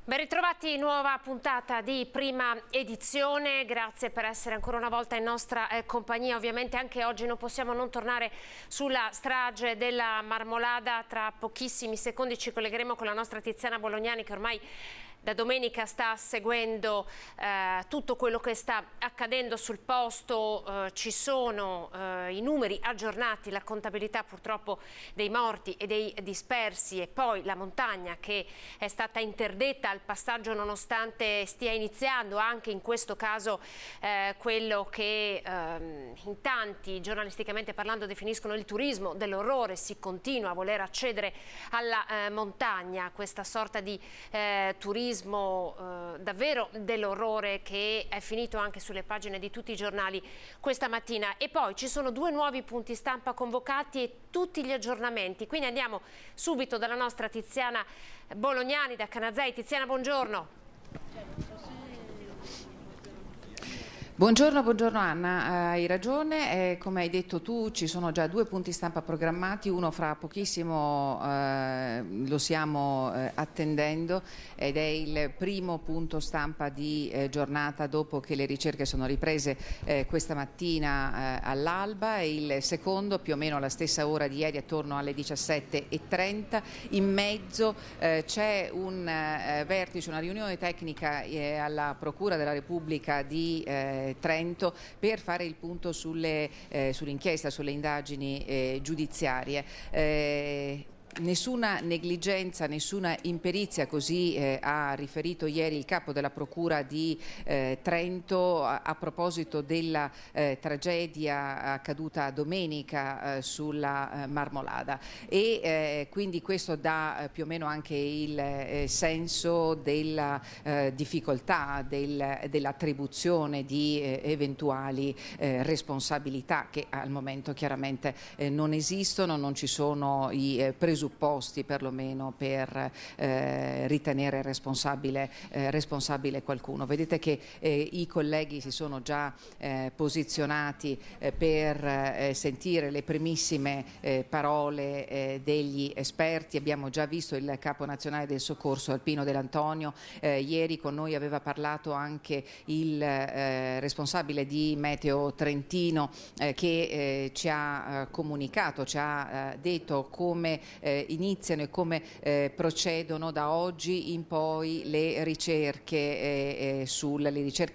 Ben ritrovati, nuova puntata di Prima Edizione, grazie per essere ancora una volta in nostra compagnia. Ovviamente anche oggi non possiamo non tornare sulla strage della Marmolada. Tra pochissimi secondi ci collegheremo con la nostra Tiziana Bolognani, che ormai da domenica sta seguendo tutto quello che sta accadendo sul posto. Ci sono i numeri aggiornati, la contabilità purtroppo dei morti e dei dispersi, e poi la montagna che è stata interdetta al passaggio nonostante stia iniziando anche in questo caso quello che in tanti, giornalisticamente parlando, definiscono il turismo dell'orrore. Si continua a voler accedere alla montagna, questa sorta di turismo davvero dell'orrore che è finito anche sulle pagine di tutti i giornali questa mattina. E poi ci sono due nuovi punti stampa convocati e tutti gli aggiornamenti, quindi andiamo subito dalla nostra Tiziana Bolognani da Canazei. Tiziana, buongiorno. Buongiorno Anna, hai ragione, come hai detto tu ci sono già due punti stampa programmati, uno fra pochissimo lo stiamo attendendo ed è il primo punto stampa di giornata dopo che le ricerche sono riprese questa mattina all'alba, e il secondo più o meno alla stessa ora di ieri attorno alle 17:30. In mezzo c'è un vertice, una riunione tecnica alla Procura della Repubblica di Trento per fare il punto sull'inchiesta, sulle indagini giudiziarie. Nessuna negligenza, nessuna imperizia, così ha riferito ieri il capo della Procura di Trento a proposito della tragedia accaduta domenica sulla Marmolada, e quindi questo dà più o meno anche il senso della difficoltà dell'attribuzione di eventuali responsabilità che al momento chiaramente non esistono, non ci sono i presupposti perlomeno per ritenere responsabile qualcuno. Vedete che i colleghi si sono già posizionati per sentire le primissime parole degli esperti. Abbiamo già visto il capo nazionale del soccorso Alpino Dell'Antonio, ieri con noi aveva parlato anche il responsabile di Meteo Trentino che ci ha comunicato, ci ha detto come iniziano e come procedono da oggi in poi le ricerche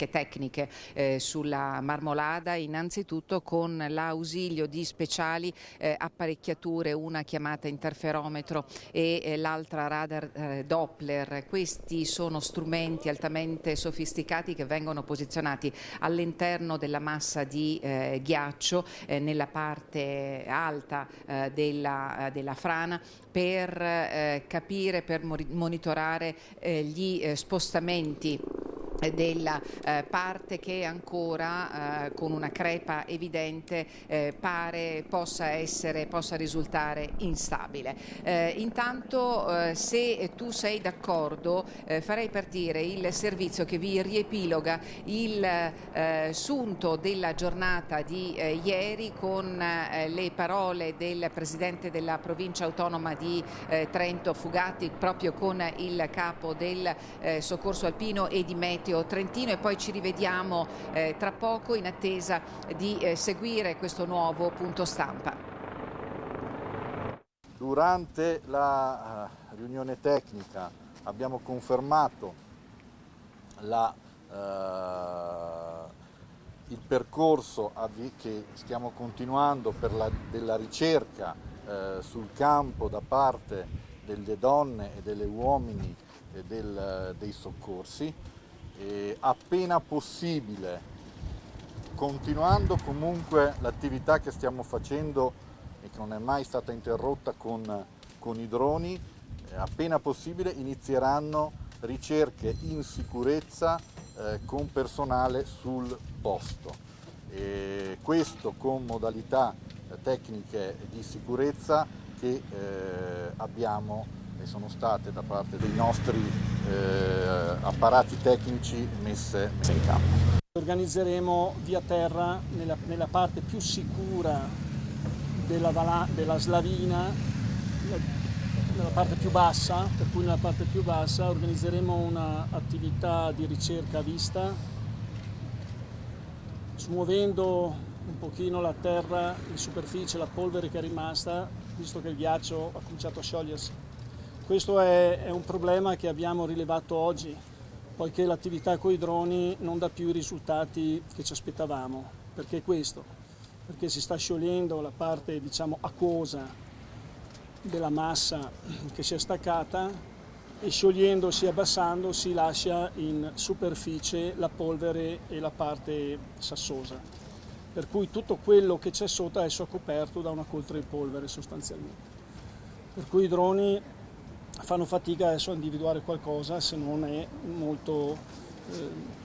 tecniche sulla Marmolada, innanzitutto con l'ausilio di speciali apparecchiature, una chiamata interferometro e l'altra radar Doppler. Questi sono strumenti altamente sofisticati che vengono posizionati all'interno della massa di ghiaccio nella parte alta della frana, per capire, per monitorare gli spostamenti della parte che ancora con una crepa evidente pare possa risultare instabile. Intanto se tu sei d'accordo farei partire il servizio che vi riepiloga il sunto della giornata di ieri con le parole del presidente della provincia autonoma di Trento Fugatti, proprio con il capo del soccorso alpino e di Meteo Trentino, e poi ci rivediamo tra poco in attesa di seguire questo nuovo punto stampa. Durante la riunione tecnica abbiamo confermato il percorso che stiamo continuando per della ricerca sul campo da parte delle donne e delle uomini dei soccorsi. Appena possibile, continuando comunque l'attività che stiamo facendo e che non è mai stata interrotta con i droni, appena possibile inizieranno ricerche in sicurezza con personale sul posto. Questo con modalità tecniche di sicurezza che abbiamo e sono state da parte dei nostri apparati tecnici messe in campo. Organizzeremo via terra nella parte più sicura della Slavina nella parte più bassa, per cui nella parte più bassa organizzeremo un'attività di ricerca a vista, smuovendo un pochino la terra in superficie, la polvere che è rimasta, visto che il ghiaccio ha cominciato a sciogliersi. Questo è un problema che abbiamo rilevato oggi, poiché l'attività con i droni non dà più i risultati che ci aspettavamo. Perché questo? Perché si sta sciogliendo la parte, diciamo, acquosa della massa che si è staccata e sciogliendosi e abbassandosi lascia in superficie la polvere e la parte sassosa. Per cui tutto quello che c'è sotto adesso è coperto da una coltre di polvere sostanzialmente. Per cui i droni fanno fatica adesso a individuare qualcosa se non è molto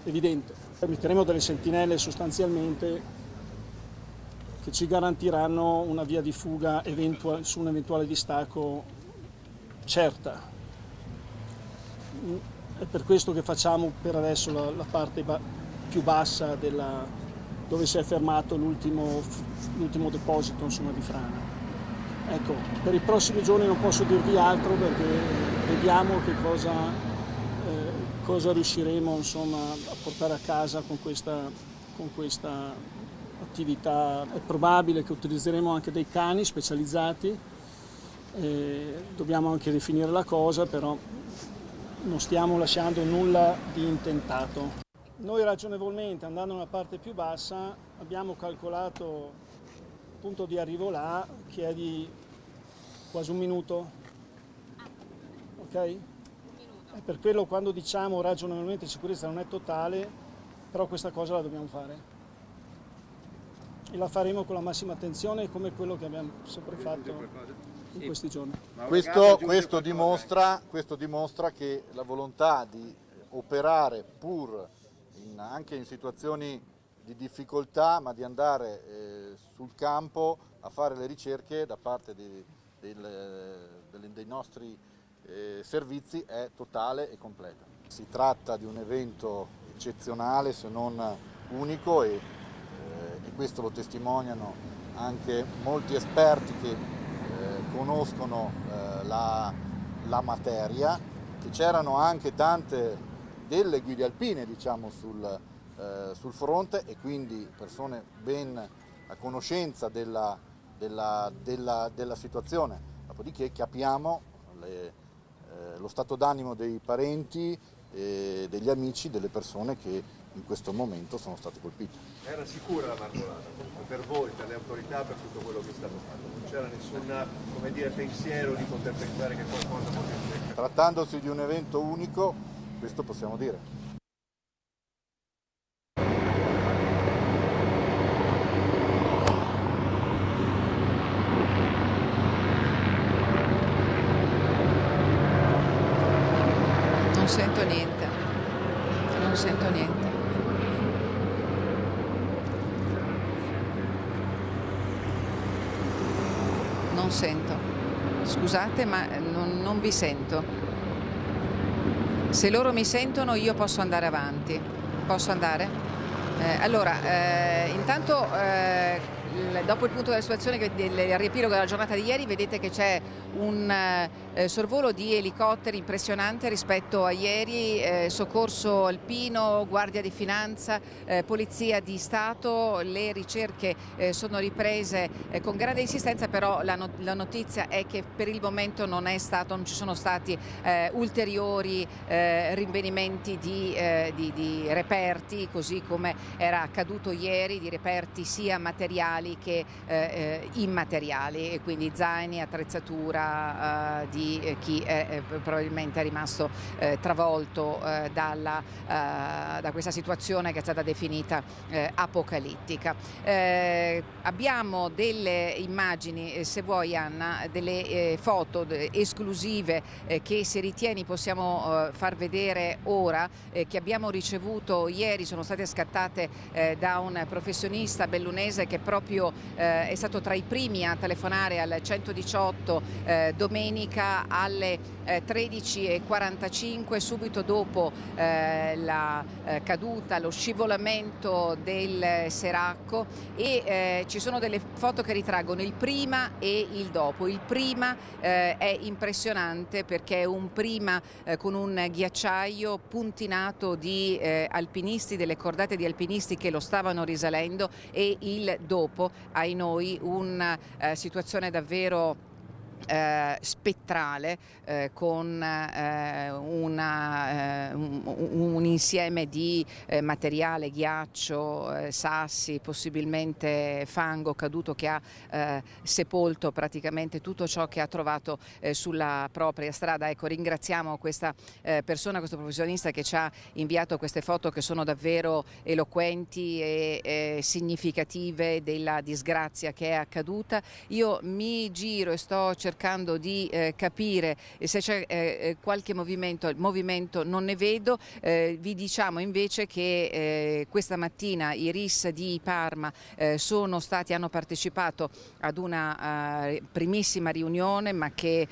evidente. Metteremo delle sentinelle sostanzialmente che ci garantiranno una via di fuga su un eventuale distacco certa. È per questo che facciamo per adesso la parte più bassa dove si è fermato l'ultimo deposito, insomma, di frana. Ecco, per i prossimi giorni non posso dirvi altro perché vediamo che cosa riusciremo, insomma, a portare a casa con questa attività. È probabile che utilizzeremo anche dei cani specializzati, dobbiamo anche definire la cosa, però non stiamo lasciando nulla di intentato. Noi ragionevolmente, andando nella parte più bassa, abbiamo calcolato il punto di arrivo là, che è di quasi un minuto, ok? E per quello quando diciamo ragionevolmente sicurezza non è totale, però questa cosa la dobbiamo fare. E la faremo con la massima attenzione come quello che abbiamo sempre fatto in questi giorni. Questo dimostra che la volontà di operare pur anche in situazioni di difficoltà, ma di andare sul campo a fare le ricerche da parte dei nostri servizi è totale e completa. Si tratta di un evento eccezionale, se non unico, e questo lo testimoniano anche molti esperti che conoscono la materia, che c'erano anche tante delle guide alpine, diciamo, sul fronte, e quindi persone ben a conoscenza della situazione. Dopodiché capiamo lo stato d'animo dei parenti, degli amici, delle persone che in questo momento sono state colpite. Era sicura la Marmolada, per voi, per le autorità, per tutto quello che è stato fatto? Non c'era nessun, come dire, pensiero di poter pensare che qualcosa potesse... Trattandosi di un evento unico, questo possiamo dire. Non sento niente, non sento niente. Non sento. Scusate, ma non vi sento. Se loro mi sentono io posso andare avanti. Posso andare? Intanto dopo il punto della situazione del riepilogo della giornata di ieri, vedete che c'è un sorvolo di elicotteri impressionante rispetto a ieri, soccorso alpino, guardia di finanza, polizia di Stato. Le ricerche sono riprese con grande insistenza, però la notizia è che per il momento non ci sono stati ulteriori rinvenimenti di reperti, così come era accaduto ieri, di reperti sia materiali che immateriali, e quindi zaini, attrezzatura di chi probabilmente è rimasto travolto da questa situazione che è stata definita apocalittica. Abbiamo delle immagini, se vuoi Anna, delle foto esclusive che, se ritieni, possiamo far vedere ora, che abbiamo ricevuto ieri. Sono state scattate da un professionista bellunese che proprio è stato tra i primi a telefonare al 118 domenica alle 13:45, subito dopo la caduta, lo scivolamento del Seracco, e ci sono delle foto che ritraggono il prima e il dopo. Il prima è impressionante perché è un prima con un ghiacciaio puntinato di alpinisti, delle cordate di alpinisti che lo stavano risalendo, e il dopo, ai noi, una situazione davvero spettrale, con un insieme di materiale, ghiaccio, sassi, possibilmente fango caduto, che ha sepolto praticamente tutto ciò che ha trovato sulla propria strada. Ecco, ringraziamo questa persona, questo professionista che ci ha inviato queste foto che sono davvero eloquenti e significative della disgrazia che è accaduta. Io mi giro e sto cercando di capire se c'è qualche movimento. Il movimento non ne vedo. Vi diciamo invece che questa mattina i RIS di Parma hanno partecipato ad una primissima riunione, ma che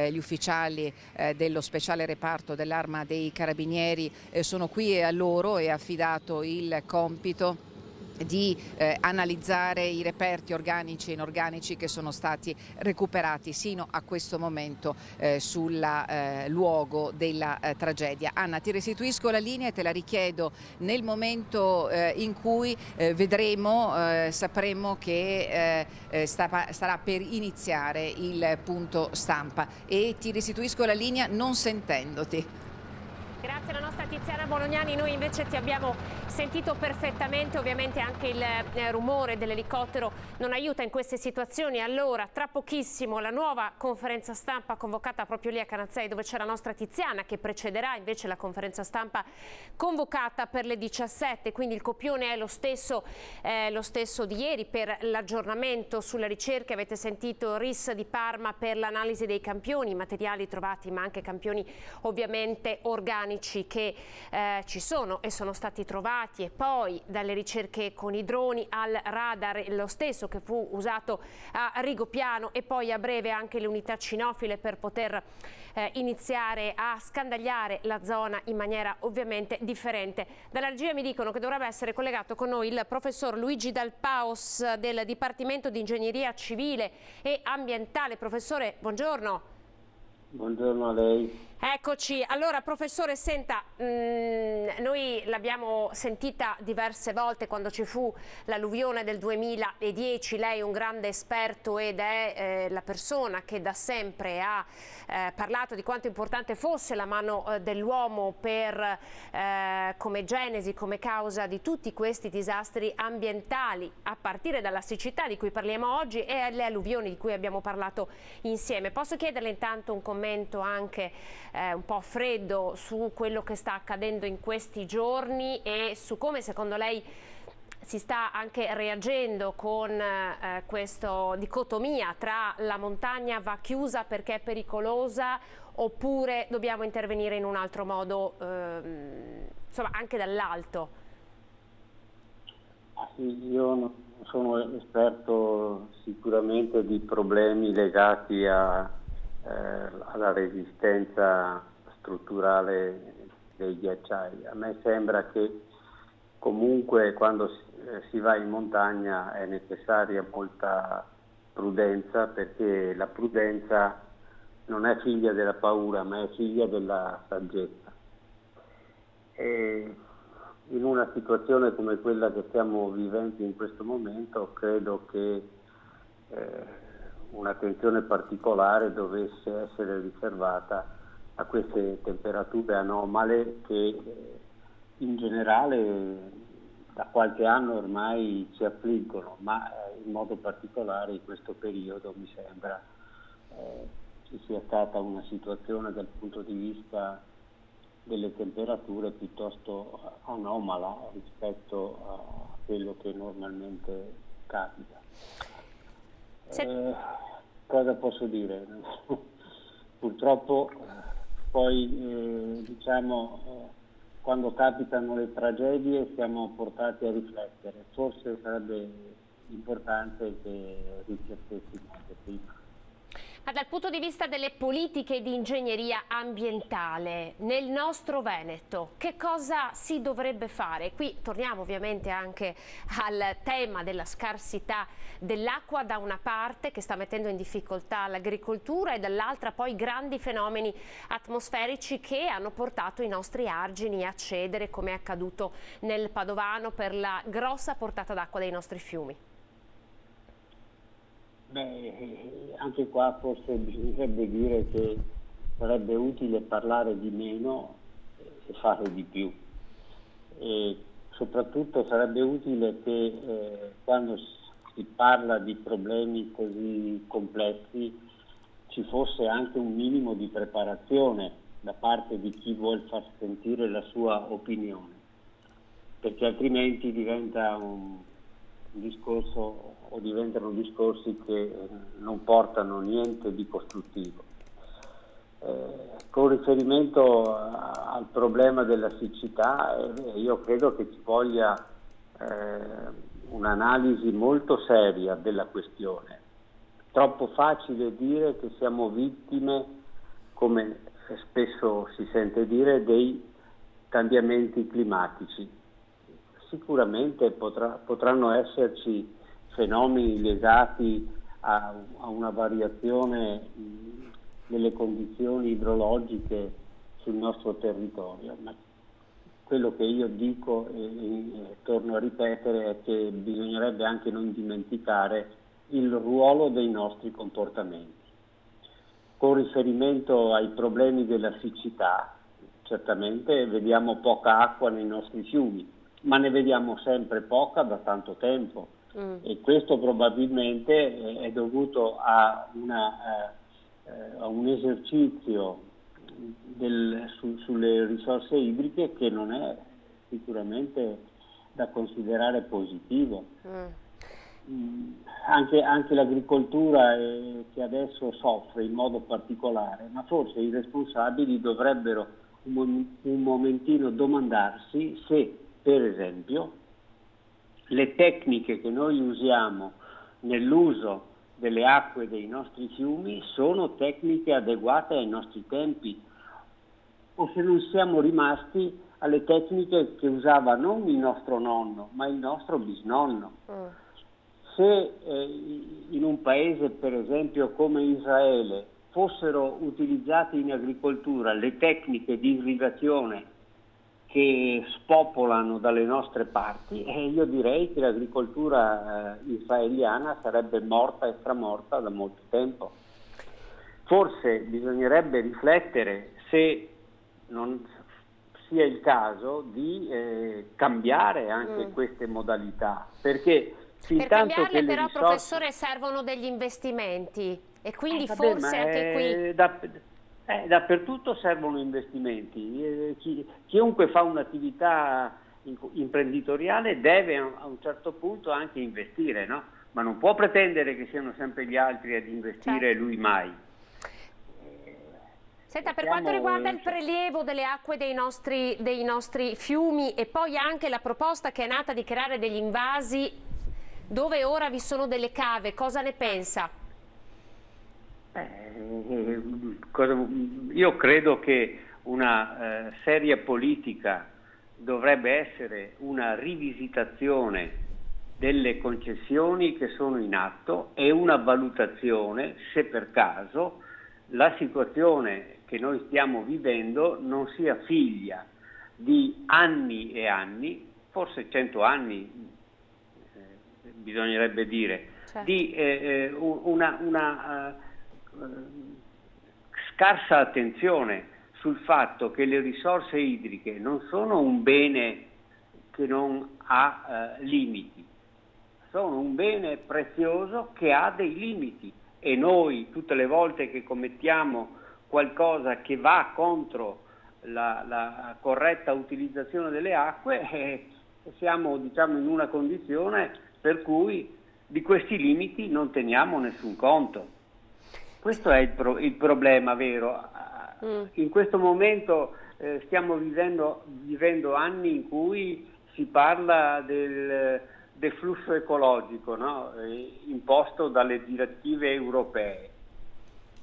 gli ufficiali dello speciale reparto dell'Arma dei Carabinieri sono qui, e a loro è affidato il compito di analizzare i reperti organici e inorganici che sono stati recuperati sino a questo momento sul luogo della tragedia. Anna, ti restituisco la linea e te la richiedo nel momento in cui sapremo che starà per iniziare il punto stampa, e ti restituisco la linea non sentendoti. Grazie alla nostra Tiziana Bolognani, noi invece ti abbiamo sentito perfettamente. Ovviamente anche il rumore dell'elicottero non aiuta in queste situazioni. Allora, tra pochissimo la nuova conferenza stampa convocata proprio lì a Canazzei, dove c'è la nostra Tiziana, che precederà invece la conferenza stampa convocata per le 17, quindi il copione è lo stesso di ieri per l'aggiornamento sulle ricerche. Avete sentito RIS di Parma per l'analisi dei campioni, materiali trovati, ma anche campioni ovviamente organici che ci sono e sono stati trovati, e poi dalle ricerche con i droni al radar, lo stesso che fu usato a Rigopiano, e poi a breve anche le unità cinofile per poter iniziare a scandagliare la zona in maniera ovviamente differente. Dalla regia mi dicono che dovrebbe essere collegato con noi il professor Luigi Dal Paos del Dipartimento di Ingegneria Civile e Ambientale. Professore, buongiorno. Buongiorno a lei. Eccoci. Allora, professore, senta, noi l'abbiamo sentita diverse volte quando ci fu l'alluvione del 2010, lei è un grande esperto ed è la persona che da sempre ha parlato di quanto importante fosse la mano dell'uomo come genesi, come causa di tutti questi disastri ambientali, a partire dalla siccità di cui parliamo oggi e alle alluvioni di cui abbiamo parlato insieme. Posso chiederle intanto un commento anche un po' freddo su quello che sta accadendo in questi giorni e su come secondo lei si sta anche reagendo con questa dicotomia tra la montagna va chiusa perché è pericolosa oppure dobbiamo intervenire in un altro modo, insomma anche dall'alto? Io non sono esperto sicuramente di problemi legati alla resistenza strutturale dei ghiacciai. A me sembra che comunque quando si va in montagna è necessaria molta prudenza, perché la prudenza non è figlia della paura, ma è figlia della saggezza. E in una situazione come quella che stiamo vivendo in questo momento, credo che un'attenzione particolare dovesse essere riservata a queste temperature anomale che in generale da qualche anno ormai ci affliggono, ma in modo particolare in questo periodo mi sembra ci sia stata una situazione dal punto di vista delle temperature piuttosto anomala rispetto a quello che normalmente capita. Cosa posso dire? Purtroppo poi quando capitano le tragedie siamo portati a riflettere. Forse sarebbe importante che riflettessimo anche prima. Ma dal punto di vista delle politiche di ingegneria ambientale nel nostro Veneto, che cosa si dovrebbe fare? Qui torniamo ovviamente anche al tema della scarsità dell'acqua da una parte, che sta mettendo in difficoltà l'agricoltura, e dall'altra poi grandi fenomeni atmosferici che hanno portato i nostri argini a cedere, come è accaduto nel Padovano, per la grossa portata d'acqua dei nostri fiumi. Beh, anche qua forse bisognerebbe dire che sarebbe utile parlare di meno e fare di più. E soprattutto sarebbe utile che quando si parla di problemi così complessi ci fosse anche un minimo di preparazione da parte di chi vuol far sentire la sua opinione, perché altrimenti diventa un discorso o diventano discorsi che non portano niente di costruttivo. Con riferimento al problema della siccità, io credo che ci voglia un'analisi molto seria della questione. Troppo facile dire che siamo vittime, come spesso si sente dire, dei cambiamenti climatici. Sicuramente potranno esserci fenomeni legati a una variazione delle condizioni idrologiche sul nostro territorio, ma quello che io dico e torno a ripetere è che bisognerebbe anche non dimenticare il ruolo dei nostri comportamenti. Con riferimento ai problemi della siccità, certamente vediamo poca acqua nei nostri fiumi, ma ne vediamo sempre poca da tanto tempo, e questo probabilmente è dovuto a un esercizio sulle risorse idriche che non è sicuramente da considerare positivo. Anche l'agricoltura che adesso soffre in modo particolare, ma forse i responsabili dovrebbero un momentino domandarsi se, per esempio, le tecniche che noi usiamo nell'uso delle acque dei nostri fiumi sono tecniche adeguate ai nostri tempi, o se non siamo rimasti alle tecniche che usava non il nostro nonno, ma il nostro bisnonno. Se in un paese, per esempio, come Israele, fossero utilizzate in agricoltura le tecniche di irrigazione che spopolano dalle nostre parti, io direi che l'agricoltura israeliana sarebbe morta e stramorta da molto tempo. Forse bisognerebbe riflettere se non sia il caso di cambiare anche queste modalità, perché per cambiarle però, professore, servono degli investimenti, e quindi forse anche qui dappertutto servono investimenti. Chiunque fa un'attività imprenditoriale deve a un certo punto anche investire, no? Ma non può pretendere che siano sempre gli altri ad investire e lui mai. Senta, per quanto riguarda il prelievo delle acque dei nostri fiumi, e poi anche la proposta che è nata di creare degli invasi dove ora vi sono delle cave, cosa ne pensa? Io credo che una seria politica dovrebbe essere una rivisitazione delle concessioni che sono in atto e una valutazione se per caso la situazione che noi stiamo vivendo non sia figlia di anni e anni, forse 100 anni bisognerebbe dire, di una scarsa attenzione sul fatto che le risorse idriche non sono un bene che non ha limiti, sono un bene prezioso che ha dei limiti, e noi tutte le volte che commettiamo qualcosa che va contro la corretta utilizzazione delle acque siamo, diciamo, in una condizione per cui di questi limiti non teniamo nessun conto. Questo è il problema vero. In questo momento stiamo vivendo anni in cui si parla del flusso ecologico, no? Imposto dalle direttive europee.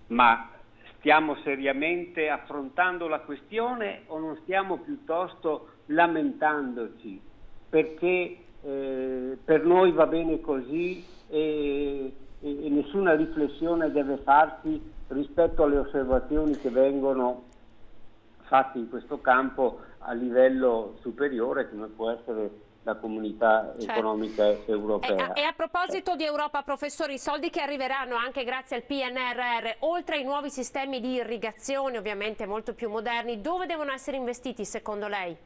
ma stiamo seriamente affrontando la questione o non stiamo piuttosto lamentandoci perché per noi va bene così e nessuna riflessione deve farsi rispetto alle osservazioni che vengono fatte in questo campo a livello superiore, come può essere la comunità economica europea. E a proposito di Europa, professore, i soldi che arriveranno anche grazie al PNRR, oltre ai nuovi sistemi di irrigazione ovviamente molto più moderni, dove devono essere investiti secondo lei?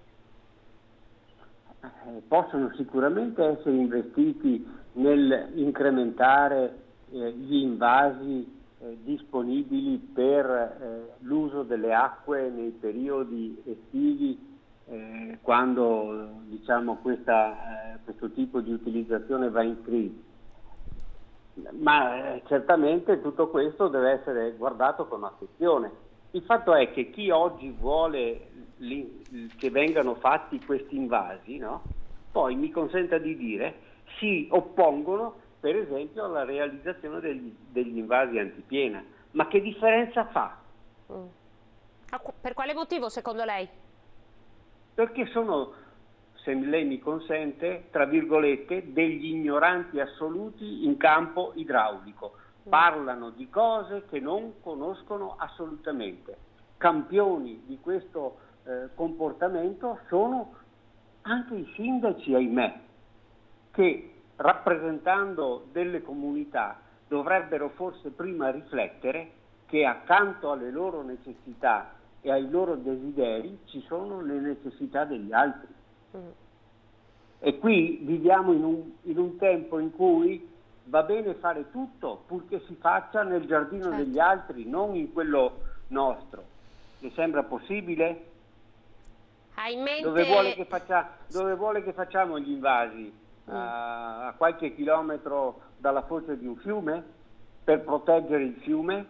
Possono sicuramente essere investiti nel incrementare gli invasi disponibili per l'uso delle acque nei periodi estivi, quando diciamo questo tipo di utilizzazione va in crisi. Ma certamente tutto questo deve essere guardato con attenzione. Il fatto è che chi oggi vuole che vengano fatti questi invasi, no? Poi mi consenta di dire, si oppongono per esempio alla realizzazione degli invasi antipiena. Ma che differenza fa? Per quale motivo secondo lei? Perché sono, se lei mi consente, tra virgolette, degli ignoranti assoluti in campo idraulico. Parlano di cose che non conoscono assolutamente. Campioni di questo comportamento sono anche i sindaci, ahimè, che rappresentando delle comunità dovrebbero forse prima riflettere che accanto alle loro necessità e ai loro desideri ci sono le necessità degli altri. E qui viviamo in un tempo in cui va bene fare tutto purché si faccia nel giardino degli altri, non in quello nostro. Le sembra possibile? Hai in mente... Dove vuole che facciamo gli invasi? A qualche chilometro dalla foce di un fiume? Per proteggere il fiume?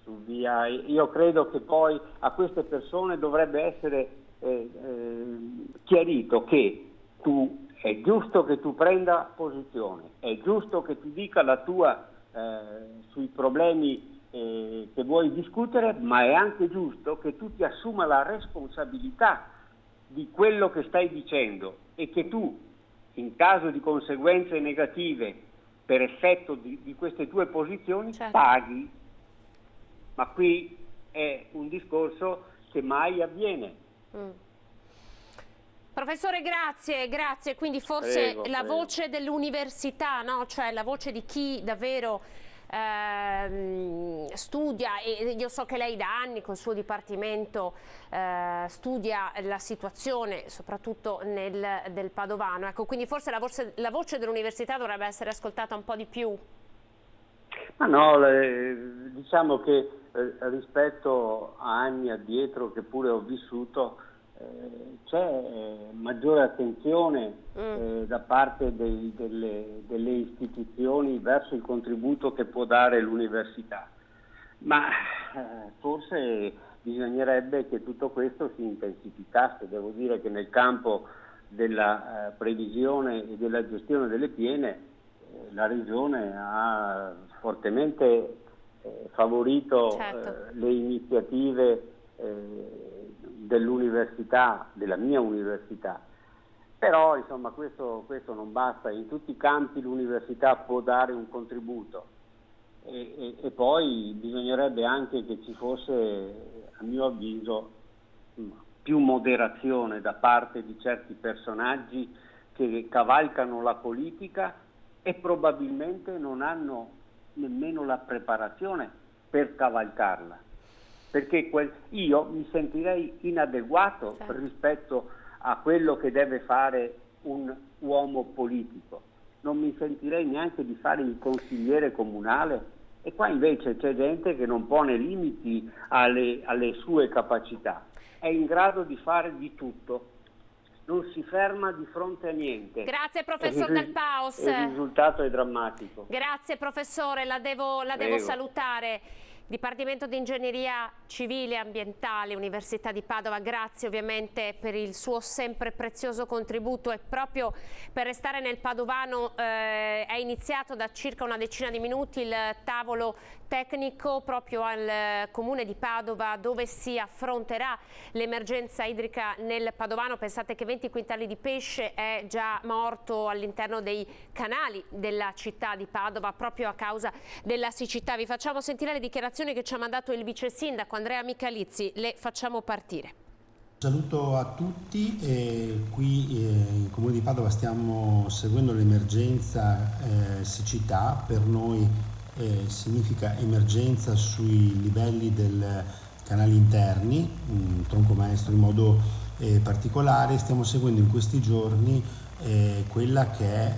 Via. Io credo che poi a queste persone dovrebbe essere chiarito che è giusto che tu prenda posizione, è giusto che tu dica la tua sui problemi che vuoi discutere, ma è anche giusto che tu ti assuma la responsabilità di quello che stai dicendo e che tu, in caso di conseguenze negative per effetto di queste tue posizioni, paghi. Ma qui è un discorso che mai avviene. Professore, grazie. Quindi forse la voce dell'università, no? Cioè la voce di chi davvero studia, e io so che lei da anni col suo dipartimento studia la situazione soprattutto del padovano, ecco, quindi forse la voce dell'università dovrebbe essere ascoltata un po' di più. Ma no, diciamo che rispetto a anni addietro che pure ho vissuto c'è maggiore attenzione da parte delle istituzioni verso il contributo che può dare l'università, ma forse bisognerebbe che tutto questo si intensificasse. Devo dire che nel campo della previsione e della gestione delle piene la Regione ha fortemente favorito le iniziative dell'università, della mia università, però insomma questo non basta. In tutti i campi l'università può dare un contributo e poi bisognerebbe anche che ci fosse, a mio avviso, più moderazione da parte di certi personaggi che cavalcano la politica e probabilmente non hanno nemmeno la preparazione per cavalcarla, perché io mi sentirei inadeguato rispetto a quello che deve fare un uomo politico, non mi sentirei neanche di fare il consigliere comunale, e qua invece c'è gente che non pone limiti alle sue capacità, è in grado di fare di tutto, non si ferma di fronte a niente. Grazie professor Dal Paus. Il risultato è drammatico. Grazie professore, la devo salutare. Dipartimento di Ingegneria Civile e Ambientale, Università di Padova, grazie ovviamente per il suo sempre prezioso contributo, e proprio per restare nel padovano è iniziato da circa una decina di minuti il tavolo tecnico proprio al Comune di Padova, dove si affronterà l'emergenza idrica nel padovano. Pensate che 20 quintali di pesce è già morto all'interno dei canali della città di Padova proprio a causa della siccità. Vi facciamo sentire le dichiarazioni che ci ha mandato il vice sindaco Andrea Michalizzi, le facciamo partire. Saluto a tutti, qui in Comune di Padova stiamo seguendo l'emergenza siccità. Per noi significa emergenza sui livelli del canali interni, tronco maestro in modo particolare. Stiamo seguendo in questi giorni quella che è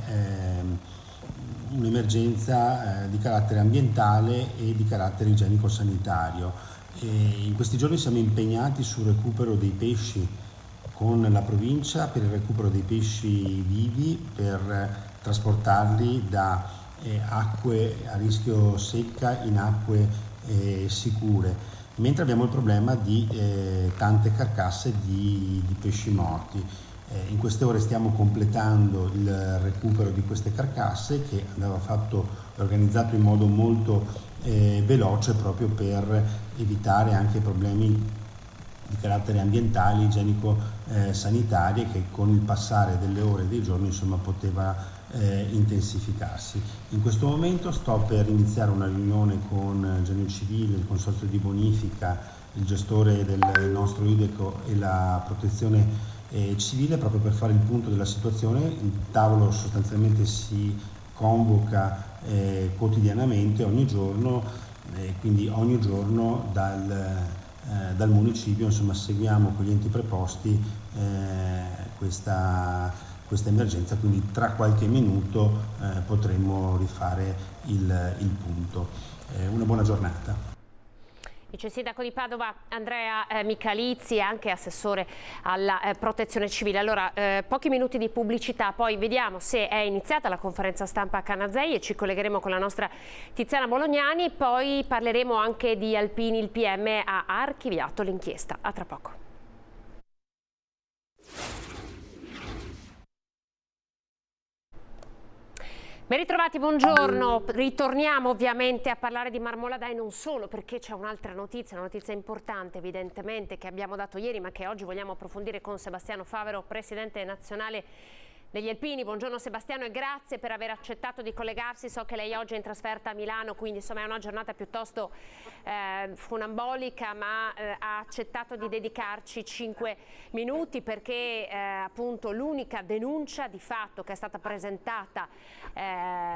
un'emergenza di carattere ambientale e di carattere igienico-sanitario. In questi giorni siamo impegnati sul recupero dei pesci con la provincia, per il recupero dei pesci vivi, per trasportarli da acque a rischio secca in acque sicure, mentre abbiamo il problema di tante carcasse di pesci morti. In queste ore stiamo completando il recupero di queste carcasse, che andava fatto e organizzato in modo molto veloce, proprio per evitare anche problemi di carattere ambientale, igienico-sanitarie, che con il passare delle ore e dei giorni insomma poteva intensificarsi. In questo momento sto per iniziare una riunione con Genio Civile, il consorzio di bonifica, il gestore del nostro idrico e la protezione civile, proprio per fare il punto della situazione. Il tavolo sostanzialmente si convoca quotidianamente, ogni giorno, quindi ogni giorno dal municipio insomma seguiamo con gli enti preposti questa emergenza, quindi tra qualche minuto potremo rifare il punto. Una buona giornata. Vice sindaco di Padova Andrea Michalizzi, anche assessore alla protezione civile. Allora, pochi minuti di pubblicità, poi vediamo se è iniziata la conferenza stampa a Canazei e ci collegheremo con la nostra Tiziana Bolognani, poi parleremo anche di Alpini. Il PM ha archiviato l'inchiesta. A tra poco. Ben ritrovati, buongiorno. Ritorniamo ovviamente a parlare di Marmolada e non solo, perché c'è un'altra notizia, una notizia importante evidentemente che abbiamo dato ieri, ma che oggi vogliamo approfondire con Sebastiano Favero, presidente nazionale degli Alpini. Buongiorno Sebastiano e grazie per aver accettato di collegarsi. So che lei oggi è in trasferta a Milano, quindi insomma è una giornata piuttosto funambolica, ma ha accettato di dedicarci 5 minuti perché appunto l'unica denuncia di fatto che è stata presentata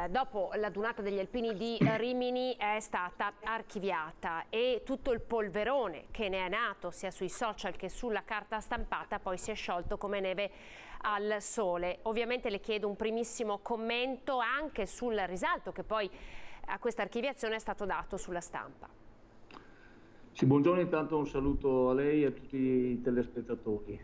dopo l'adunata degli Alpini di Rimini è stata archiviata, e tutto il polverone che ne è nato sia sui social che sulla carta stampata poi si è sciolto come neve al sole. Ovviamente le chiedo un primissimo commento anche sul risalto che poi a questa archiviazione è stato dato sulla stampa. Sì, buongiorno, intanto un saluto a lei e a tutti i telespettatori.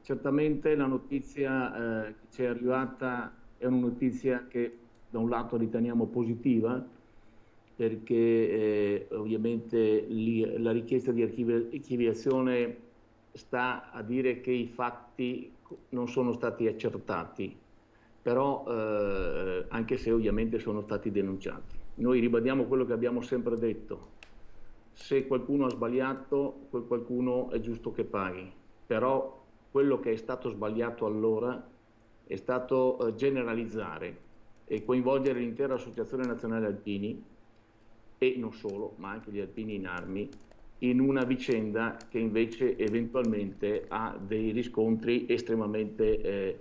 Certamente la notizia che ci è arrivata è una notizia che da un lato riteniamo positiva, perché ovviamente la richiesta di archiviazione sta a dire che i fatti non sono stati accertati, però anche se ovviamente sono stati denunciati. Noi ribadiamo quello che abbiamo sempre detto: se qualcuno ha sbagliato, quel qualcuno è giusto che paghi, però quello che è stato sbagliato allora è stato generalizzare e coinvolgere l'intera Associazione Nazionale Alpini, e non solo, ma anche gli alpini in armi, in una vicenda che invece eventualmente ha dei riscontri estremamente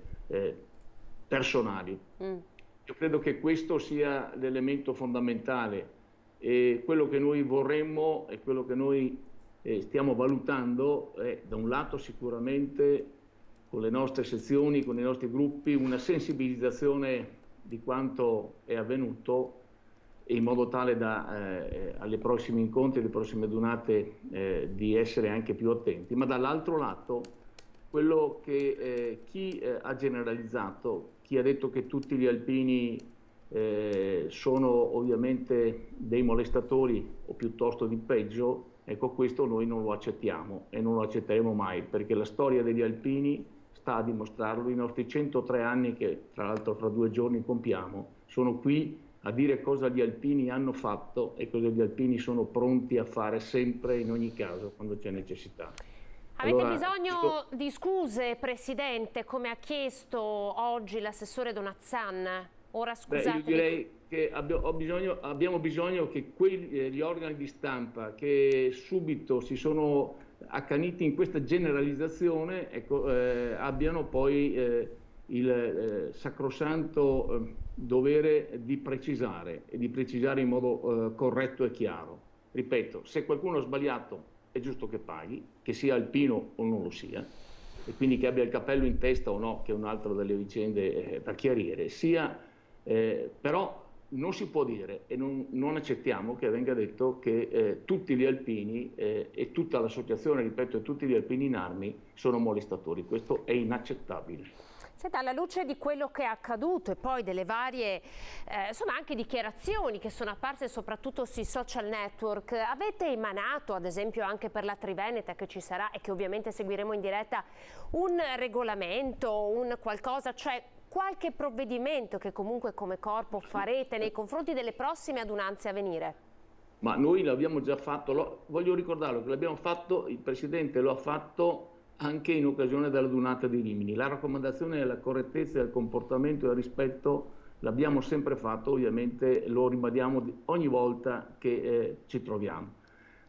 personali. Io credo che questo sia l'elemento fondamentale, e quello che noi vorremmo e quello che noi stiamo valutando è, da un lato sicuramente con le nostre sezioni, con i nostri gruppi, una sensibilizzazione di quanto è avvenuto, in modo tale da alle prossimi incontri, alle prossime adunate di essere anche più attenti, ma dall'altro lato quello che chi ha generalizzato, chi ha detto che tutti gli alpini sono ovviamente dei molestatori o piuttosto di peggio, ecco, questo noi non lo accettiamo e non lo accetteremo mai, perché la storia degli alpini sta a dimostrarlo. I nostri 103 anni, che tra l'altro fra 2 giorni compiamo, sono qui a dire cosa gli alpini hanno fatto e cosa gli alpini sono pronti a fare sempre, in ogni caso, quando c'è necessità. Avete bisogno di scuse, Presidente, come ha chiesto oggi l'assessore Donazzan? Ora scusate. Io direi che abbiamo bisogno che gli organi di stampa che subito si sono accaniti in questa generalizzazione, ecco, abbiano poi il sacrosanto dovere di precisare e di precisare in modo corretto e chiaro. Ripeto, se qualcuno ha sbagliato è giusto che paghi, che sia alpino o non lo sia, e quindi che abbia il cappello in testa o no, che è un'altra delle vicende da chiarire, però non si può dire e non accettiamo che venga detto che tutti gli alpini e tutta l'associazione, ripeto, e tutti gli alpini in armi sono molestatori. Questo è inaccettabile. Senta, alla luce di quello che è accaduto e poi delle varie insomma anche dichiarazioni che sono apparse soprattutto sui social network, avete emanato, ad esempio anche per la Triveneta che ci sarà e che ovviamente seguiremo in diretta, un regolamento, un qualcosa, cioè qualche provvedimento che comunque come corpo farete nei confronti delle prossime adunanze a venire? Ma noi l'abbiamo già fatto, voglio ricordarlo che l'abbiamo fatto, il Presidente lo ha fatto anche in occasione della Dunata di Rimini. La raccomandazione della correttezza del comportamento e del rispetto l'abbiamo sempre fatto, ovviamente lo ribadiamo ogni volta che ci troviamo.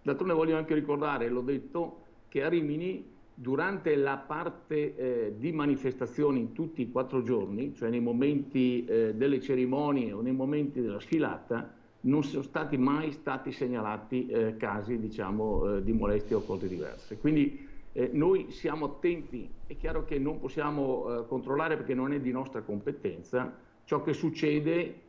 D'altronde voglio anche ricordare, l'ho detto, che a Rimini durante la parte di manifestazioni in tutti i 4 giorni, cioè nei momenti delle cerimonie o nei momenti della sfilata, non sono stati mai segnalati casi, diciamo, di molestie o cose diverse. Quindi noi siamo attenti, è chiaro che non possiamo controllare perché non è di nostra competenza ciò che succede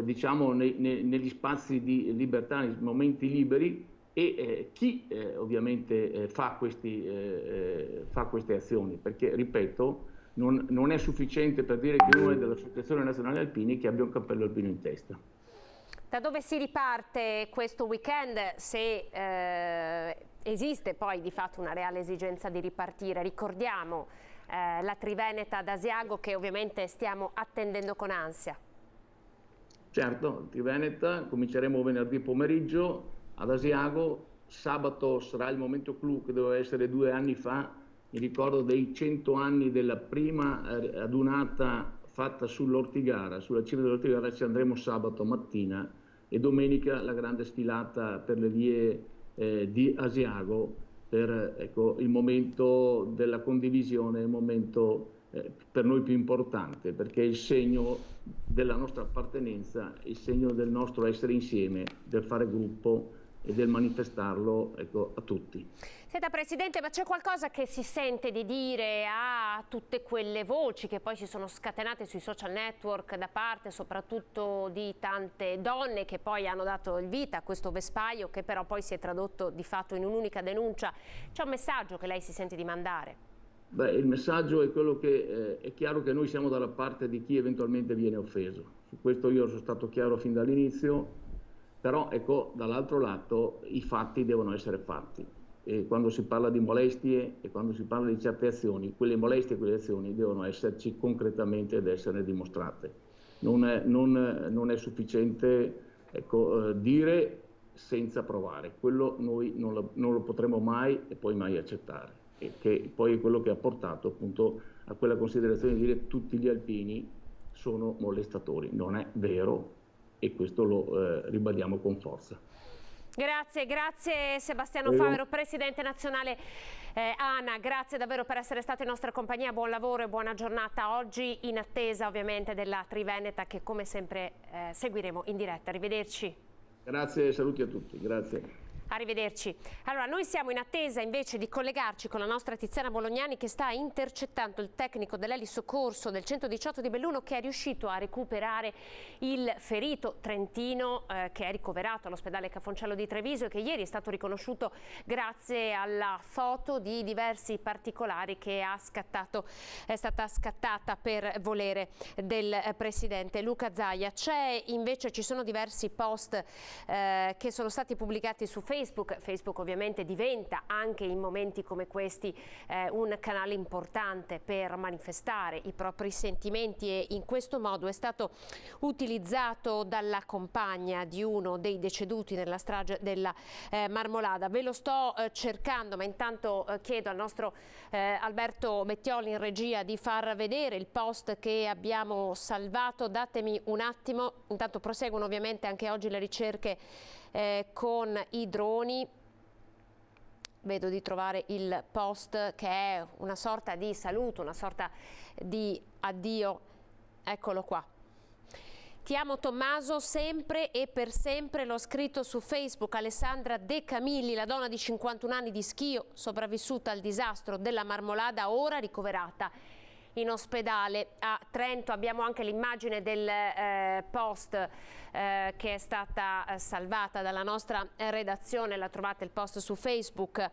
diciamo negli spazi di libertà, nei momenti liberi e chi ovviamente fa queste azioni, perché ripeto non è sufficiente per dire che uno è dell'Associazione Nazionale Alpini che abbia un cappello alpino in testa. Da dove si riparte questo weekend, se esiste poi di fatto una reale esigenza di ripartire? Ricordiamo la Triveneta ad Asiago che ovviamente stiamo attendendo con ansia. Certo, Triveneta, cominceremo venerdì pomeriggio ad Asiago, sabato sarà il momento clou che doveva essere 2 anni fa, mi ricordo dei 100 anni della prima adunata fatta sull'Ortigara, sulla cima dell'Ortigara ci andremo sabato mattina e domenica la grande sfilata per le vie di Asiago per il momento della condivisione, il momento per noi più importante, perché è il segno della nostra appartenenza, il segno del nostro essere insieme, del fare gruppo e del manifestarlo a tutti. Senta Presidente, ma c'è qualcosa che si sente di dire a tutte quelle voci che poi si sono scatenate sui social network da parte soprattutto di tante donne che poi hanno dato il vita a questo vespaio che però poi si è tradotto di fatto in un'unica denuncia? C'è un messaggio che lei si sente di mandare? Beh, il messaggio è quello che è chiaro che noi siamo dalla parte di chi eventualmente viene offeso. Su questo io sono stato chiaro fin dall'inizio, però dall'altro lato i fatti devono essere fatti. E quando si parla di molestie e quando si parla di certe azioni, quelle molestie e quelle azioni devono esserci concretamente ed essere dimostrate. Non è sufficiente dire senza provare, quello noi non lo potremo mai e poi mai accettare, e che poi è quello che ha portato appunto a quella considerazione di dire tutti gli alpini sono molestatori. Non è vero e questo lo ribadiamo con forza. Grazie Sebastiano Favero, Presidente nazionale ANA, grazie davvero per essere stato in nostra compagnia, buon lavoro e buona giornata oggi in attesa ovviamente della Triveneta che come sempre seguiremo in diretta. Arrivederci. Grazie, saluti a tutti, grazie. Arrivederci. Allora, noi siamo in attesa invece di collegarci con la nostra Tiziana Bolognani, che sta intercettando il tecnico dell'elisoccorso del 118 di Belluno, che è riuscito a recuperare il ferito trentino che è ricoverato all'ospedale Cafoncello di Treviso e che ieri è stato riconosciuto grazie alla foto di diversi particolari che è stata scattata per volere del presidente Luca Zaia. Ci sono diversi post che sono stati pubblicati su Facebook ovviamente diventa anche in momenti come questi un canale importante per manifestare i propri sentimenti, e in questo modo è stato utilizzato dalla compagna di uno dei deceduti nella strage della Marmolada. Ve lo sto cercando, ma intanto chiedo al nostro Alberto Bettioli in regia di far vedere il post che abbiamo salvato. Datemi un attimo, intanto proseguono ovviamente anche oggi le ricerche con i droni. Vedo di trovare il post che è una sorta di saluto, una sorta di addio. Eccolo qua. Ti amo Tommaso, sempre e per sempre, l'ho scritto su Facebook. Alessandra De Camilli, la donna di 51 anni di Schio, sopravvissuta al disastro della Marmolada, ora ricoverata in ospedale a Trento. Abbiamo anche l'immagine del post che è stata salvata dalla nostra redazione, la trovate il post su Facebook.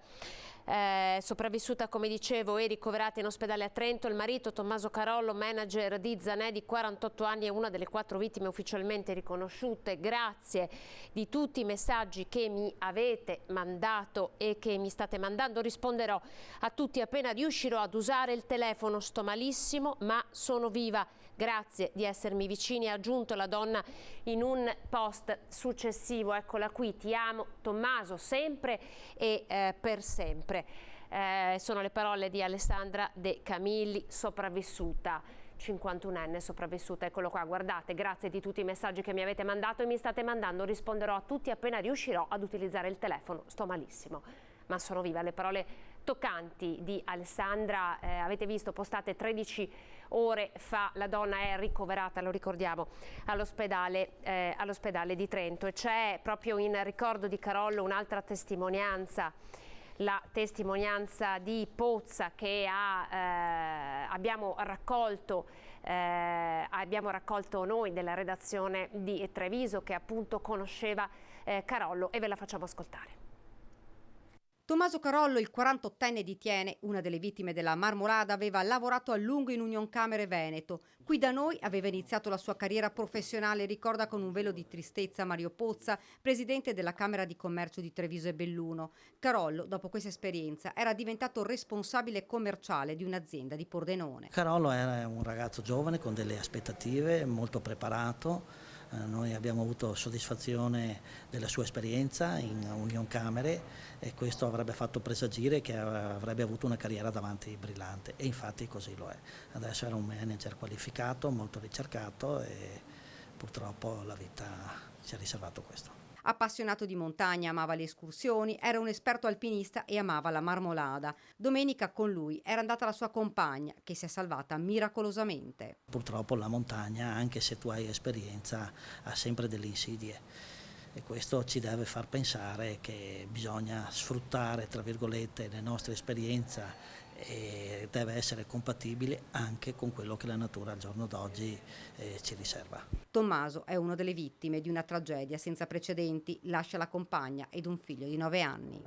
Sopravvissuta, come dicevo, e ricoverata in ospedale a Trento. Il marito Tommaso Carollo, manager di Zanè, di 48 anni, è una delle 4 vittime ufficialmente riconosciute. Grazie di tutti i messaggi che mi avete mandato e che mi state mandando. Risponderò a tutti appena riuscirò ad usare il telefono. Sto malissimo, ma sono viva. Grazie di essermi vicini, ha aggiunto la donna in un post successivo. Eccola qui, ti amo Tommaso, sempre e per sempre. Sono le parole di Alessandra De Camilli, sopravvissuta, 51enne sopravvissuta. Eccolo qua, guardate, grazie di tutti i messaggi che mi avete mandato e mi state mandando. Risponderò a tutti appena riuscirò ad utilizzare il telefono. Sto malissimo, ma sono viva. Le parole toccanti di Alessandra, avete visto, postate 13 ore fa. La donna è ricoverata, lo ricordiamo, all'ospedale di Trento, e c'è proprio in ricordo di Carollo un'altra testimonianza, la testimonianza di Pozza che abbiamo raccolto noi della redazione di Treviso, che appunto conosceva Carollo, e ve la facciamo ascoltare. Tommaso Carollo, il 48enne di Tiene, una delle vittime della Marmolada, aveva lavorato a lungo in Unioncamere Veneto. Qui da noi aveva iniziato la sua carriera professionale, ricorda con un velo di tristezza Mario Pozza, presidente della Camera di Commercio di Treviso e Belluno. Carollo, dopo questa esperienza, era diventato responsabile commerciale di un'azienda di Pordenone. Carollo era un ragazzo giovane con delle aspettative, molto preparato. Noi abbiamo avuto soddisfazione della sua esperienza in Unioncamere e questo avrebbe fatto presagire che avrebbe avuto una carriera davanti brillante, e infatti così lo è. Adesso era un manager qualificato, molto ricercato, e purtroppo la vita ci ha riservato questo. Appassionato di montagna, amava le escursioni, era un esperto alpinista e amava la Marmolada. Domenica con lui era andata la sua compagna, che si è salvata miracolosamente. Purtroppo la montagna, anche se tu hai esperienza, ha sempre delle insidie, e questo ci deve far pensare che bisogna sfruttare, tra virgolette, la nostra esperienza, e deve essere compatibile anche con quello che la natura al giorno d'oggi ci riserva. Tommaso è una delle vittime di una tragedia senza precedenti, lascia la compagna ed un figlio di 9 anni.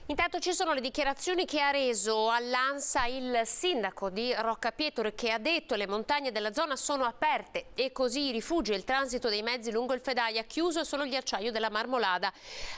Intanto ci sono le dichiarazioni che ha reso all'ANSA il sindaco di Roccapietro, che ha detto: le montagne della zona sono aperte e così i rifugi e il transito dei mezzi lungo il Fedaia, chiuso solo il ghiacciaio della Marmolada,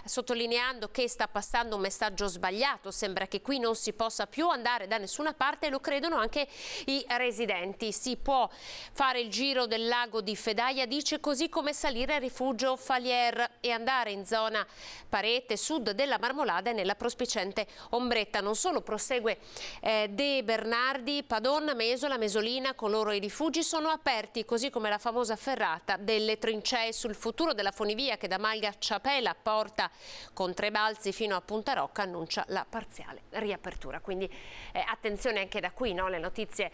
sottolineando che sta passando un messaggio sbagliato. Sembra che qui non si possa più andare da nessuna parte, e lo credono anche i residenti. Si può fare il giro del lago di Fedaia, dice, così come salire al rifugio Falier e andare in zona Parete, sud della Marmolada e nella prospettiva spiccente ombretta. Non solo, prosegue De Bernardi, Padon, Mesola, Mesolina con loro i rifugi sono aperti, così come la famosa ferrata delle trincee sul futuro della funivia che da Malga Ciapela porta con 3 balzi fino a Punta Rocca annuncia la parziale riapertura. Quindi attenzione anche da qui, no? Le notizie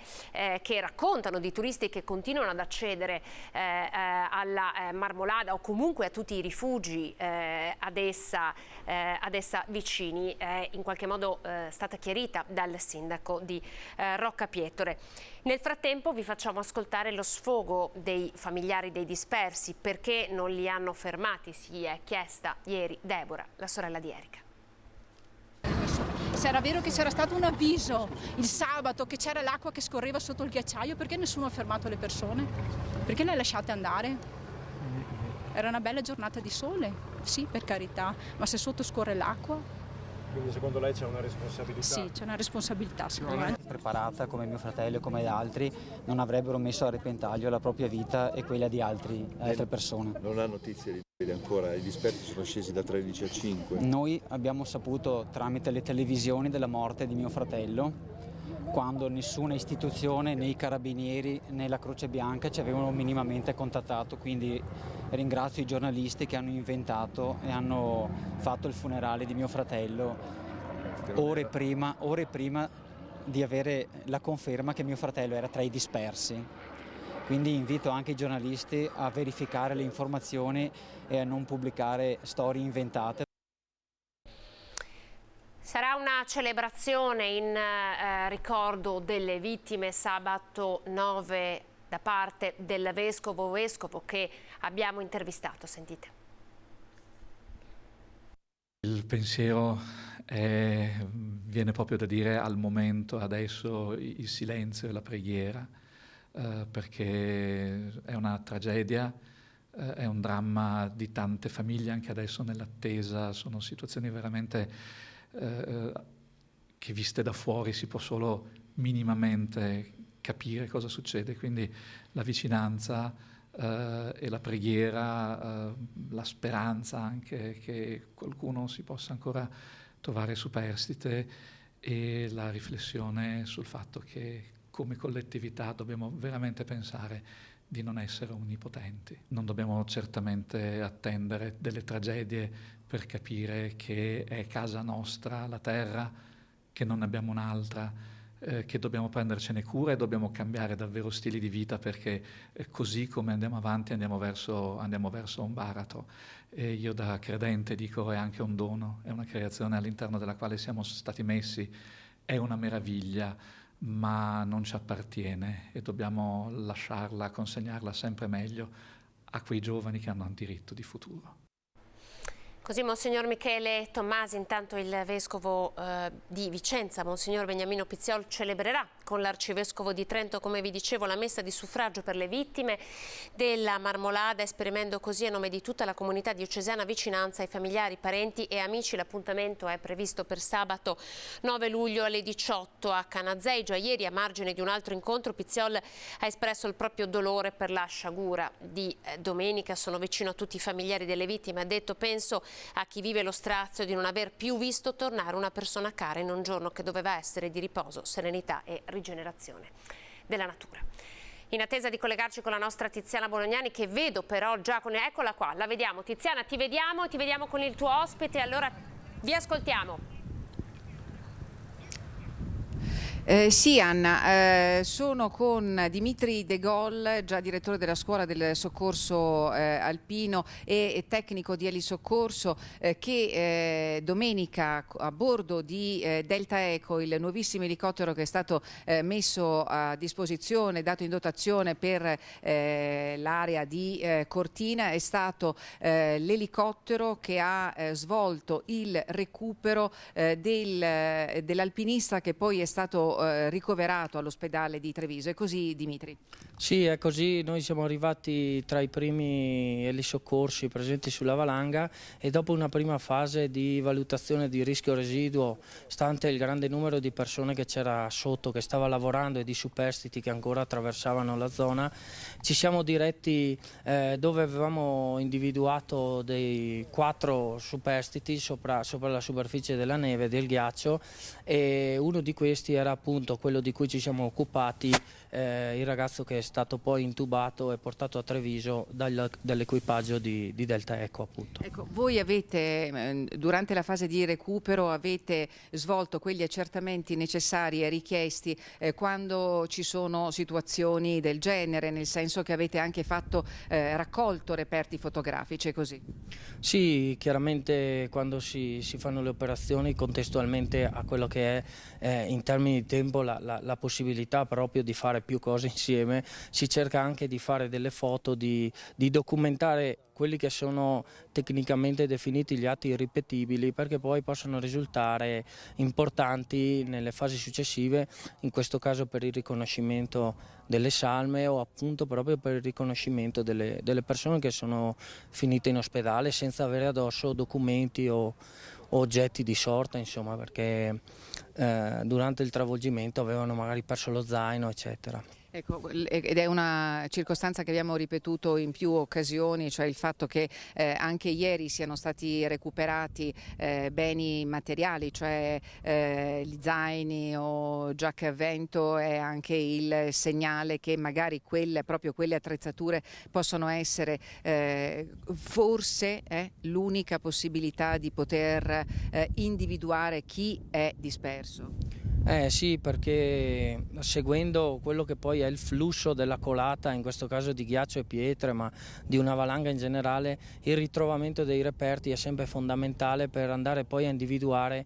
che raccontano di turisti che continuano ad accedere alla Marmolada o comunque a tutti i rifugi ad essa vicini è in qualche modo stata chiarita dal sindaco di Roccapietore. Nel frattempo vi facciamo ascoltare lo sfogo dei familiari dei dispersi. Perché non li hanno fermati? Si è chiesta ieri Deborah, la sorella di Erika. Se era vero che c'era stato un avviso il sabato che c'era l'acqua che scorreva sotto il ghiacciaio, perché nessuno ha fermato le persone? Perché le lasciate andare? Era una bella giornata di sole, sì, per carità, ma se sotto scorre l'acqua... Quindi secondo lei c'è una responsabilità? Sì, c'è una responsabilità secondo me. Preparata come mio fratello e come altri, non avrebbero messo a repentaglio la propria vita e quella di altre persone. Non ha notizie di ancora, i dispersi sono scesi da 13 a 5. Noi abbiamo saputo tramite le televisioni della morte di mio fratello, quando nessuna istituzione, né i carabinieri né la Croce Bianca ci avevano minimamente contattato, quindi ringrazio i giornalisti che hanno inventato e hanno fatto il funerale di mio fratello ore prima di avere la conferma che mio fratello era tra i dispersi. Quindi invito anche i giornalisti a verificare le informazioni e a non pubblicare storie inventate. Sarà una celebrazione in ricordo delle vittime sabato 9 da parte del vescovo che abbiamo intervistato. Sentite. Il pensiero viene proprio da dire al momento, adesso, il silenzio e la preghiera, perché è una tragedia, è un dramma di tante famiglie, anche adesso nell'attesa, sono situazioni veramente che viste da fuori si può solo minimamente capire cosa succede, quindi la vicinanza e la preghiera, la speranza anche che qualcuno si possa ancora trovare superstite e la riflessione sul fatto che come collettività dobbiamo veramente pensare di non essere onnipotenti. Non dobbiamo certamente attendere delle tragedie per capire che è casa nostra la terra, che non ne abbiamo un'altra, che dobbiamo prendercene cura e dobbiamo cambiare davvero stili di vita, perché così come andiamo avanti andiamo verso un baratro. E io da credente dico è anche un dono, è una creazione all'interno della quale siamo stati messi, è una meraviglia, ma non ci appartiene e dobbiamo lasciarla, consegnarla sempre meglio a quei giovani che hanno un diritto di futuro. Così Monsignor Michele Tommasi, intanto il Vescovo di Vicenza, Monsignor Beniamino Pizziol, celebrerà con l'Arcivescovo di Trento, come vi dicevo, la messa di suffragio per le vittime della Marmolada, esprimendo così a nome di tutta la comunità diocesana vicinanza ai familiari, parenti e amici. L'appuntamento è previsto per sabato 9 luglio alle 18 a Canazei. Già ieri, a margine di un altro incontro, Pizziol ha espresso il proprio dolore per la sciagura di domenica. Sono vicino a tutti i familiari delle vittime, ha detto, penso a chi vive lo strazio di non aver più visto tornare una persona cara in un giorno che doveva essere di riposo, serenità e rigenerazione della natura. In attesa di collegarci con la nostra Tiziana Bolognani, che vedo però già con... Eccola qua, la vediamo. Tiziana, ti vediamo con il tuo ospite, allora vi ascoltiamo. Sì, Anna, sono con Dimitri De Gol, già direttore della scuola del soccorso alpino e tecnico di elisoccorso, che domenica a bordo di Delta Eco, il nuovissimo elicottero che è stato messo a disposizione, dato in dotazione per l'area di Cortina, è stato l'elicottero che ha svolto il recupero dell'alpinista che poi è stato stato ricoverato all'ospedale di Treviso. È così, Dimitri? Sì, è così. Noi siamo arrivati tra i primi elisoccorsi presenti sulla valanga e dopo una prima fase di valutazione di rischio residuo, stante il grande numero di persone che c'era sotto, che stava lavorando, e di superstiti che ancora attraversavano la zona, ci siamo diretti dove avevamo individuato dei 4 superstiti sopra la superficie della neve, del ghiaccio, e uno di questi era appunto quello di cui ci siamo occupati, il ragazzo che è stato poi intubato e portato a Treviso dall'equipaggio di Delta Eco, appunto. Ecco, voi avete, durante la fase di recupero, avete svolto quegli accertamenti necessari e richiesti quando ci sono situazioni del genere, nel senso che avete anche raccolto reperti fotografici, così? Sì, chiaramente quando si fanno le operazioni, contestualmente a quello che è in termini di tempo la possibilità proprio di fare più cose insieme, si cerca anche di fare delle foto, di documentare quelli che sono tecnicamente definiti gli atti irripetibili, perché poi possono risultare importanti nelle fasi successive, in questo caso per il riconoscimento delle salme o appunto proprio per il riconoscimento delle persone che sono finite in ospedale senza avere addosso documenti o oggetti di sorta, insomma, perché durante il travolgimento avevano magari perso lo zaino, eccetera. Ecco, ed è una circostanza che abbiamo ripetuto in più occasioni, cioè il fatto che anche ieri siano stati recuperati beni materiali, cioè gli zaini o giacche a vento, è anche il segnale che magari proprio quelle attrezzature possono essere forse l'unica possibilità di poter individuare chi è disperso. Sì, perché seguendo quello che poi è il flusso della colata, in questo caso di ghiaccio e pietre, ma di una valanga in generale, il ritrovamento dei reperti è sempre fondamentale per andare poi a individuare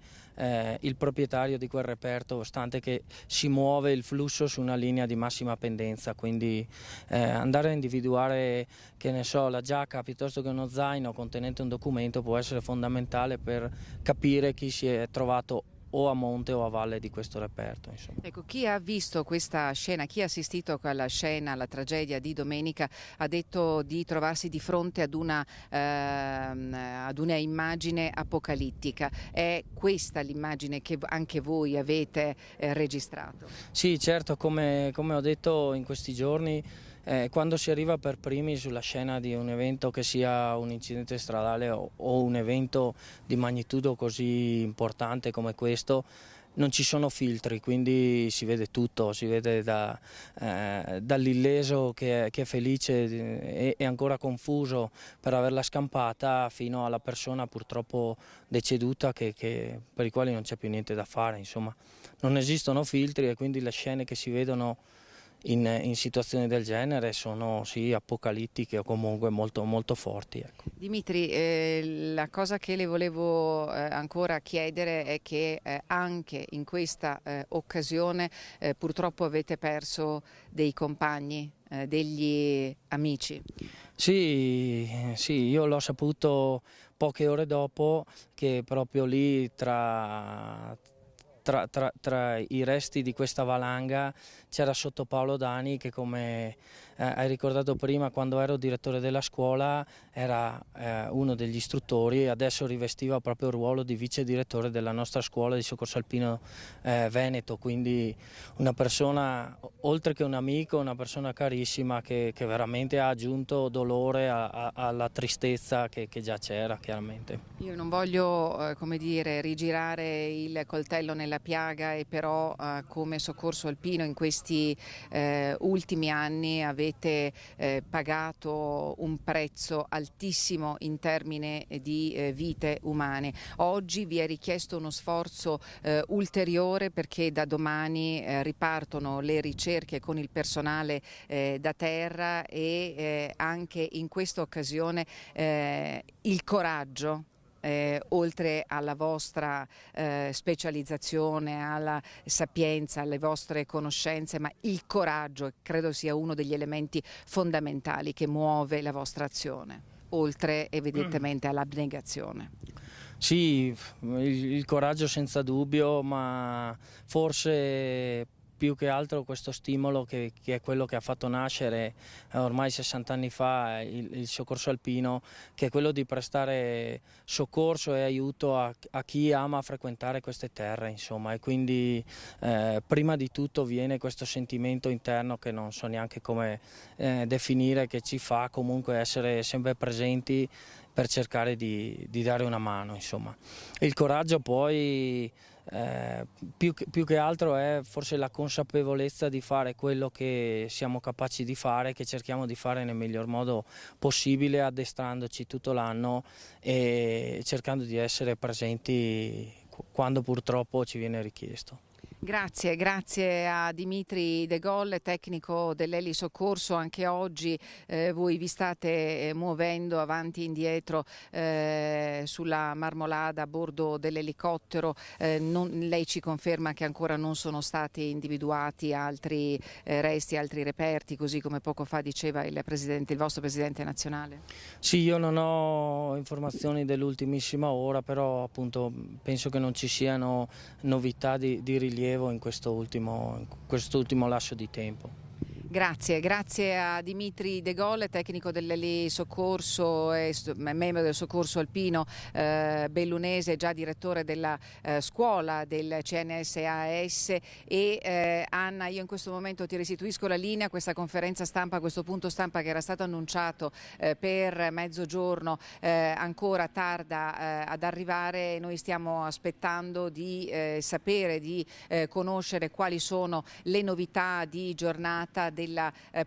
il proprietario di quel reperto, stante che si muove il flusso su una linea di massima pendenza, quindi andare a individuare, che ne so, la giacca piuttosto che uno zaino contenente un documento può essere fondamentale per capire chi si è trovato o a monte o a valle di questo reperto, insomma. Ecco, chi ha visto questa scena, chi ha assistito alla scena, alla tragedia di domenica, ha detto di trovarsi di fronte ad una immagine apocalittica. È questa l'immagine che anche voi avete registrato? Sì, certo, come ho detto in questi giorni, quando si arriva per primi sulla scena di un evento, che sia un incidente stradale o un evento di magnitudo così importante come questo, non ci sono filtri, quindi si vede tutto, si vede dall'illeso che è felice e ancora confuso per averla scampata, fino alla persona purtroppo deceduta per i quali non c'è più niente da fare, insomma. Non esistono filtri e quindi le scene che si vedono in situazioni del genere sono sì apocalittiche o comunque molto, molto forti. Ecco. Dimitri, la cosa che le volevo ancora chiedere è che anche in questa occasione purtroppo avete perso dei compagni, degli amici. Sì, io l'ho saputo poche ore dopo, che proprio lì tra i resti di questa valanga c'era sotto Paolo Dani, che come hai ricordato prima, quando ero direttore della scuola era uno degli istruttori e adesso rivestiva proprio il ruolo di vice direttore della nostra scuola di soccorso alpino Veneto, quindi una persona, oltre che un amico, una persona carissima che veramente ha aggiunto dolore alla tristezza che già c'era, chiaramente. Io non voglio come dire, rigirare il coltello nella piaga, e però come soccorso alpino in questi ultimi anni avete pagato un prezzo altissimo in termini di vite umane. Oggi vi è richiesto uno sforzo ulteriore, perché da domani ripartono le ricerche con il personale da terra, e anche in questa occasione il coraggio, oltre alla vostra specializzazione, alla sapienza, alle vostre conoscenze, ma il coraggio credo sia uno degli elementi fondamentali che muove la vostra azione, oltre evidentemente all'abnegazione. Sì, il coraggio senza dubbio, ma forse più che altro questo stimolo che è quello che ha fatto nascere ormai 60 anni fa il soccorso alpino, che è quello di prestare soccorso e aiuto a chi ama frequentare queste terre, insomma, e quindi prima di tutto viene questo sentimento interno che non so neanche come definire, che ci fa comunque essere sempre presenti per cercare di dare una mano, insomma. Il coraggio poi più che altro è forse la consapevolezza di fare quello che siamo capaci di fare, che cerchiamo di fare nel miglior modo possibile, addestrandoci tutto l'anno e cercando di essere presenti quando purtroppo ci viene richiesto. Grazie a Dimitri De Gol, tecnico dell'Eli Soccorso. Anche oggi voi vi state muovendo avanti e indietro sulla Marmolada a bordo dell'elicottero. Lei ci conferma che ancora non sono stati individuati altri resti, altri reperti, così come poco fa diceva il vostro Presidente nazionale? Sì, io non ho informazioni dell'ultimissima ora, però appunto penso che non ci siano novità di rilievo in questo ultimo lasso di tempo. Grazie a Dimitri De Gol, tecnico dell'Eli Soccorso e membro del Soccorso Alpino bellunese, già direttore della scuola del CNSAS. E Anna, io in questo momento ti restituisco la linea. Questa conferenza stampa, questo punto stampa che era stato annunciato per mezzogiorno, ancora tarda ad arrivare. Noi stiamo aspettando di sapere, di conoscere quali sono le novità di giornata della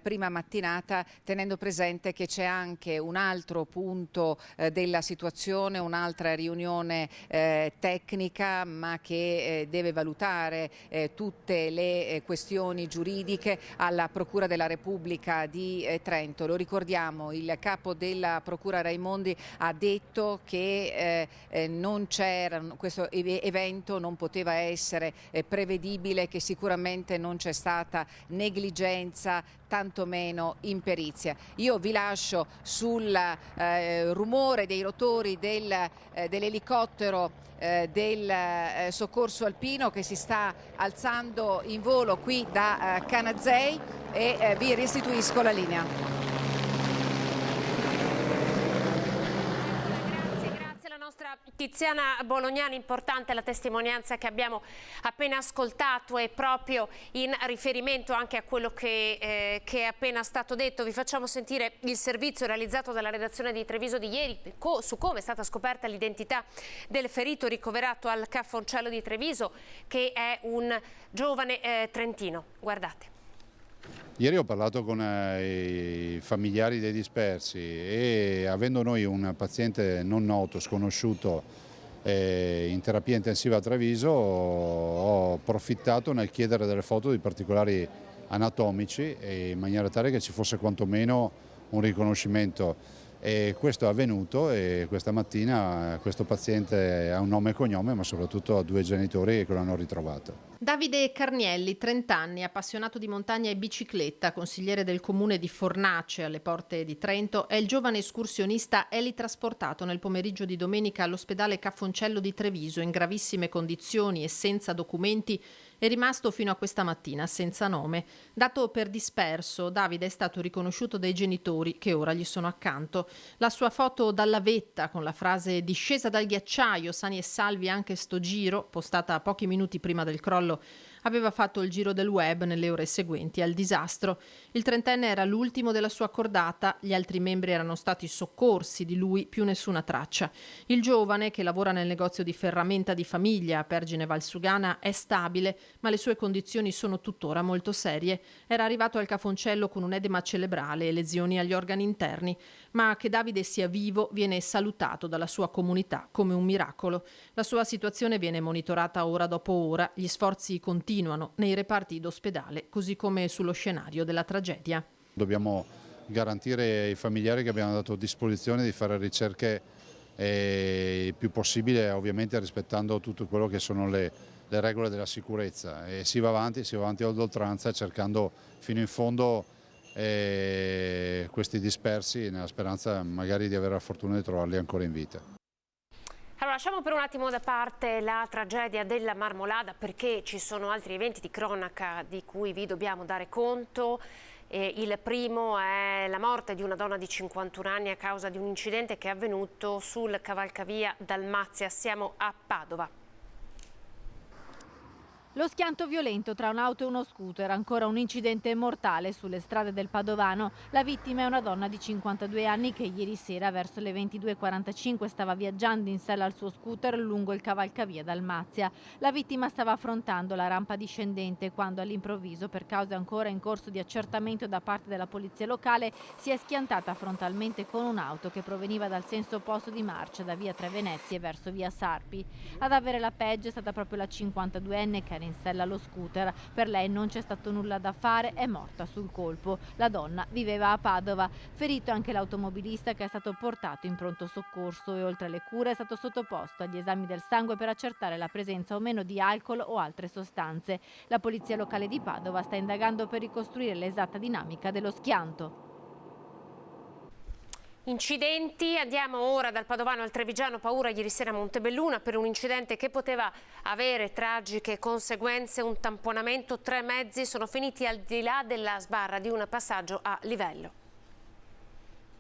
prima mattinata, tenendo presente che c'è anche un altro punto della situazione, un'altra riunione tecnica, ma che deve valutare tutte le questioni giuridiche alla Procura della Repubblica di Trento. Lo ricordiamo, il capo della Procura Raimondi ha detto che non c'era, questo evento non poteva essere prevedibile, che sicuramente non c'è stata negligenza, tantomeno imperizia. Io vi lascio sul rumore dei rotori dell'elicottero del soccorso alpino che si sta alzando in volo qui da Canazei e vi restituisco la linea. Tiziana Bolognani, importante la testimonianza che abbiamo appena ascoltato e proprio in riferimento anche a quello che è appena stato detto. Vi facciamo sentire il servizio realizzato dalla redazione di Treviso di ieri su come è stata scoperta l'identità del ferito ricoverato al Caffoncello di Treviso, che è un giovane trentino. Guardate. Ieri ho parlato con i familiari dei dispersi e, avendo noi un paziente non noto, sconosciuto, in terapia intensiva a Treviso, ho approfittato nel chiedere delle foto di particolari anatomici in maniera tale che ci fosse quantomeno un riconoscimento. E questo è avvenuto e questa mattina questo paziente ha un nome e cognome, ma soprattutto ha due genitori che lo hanno ritrovato. Davide Carnielli, 30 anni, appassionato di montagna e bicicletta, consigliere del comune di Fornace alle porte di Trento, è il giovane escursionista elitrasportato nel pomeriggio di domenica all'ospedale Caffoncello di Treviso in gravissime condizioni e senza documenti. È rimasto fino a questa mattina senza nome. Dato per disperso, Davide è stato riconosciuto dai genitori che ora gli sono accanto. La sua foto dalla vetta con la frase "discesa dal ghiacciaio, sani e salvi anche sto giro", postata pochi minuti prima del crollo, aveva fatto il giro del web nelle ore seguenti al disastro. Il trentenne era l'ultimo della sua cordata, gli altri membri erano stati soccorsi, di lui più nessuna traccia. Il giovane, che lavora nel negozio di ferramenta di famiglia a Pergine Valsugana, è stabile, ma le sue condizioni sono tuttora molto serie. Era arrivato al Caffoncello con un edema cerebrale e lesioni agli organi interni, ma che Davide sia vivo viene salutato dalla sua comunità come un miracolo. La sua situazione viene monitorata ora dopo ora, gli sforzi continuano nei reparti d'ospedale, così come sullo scenario della tragedia. Dobbiamo garantire ai familiari che abbiamo dato disposizione di fare ricerche il più possibile, ovviamente rispettando tutto quello che sono le regole della sicurezza, e si va avanti ad oltranza cercando fino in fondo questi dispersi, nella speranza magari di avere la fortuna di trovarli ancora in vita. Allora, lasciamo per un attimo da parte la tragedia della Marmolada, perché ci sono altri eventi di cronaca di cui vi dobbiamo dare conto. Il primo è la morte di una donna di 51 anni a causa di un incidente che è avvenuto sul cavalcavia Dalmazia. Siamo a Padova. Lo schianto violento tra un'auto e uno scooter, ancora un incidente mortale sulle strade del Padovano. La vittima è una donna di 52 anni che ieri sera verso le 22:45 stava viaggiando in sella al suo scooter lungo il cavalcavia Dalmazia. La vittima stava affrontando la rampa discendente quando all'improvviso, per cause ancora in corso di accertamento da parte della polizia locale, si è schiantata frontalmente con un'auto che proveniva dal senso opposto di marcia da via Tre Venezie verso via Sarpi. Ad avere la peggio è stata proprio la 52enne che era in sella allo scooter. Per lei non c'è stato nulla da fare, è morta sul colpo. La donna viveva a Padova. Ferito anche l'automobilista che è stato portato in pronto soccorso e oltre alle cure è stato sottoposto agli esami del sangue per accertare la presenza o meno di alcol o altre sostanze. La polizia locale di Padova sta indagando per ricostruire l'esatta dinamica dello schianto. Incidenti, andiamo ora dal Padovano al Trevigiano. Paura ieri sera a Montebelluna per un incidente che poteva avere tragiche conseguenze, un tamponamento, 3 mezzi sono finiti al di là della sbarra di un passaggio a livello.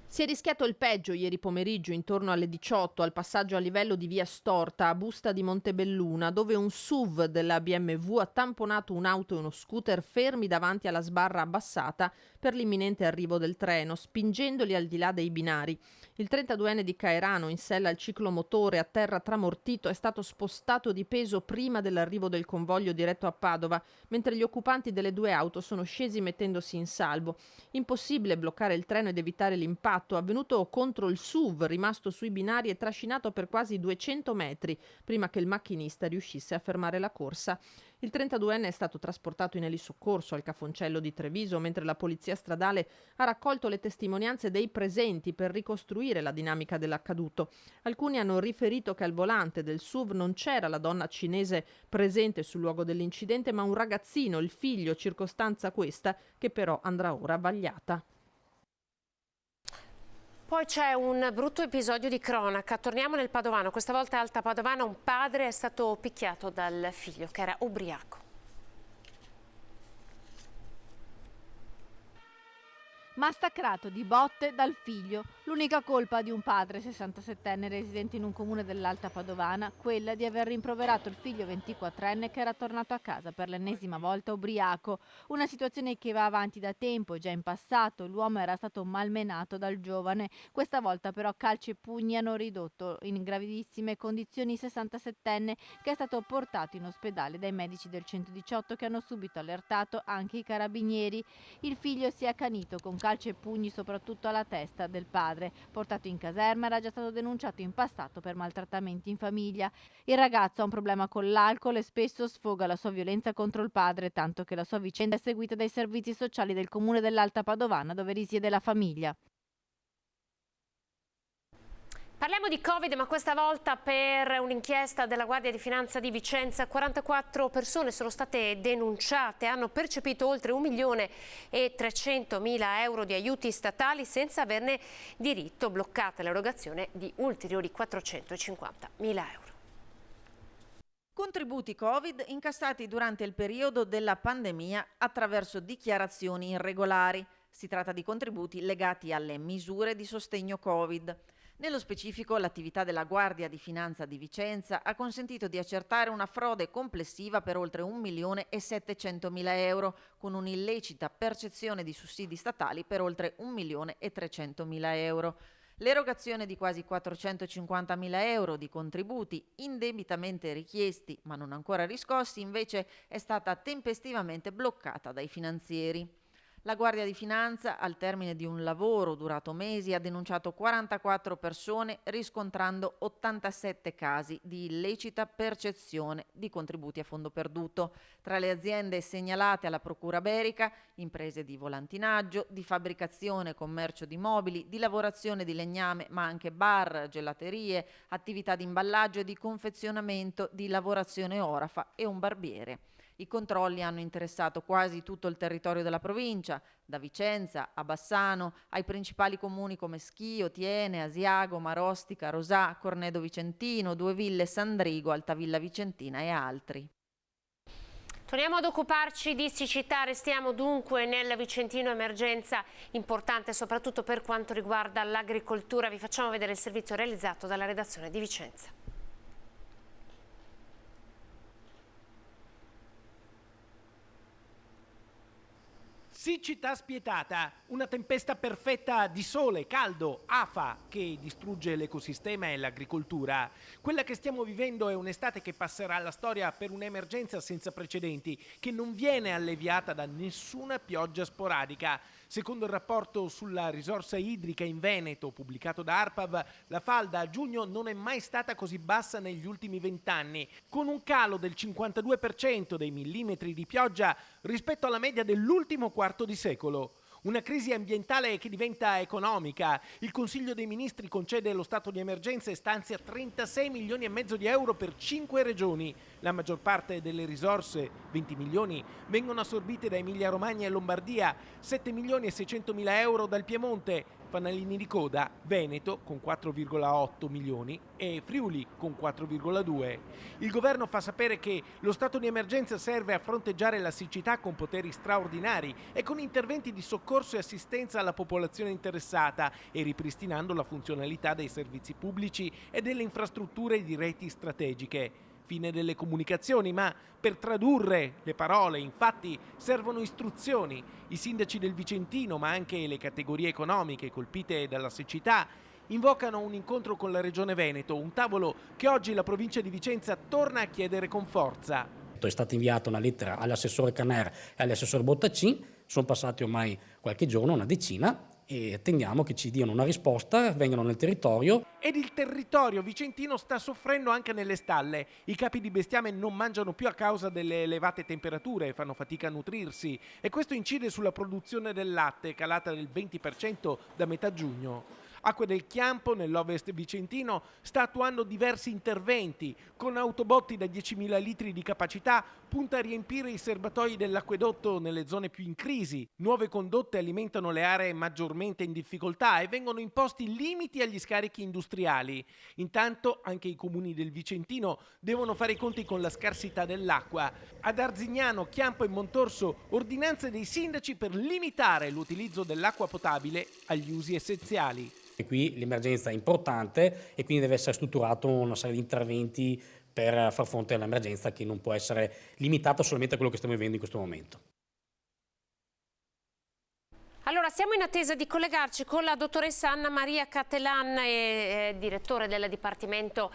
Si è rischiato il peggio ieri pomeriggio intorno alle 18 al passaggio a livello di via Storta a Busta di Montebelluna, dove un SUV della BMW ha tamponato un'auto e uno scooter fermi davanti alla sbarra abbassata per l'imminente arrivo del treno, spingendoli al di là dei binari. Il 32enne di Caerano, in sella al ciclomotore a terra tramortito, è stato spostato di peso prima dell'arrivo del convoglio diretto a Padova, mentre gli occupanti delle 2 auto sono scesi mettendosi in salvo. Impossibile bloccare il treno ed evitare l'impatto avvenuto contro il SUV rimasto sui binari e trascinato per quasi 200 metri prima che il macchinista riuscisse a fermare la corsa. Il 32enne è stato trasportato in elisoccorso al Cafoncello di Treviso, mentre la polizia stradale ha raccolto le testimonianze dei presenti per ricostruire la dinamica dell'accaduto. Alcuni hanno riferito che al volante del SUV non c'era la donna cinese presente sul luogo dell'incidente, ma un ragazzino, il figlio, circostanza questa che però andrà ora vagliata. Poi c'è un brutto episodio di cronaca. Torniamo nel Padovano, questa volta Alta Padovana. Un padre è stato picchiato dal figlio che era ubriaco. Massacrato di botte dal figlio. L'unica colpa di un padre 67enne residente in un comune dell'Alta Padovana, quella di aver rimproverato il figlio 24enne che era tornato a casa per l'ennesima volta ubriaco. Una situazione che va avanti da tempo e già in passato l'uomo era stato malmenato dal giovane. Questa volta però calci e pugni hanno ridotto in gravidissime condizioni il 67enne che è stato portato in ospedale dai medici del 118 che hanno subito allertato anche i carabinieri. Il figlio si è accanito con calci e pugni soprattutto alla testa del padre. Portato in caserma, era già stato denunciato in passato per maltrattamenti in famiglia. Il ragazzo ha un problema con l'alcol e spesso sfoga la sua violenza contro il padre, tanto che la sua vicenda è seguita dai servizi sociali del comune dell'Alta Padovana dove risiede la famiglia. Parliamo di Covid, ma questa volta per un'inchiesta della Guardia di Finanza di Vicenza. 44 persone sono state denunciate, hanno percepito oltre 1.300.000 euro di aiuti statali senza averne diritto, bloccata l'erogazione di ulteriori 450.000 euro. Contributi Covid incassati durante il periodo della pandemia attraverso dichiarazioni irregolari. Si tratta di contributi legati alle misure di sostegno Covid. Nello specifico, l'attività della Guardia di Finanza di Vicenza ha consentito di accertare una frode complessiva per oltre 1.700.000 euro, con un'illecita percezione di sussidi statali per oltre 1.300.000 euro. L'erogazione di quasi 450.000 euro di contributi indebitamente richiesti ma non ancora riscossi invece è stata tempestivamente bloccata dai finanzieri. La Guardia di Finanza, al termine di un lavoro durato mesi, ha denunciato 44 persone riscontrando 87 casi di illecita percezione di contributi a fondo perduto. Tra le aziende segnalate alla Procura Berica, imprese di volantinaggio, di fabbricazione e commercio di mobili, di lavorazione di legname, ma anche bar, gelaterie, attività di imballaggio e di confezionamento, di lavorazione orafa e un barbiere. I controlli hanno interessato quasi tutto il territorio della provincia, da Vicenza a Bassano, ai principali comuni come Schio, Tiene, Asiago, Marostica, Rosà, Cornedo Vicentino, Due Ville, Sandrigo, Altavilla Vicentina e altri. Torniamo ad occuparci di siccità, restiamo dunque nel Vicentino, emergenza importante soprattutto per quanto riguarda l'agricoltura. Vi facciamo vedere il servizio realizzato dalla redazione di Vicenza. Siccità spietata, una tempesta perfetta di sole, caldo, afa che distrugge l'ecosistema e l'agricoltura. Quella che stiamo vivendo è un'estate che passerà alla storia per un'emergenza senza precedenti, che non viene alleviata da nessuna pioggia sporadica. Secondo il rapporto sulla risorsa idrica in Veneto pubblicato da ARPAV, la falda a giugno non è mai stata così bassa negli ultimi 20 anni, con un calo del 52% dei millimetri di pioggia rispetto alla media dell'ultimo quarto di secolo. Una crisi ambientale che diventa economica. Il Consiglio dei Ministri concede lo stato di emergenza e stanzia 36 milioni e mezzo di euro per 5 regioni. La maggior parte delle risorse, 20 milioni, vengono assorbite da Emilia Romagna e Lombardia, 7 milioni e 600 mila euro dal Piemonte, fanalini di coda Veneto con 4,8 milioni e Friuli con 4,2. Il governo fa sapere che lo stato di emergenza serve a fronteggiare la siccità con poteri straordinari e con interventi di soccorso e assistenza alla popolazione interessata e ripristinando la funzionalità dei servizi pubblici e delle infrastrutture di reti strategiche. Fine delle comunicazioni, ma per tradurre le parole, infatti, servono istruzioni. I sindaci del Vicentino, ma anche le categorie economiche colpite dalla siccità, invocano un incontro con la Regione Veneto, un tavolo che oggi la provincia di Vicenza torna a chiedere con forza. È stata inviata una lettera all'assessore Caner e all'assessore Bottacin, sono passati ormai qualche giorno, una decina, e attendiamo che ci diano una risposta, vengano nel territorio. Ed il territorio vicentino sta soffrendo anche nelle stalle. I capi di bestiame non mangiano più a causa delle elevate temperature e fanno fatica a nutrirsi. E questo incide sulla produzione del latte, calata del 20% da metà giugno. Acque del Chiampo, nell'ovest vicentino, sta attuando diversi interventi. Con autobotti da 10.000 litri di capacità, punta a riempire i serbatoi dell'acquedotto nelle zone più in crisi. Nuove condotte alimentano le aree maggiormente in difficoltà e vengono imposti limiti agli scarichi industriali. Intanto anche i comuni del Vicentino devono fare i conti con la scarsità dell'acqua. Ad Arzignano, Chiampo e Montorso, ordinanze dei sindaci per limitare l'utilizzo dell'acqua potabile agli usi essenziali. E qui l'emergenza è importante e quindi deve essere strutturato una serie di interventi per far fronte all'emergenza che non può essere limitata solamente a quello che stiamo vivendo in questo momento. Allora, siamo in attesa di collegarci con la dottoressa Anna Maria Cattelan, direttore del Dipartimento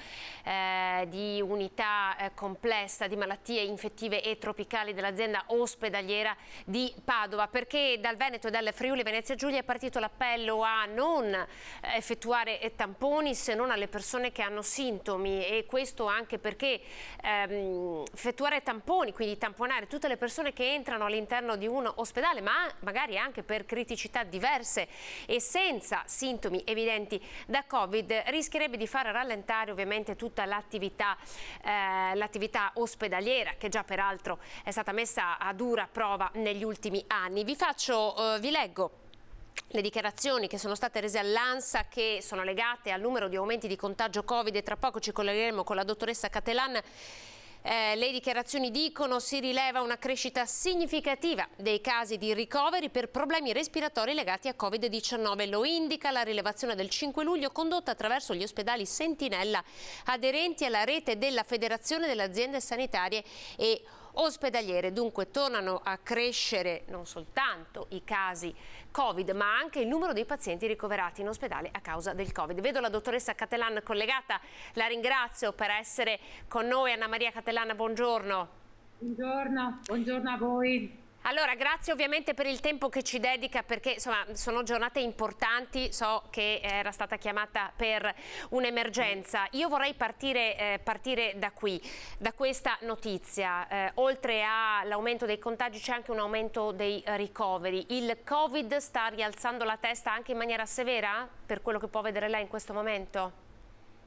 di Unità Complessa di Malattie Infettive e Tropicali dell'azienda ospedaliera di Padova, perché dal Veneto e dal Friuli Venezia Giulia è partito l'appello a non effettuare tamponi se non alle persone che hanno sintomi, e questo anche perché effettuare tamponi, quindi tamponare tutte le persone che entrano all'interno di un ospedale, ma magari anche per criticità diverse e senza sintomi evidenti da Covid, rischierebbe di far rallentare ovviamente tutta l'attività ospedaliera, che già peraltro è stata messa a dura prova negli ultimi anni. Vi leggo le dichiarazioni che sono state rese all'ANSA, che sono legate al numero di aumenti di contagio Covid, e tra poco ci collegheremo con la dottoressa Cattelan. Le dichiarazioni dicono: si rileva una crescita significativa dei casi di ricoveri per problemi respiratori legati a Covid-19. Lo indica la rilevazione del 5 luglio condotta attraverso gli ospedali Sentinella aderenti alla rete della Federazione delle Aziende Sanitarie e Ospedaliere. Dunque tornano a crescere non soltanto i casi Covid, ma anche il numero dei pazienti ricoverati in ospedale a causa del Covid. Vedo la dottoressa Cattelan collegata, la ringrazio per essere con noi. Anna Maria Cattelan, buongiorno. Buongiorno a voi. Allora, grazie ovviamente per il tempo che ci dedica, perché insomma sono giornate importanti, so che era stata chiamata per un'emergenza. Io vorrei partire da qui, da questa notizia. Oltre all'aumento dei contagi c'è anche un aumento dei ricoveri. Il Covid sta rialzando la testa anche in maniera severa per quello che può vedere lei in questo momento?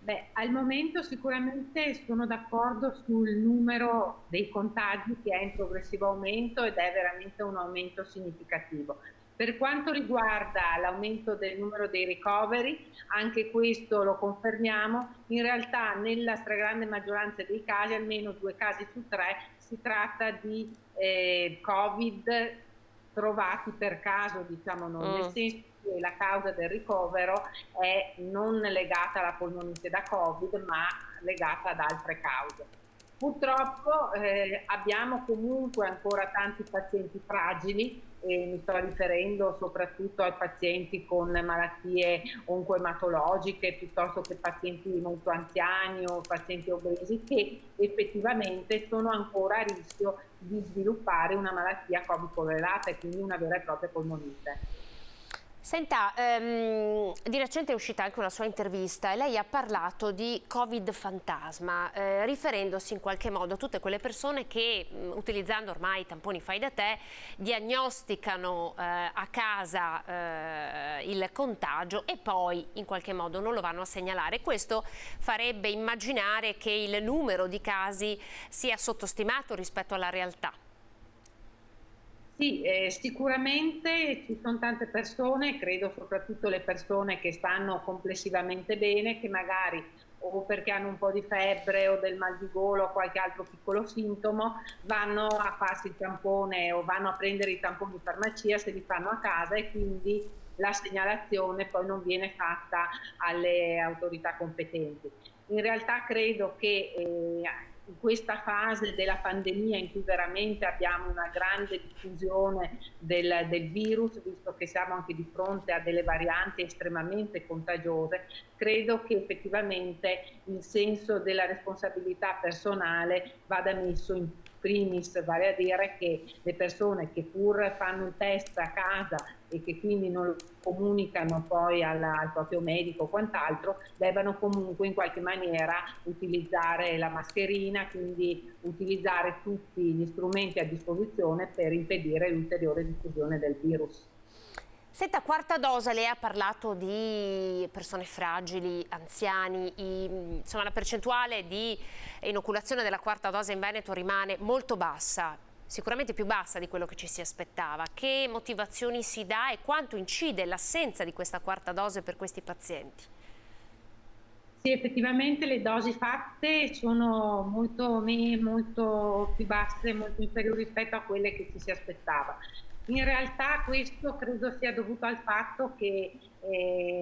Beh, al momento sicuramente sono d'accordo sul numero dei contagi che è in progressivo aumento ed è veramente un aumento significativo. Per quanto riguarda l'aumento del numero dei ricoveri, anche questo lo confermiamo, in realtà nella stragrande maggioranza dei casi, almeno 2 casi su 3, si tratta di Covid trovati per caso, diciamo, non nel senso che la causa del ricovero è non legata alla polmonite da Covid, ma legata ad altre cause. Purtroppo abbiamo comunque ancora tanti pazienti fragili, e mi sto riferendo soprattutto ai pazienti con malattie oncoematologiche piuttosto che pazienti molto anziani o pazienti obesi che effettivamente sono ancora a rischio di sviluppare una malattia Covid correlata e quindi una vera e propria polmonite. Senta, di recente è uscita anche una sua intervista e lei ha parlato di Covid fantasma, riferendosi in qualche modo a tutte quelle persone che, utilizzando ormai i tamponi fai da te, diagnosticano a casa il contagio e poi in qualche modo non lo vanno a segnalare. Questo farebbe immaginare che il numero di casi sia sottostimato rispetto alla realtà. Sì, sicuramente ci sono tante persone, credo soprattutto le persone che stanno complessivamente bene, che magari o perché hanno un po' di febbre o del mal di gola o qualche altro piccolo sintomo, vanno a farsi il tampone o vanno a prendere i tamponi in farmacia, se li fanno a casa e quindi la segnalazione poi non viene fatta alle autorità competenti. In realtà credo che in questa fase della pandemia in cui veramente abbiamo una grande diffusione del virus, visto che siamo anche di fronte a delle varianti estremamente contagiose, credo che effettivamente il senso della responsabilità personale vada messo in primis, vale a dire che le persone che pur fanno il test a casa e che quindi non lo comunicano poi al proprio medico o quant'altro, debbano comunque in qualche maniera utilizzare la mascherina, quindi utilizzare tutti gli strumenti a disposizione per impedire l'ulteriore diffusione del virus. Senta, quarta dose, lei ha parlato di persone fragili, anziani, insomma la percentuale di inoculazione della quarta dose in Veneto rimane molto bassa, sicuramente più bassa di quello che ci si aspettava. Che motivazioni si dà e quanto incide l'assenza di questa quarta dose per questi pazienti? Sì, effettivamente le dosi fatte sono molto più basse, molto inferiori rispetto a quelle che ci si aspettava. In realtà questo credo sia dovuto al fatto che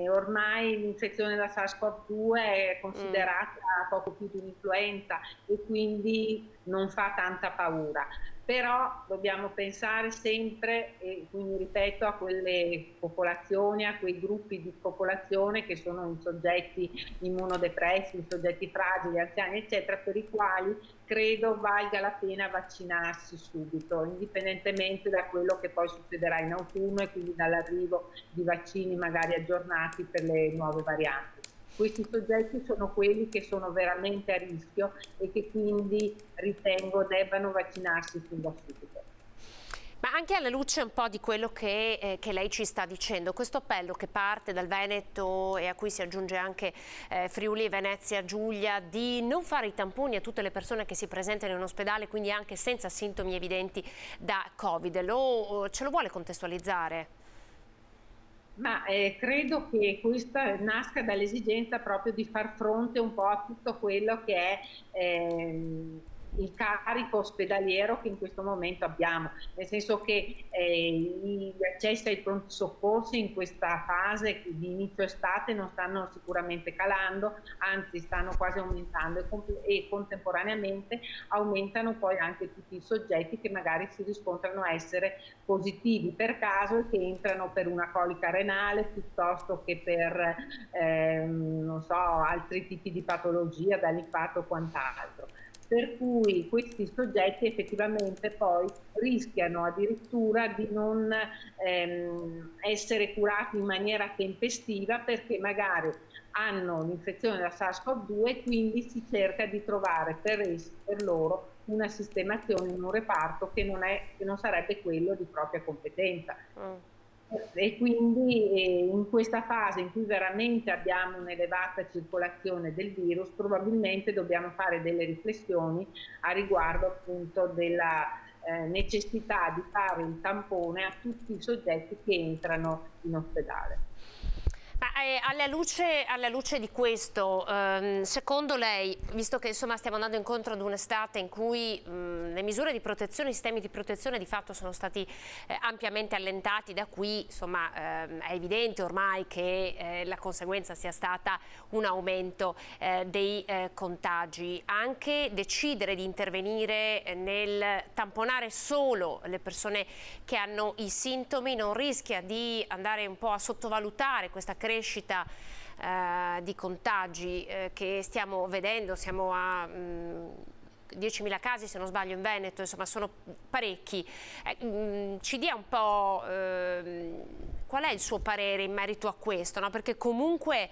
ormai l'infezione da SARS-CoV-2 è considerata poco più di un'influenza e quindi non fa tanta paura. Però dobbiamo pensare sempre, e quindi ripeto, a quelle popolazioni, a quei gruppi di popolazione che sono i soggetti immunodepressi, i soggetti fragili, anziani, eccetera, per i quali credo valga la pena vaccinarsi subito, indipendentemente da quello che poi succederà in autunno e quindi dall'arrivo di vaccini magari aggiornati per le nuove varianti. Questi soggetti sono quelli che sono veramente a rischio e che quindi ritengo debbano vaccinarsi fin da subito. Ma anche alla luce un po' di quello che lei ci sta dicendo, questo appello che parte dal Veneto e a cui si aggiunge anche Friuli e Venezia Giulia di non fare i tamponi a tutte le persone che si presentano in ospedale, quindi anche senza sintomi evidenti da Covid, ce lo vuole contestualizzare? Ma credo che questa nasca dall'esigenza proprio di far fronte un po' a tutto quello che è il carico ospedaliero che in questo momento abbiamo, nel senso che gli accessi ai pronti soccorsi in questa fase di inizio estate non stanno sicuramente calando, anzi stanno quasi aumentando e contemporaneamente aumentano poi anche tutti i soggetti che magari si riscontrano essere positivi per caso e che entrano per una colica renale piuttosto che per non so, altri tipi di patologia, da linfato o quant'altro. Per cui questi soggetti effettivamente poi rischiano addirittura di non essere curati in maniera tempestiva perché magari hanno l'infezione da SARS-CoV-2 e quindi si cerca di trovare per loro una sistemazione in un reparto che non sarebbe quello di propria competenza. E quindi in questa fase in cui veramente abbiamo un'elevata circolazione del virus, probabilmente dobbiamo fare delle riflessioni a riguardo appunto della necessità di fare il tampone a tutti i soggetti che entrano in ospedale. Ma alla luce di questo, secondo lei, visto che insomma stiamo andando incontro ad un'estate in cui le misure di protezione, i sistemi di protezione di fatto sono stati ampiamente allentati, da qui insomma è evidente ormai che la conseguenza sia stata un aumento dei contagi, anche decidere di intervenire nel tamponare solo le persone che hanno i sintomi non rischia di andare un po' a sottovalutare questa crescita di contagi che stiamo vedendo? Siamo a 10.000 casi se non sbaglio in Veneto, insomma sono parecchi. Ci dia un po' qual è il suo parere in merito a questo, no? Perché comunque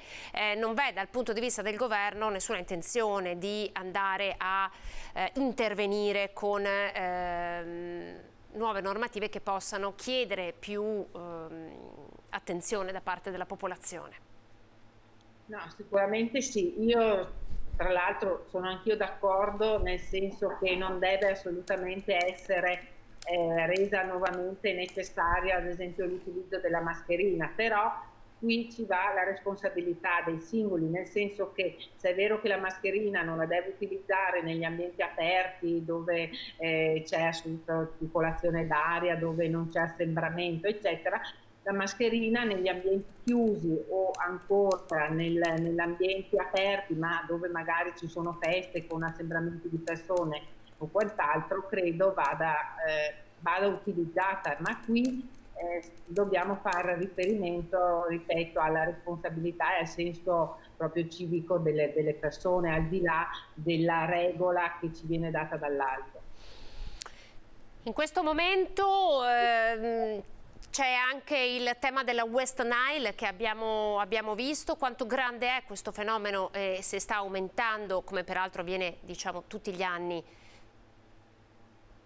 non vede dal punto di vista del governo nessuna intenzione di andare a intervenire con nuove normative che possano chiedere più attenzione da parte della popolazione. No, sicuramente sì. Io tra l'altro sono anch'io d'accordo, nel senso che non deve assolutamente essere resa nuovamente necessaria ad esempio l'utilizzo della mascherina, però qui ci va la responsabilità dei singoli, nel senso che se è vero che la mascherina non la deve utilizzare negli ambienti aperti dove c'è assoluta circolazione d'aria, dove non c'è assembramento eccetera, la mascherina negli ambienti chiusi o ancora negli ambienti aperti ma dove magari ci sono feste con assembramenti di persone o quant'altro, credo vada utilizzata, ma qui dobbiamo fare riferimento, ripeto, alla responsabilità e al senso proprio civico delle persone, al di là della regola che ci viene data dall'alto. In questo momento c'è anche il tema della West Nile che abbiamo visto. Quanto grande è questo fenomeno e se sta aumentando, come peraltro avviene diciamo tutti gli anni?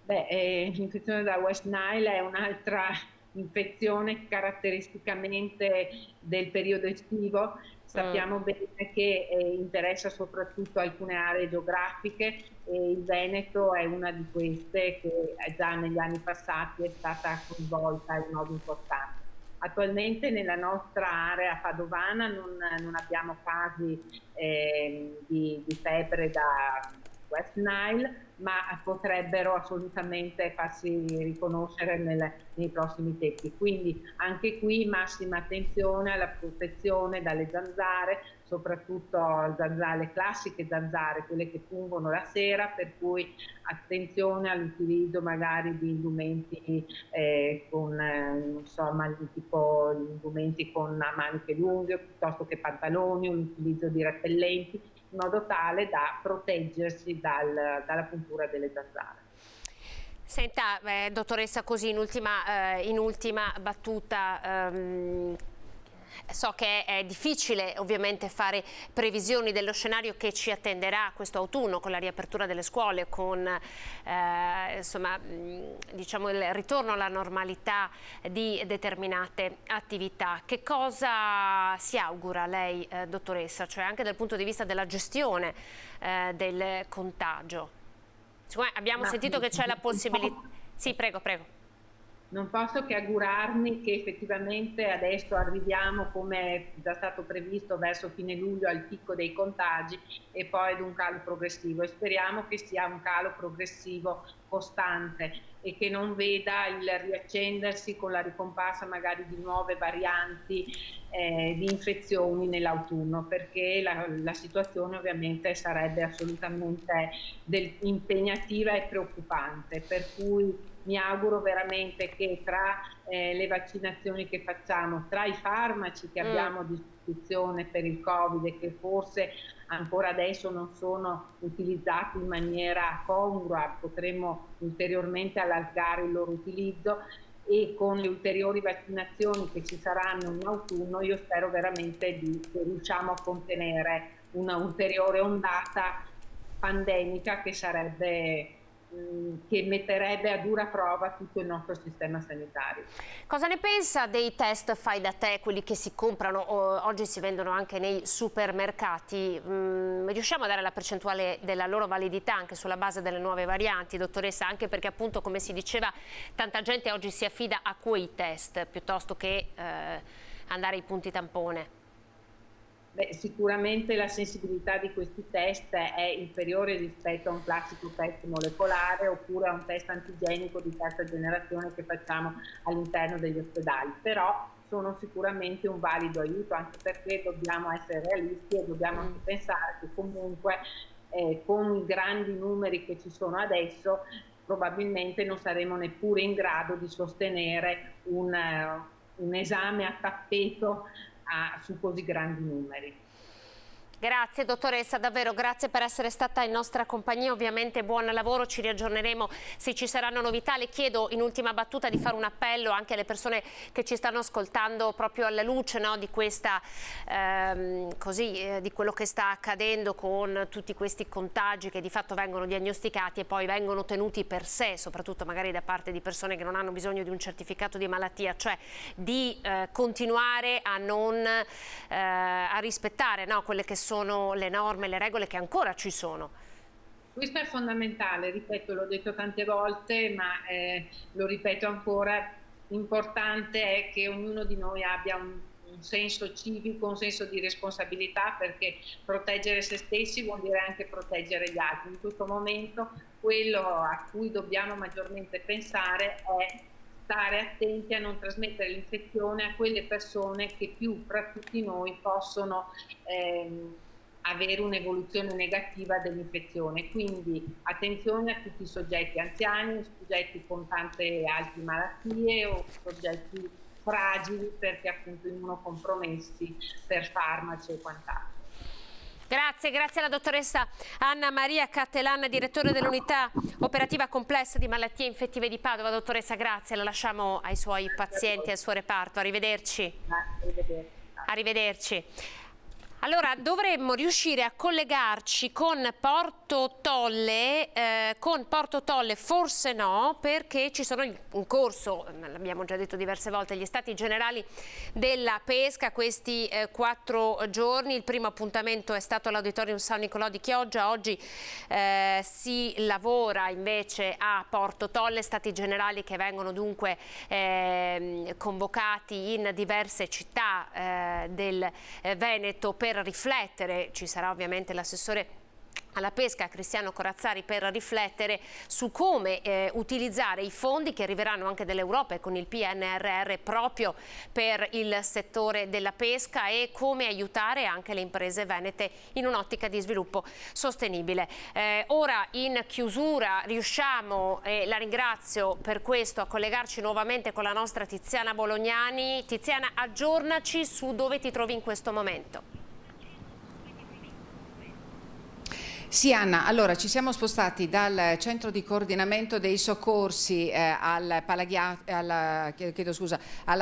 L'infezione da West Nile è un'altra infezione caratteristicamente del periodo estivo. Sappiamo bene che interessa soprattutto alcune aree geografiche e il Veneto è una di queste che già negli anni passati è stata coinvolta in modo importante. Attualmente nella nostra area padovana non abbiamo casi di febbre da West Nile, ma potrebbero assolutamente farsi riconoscere nei prossimi tempi. Quindi anche qui massima attenzione alla protezione dalle zanzare, soprattutto zanzare classiche, zanzare, quelle che fungono la sera, per cui attenzione all'utilizzo magari di indumenti tipo indumenti con maniche lunghe piuttosto che pantaloni, o l'utilizzo di repellenti, in modo tale da proteggersi dalla puntura delle zanzare. Senta, dottoressa, così in ultima battuta, so che è difficile ovviamente fare previsioni dello scenario che ci attenderà questo autunno con la riapertura delle scuole, con diciamo il ritorno alla normalità di determinate attività. Che cosa si augura lei, dottoressa, cioè anche dal punto di vista della gestione del contagio? Abbiamo sentito che c'è la possibilità... Sì, prego. Non posso che augurarmi che effettivamente adesso arriviamo, come è già stato previsto, verso fine luglio al picco dei contagi e poi ad un calo progressivo. E speriamo che sia un calo progressivo costante e che non veda il riaccendersi con la ricomparsa magari di nuove varianti di infezioni nell'autunno, perché la situazione ovviamente sarebbe assolutamente impegnativa e preoccupante, per cui mi auguro veramente che tra le vaccinazioni che facciamo, tra i farmaci che abbiamo a disposizione per il Covid e che forse ancora adesso non sono utilizzati in maniera congrua, potremmo ulteriormente allargare il loro utilizzo, e con le ulteriori vaccinazioni che ci saranno in autunno io spero veramente che riusciamo a contenere una ulteriore ondata pandemica che sarebbe che metterebbe a dura prova tutto il nostro sistema sanitario. Cosa ne pensa dei test fai da te, quelli che si comprano, oggi si vendono anche nei supermercati? Riusciamo a dare la percentuale della loro validità anche sulla base delle nuove varianti, dottoressa? Anche perché appunto, come si diceva, tanta gente oggi si affida a quei test piuttosto che andare ai punti tampone. Beh, sicuramente la sensibilità di questi test è inferiore rispetto a un classico test molecolare oppure a un test antigenico di terza generazione che facciamo all'interno degli ospedali, però sono sicuramente un valido aiuto, anche perché dobbiamo essere realisti e dobbiamo anche pensare che comunque con i grandi numeri che ci sono adesso probabilmente non saremo neppure in grado di sostenere un esame a tappeto su così grandi numeri. Grazie dottoressa, davvero grazie per essere stata in nostra compagnia, ovviamente buon lavoro, ci riaggiorneremo se ci saranno novità. Le chiedo in ultima battuta di fare un appello anche alle persone che ci stanno ascoltando proprio alla luce, no, di questa di quello che sta accadendo con tutti questi contagi che di fatto vengono diagnosticati e poi vengono tenuti per sé, soprattutto magari da parte di persone che non hanno bisogno di un certificato di malattia, cioè di continuare a non a rispettare, no, quelle che sono le norme, le regole che ancora ci sono. Questo è fondamentale, ripeto, l'ho detto tante volte, ma lo ripeto ancora, importante è che ognuno di noi abbia un senso civico, un senso di responsabilità, perché proteggere se stessi vuol dire anche proteggere gli altri. In questo momento quello a cui dobbiamo maggiormente pensare è stare attenti a non trasmettere l'infezione a quelle persone che più fra tutti noi possono avere un'evoluzione negativa dell'infezione. Quindi attenzione a tutti i soggetti anziani, soggetti con tante altre malattie o soggetti fragili perché appunto immunocompromessi per farmaci e quant'altro. Grazie alla dottoressa Anna Maria Cattelan, direttore dell'unità operativa complessa di malattie infettive di Padova. Dottoressa, grazie, la lasciamo ai suoi pazienti, al suo reparto. Arrivederci. Arrivederci. Allora, dovremmo riuscire a collegarci con Porto Tolle, forse no, perché ci sono in corso, l'abbiamo già detto diverse volte, gli stati generali della pesca questi 4 giorni. Il primo appuntamento è stato all'Auditorium San Nicolò di Chioggia, oggi si lavora invece a Porto Tolle, stati generali che vengono dunque convocati in diverse città del Veneto per riflettere. Ci sarà ovviamente l'assessore alla pesca Cristiano Corazzari per riflettere su come utilizzare i fondi che arriveranno anche dall'Europa e con il PNRR proprio per il settore della pesca e come aiutare anche le imprese venete in un'ottica di sviluppo sostenibile. Ora in chiusura riusciamo, e la ringrazio per questo, a collegarci nuovamente con la nostra Tiziana Bolognani. Tiziana, aggiornaci su dove ti trovi in questo momento. Sì Anna, allora ci siamo spostati dal centro di coordinamento dei soccorsi alla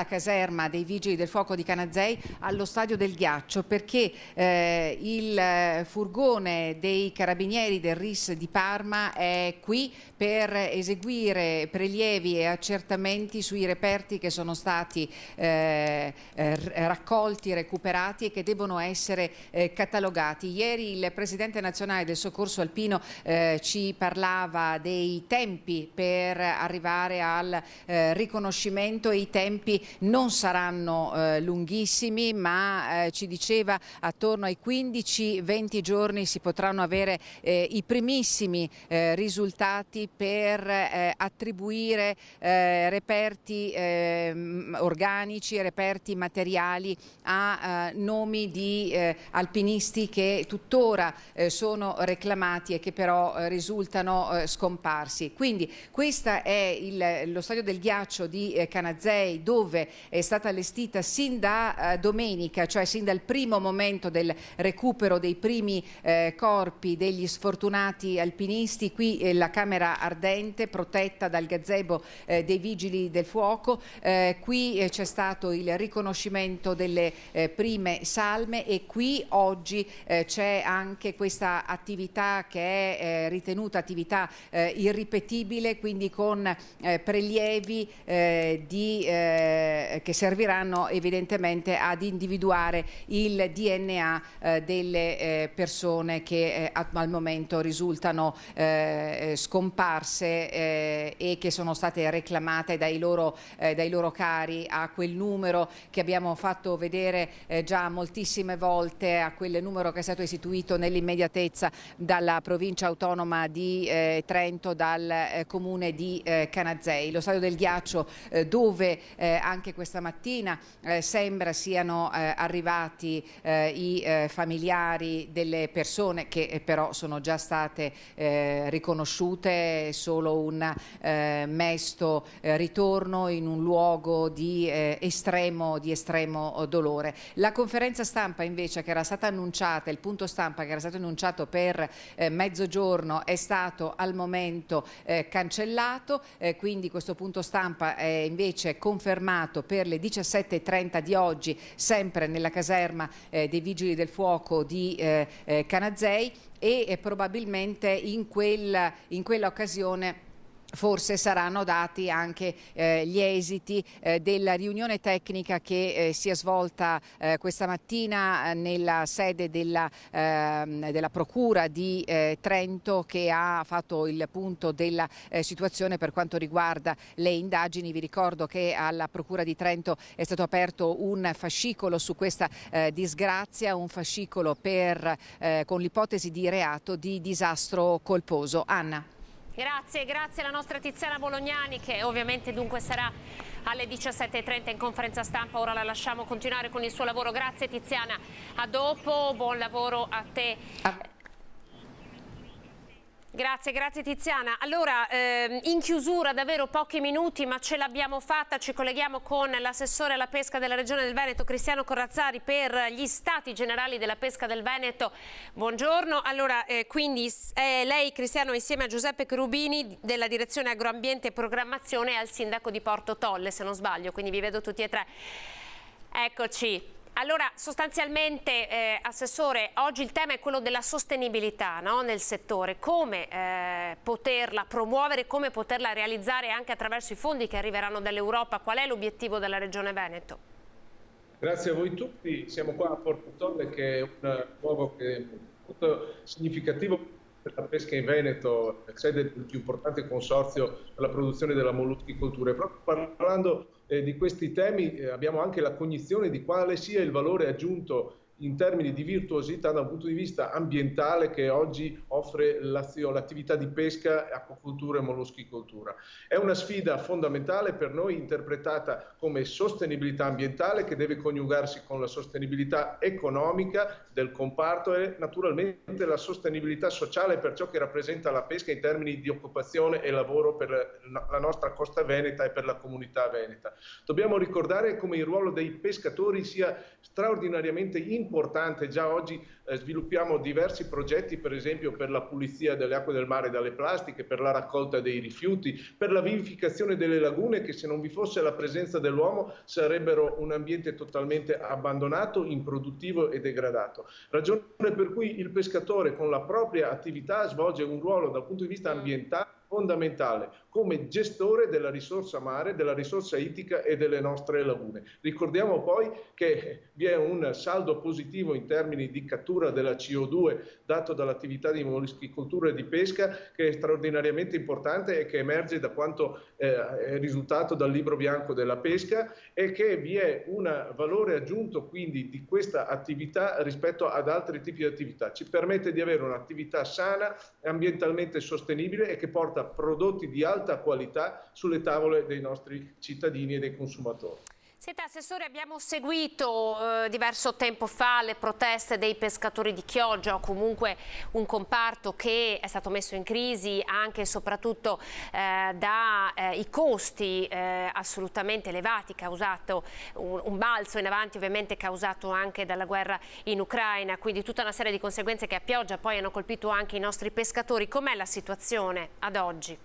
caserma dei Vigili del Fuoco di Canazei allo Stadio del Ghiaccio, perché il furgone dei Carabinieri del RIS di Parma è qui per eseguire prelievi e accertamenti sui reperti che sono stati raccolti, recuperati e che devono essere catalogati. Ieri il Presidente nazionale del Soccorso Alpino ci parlava dei tempi per arrivare al riconoscimento e i tempi non saranno lunghissimi, ma ci diceva attorno ai 15-20 giorni si potranno avere i primissimi risultati per attribuire reperti organici e reperti materiali a nomi di alpinisti che tuttora sono reclamati e che però risultano scomparsi. Quindi questo è lo Stadio del Ghiaccio di Canazei, dove è stata allestita sin da domenica, cioè sin dal primo momento del recupero dei primi corpi degli sfortunati alpinisti. Qui la camera ardente protetta dal gazebo dei Vigili del Fuoco, qui c'è stato il riconoscimento delle prime salme e qui oggi c'è anche questa attività un'attività che è ritenuta attività irripetibile, quindi con prelievi che serviranno evidentemente ad individuare il DNA delle persone che al momento risultano scomparse e che sono state reclamate dai loro cari a quel numero che abbiamo fatto vedere già moltissime volte, a quel numero che è stato istituito nell'immediatezza dalla provincia autonoma di Trento, dal comune di Canazei. Lo stadio del ghiaccio dove anche questa mattina sembra siano arrivati i familiari delle persone che però sono già state riconosciute, solo un mesto ritorno in un luogo di estremo dolore. La conferenza stampa invece che era stata annunciata, il punto stampa che era stato annunciato per mezzogiorno è stato al momento cancellato, quindi questo punto stampa è invece confermato per le 17:30 di oggi, sempre nella caserma dei Vigili del Fuoco di Canazei, e probabilmente in quella occasione forse saranno dati anche gli esiti della riunione tecnica che si è svolta questa mattina nella sede della Procura di Trento, che ha fatto il punto della situazione per quanto riguarda le indagini. Vi ricordo che alla Procura di Trento è stato aperto un fascicolo su questa disgrazia, un fascicolo con l'ipotesi di reato di disastro colposo. Anna. Grazie alla nostra Tiziana Bolognani, che ovviamente dunque sarà alle 17:30 in conferenza stampa. Ora la lasciamo continuare con il suo lavoro. Grazie Tiziana, a dopo, buon lavoro a te. Grazie Tiziana. Allora, in chiusura davvero pochi minuti, ma ce l'abbiamo fatta. Ci colleghiamo con l'assessore alla pesca della Regione del Veneto, Cristiano Corazzari, per gli stati generali della pesca del Veneto. Buongiorno. Allora, quindi lei, Cristiano, insieme a Giuseppe Cherubini della Direzione Agroambiente e Programmazione, e al sindaco di Porto Tolle, se non sbaglio, quindi vi vedo tutti e tre. Eccoci. Allora, sostanzialmente, Assessore, oggi il tema è quello della sostenibilità, no? Nel settore. Come poterla promuovere, come poterla realizzare anche attraverso i fondi che arriveranno dall'Europa? Qual è l'obiettivo della Regione Veneto? Grazie a voi tutti. Siamo qua a Porto Tolle, che è un luogo che è molto significativo per la pesca in Veneto, sede del più importante consorzio per la produzione della molluschicoltura. E proprio parlando di questi temi abbiamo anche la cognizione di quale sia il valore aggiunto in termini di virtuosità da un punto di vista ambientale che oggi offre l'attività di pesca, acquacoltura e molluschicoltura. È una sfida fondamentale per noi, interpretata come sostenibilità ambientale, che deve coniugarsi con la sostenibilità economica del comparto e naturalmente la sostenibilità sociale per ciò che rappresenta la pesca in termini di occupazione e lavoro per la nostra costa veneta e per la comunità veneta. Dobbiamo ricordare come il ruolo dei pescatori sia straordinariamente importante. Già oggi sviluppiamo diversi progetti, per esempio per la pulizia delle acque del mare dalle plastiche, per la raccolta dei rifiuti, per la vivificazione delle lagune, che se non vi fosse la presenza dell'uomo sarebbero un ambiente totalmente abbandonato, improduttivo e degradato. Ragione per cui il pescatore con la propria attività svolge un ruolo dal punto di vista ambientale fondamentale come gestore della risorsa mare, della risorsa ittica e delle nostre lagune. Ricordiamo poi che vi è un saldo positivo in termini di cattura della CO2 dato dall'attività di molluschicoltura e di pesca, che è straordinariamente importante e che emerge da quanto è risultato dal libro bianco della pesca, e che vi è un valore aggiunto quindi di questa attività rispetto ad altri tipi di attività. Ci permette di avere un'attività sana e ambientalmente sostenibile e che porta prodotti di alta qualità sulle tavole dei nostri cittadini e dei consumatori. Senta, Assessore, abbiamo seguito diverso tempo fa le proteste dei pescatori di Chioggia, o comunque un comparto che è stato messo in crisi anche e soprattutto dai costi assolutamente elevati, causato un balzo in avanti ovviamente causato anche dalla guerra in Ucraina, quindi tutta una serie di conseguenze che a pioggia poi hanno colpito anche i nostri pescatori. Com'è la situazione ad oggi?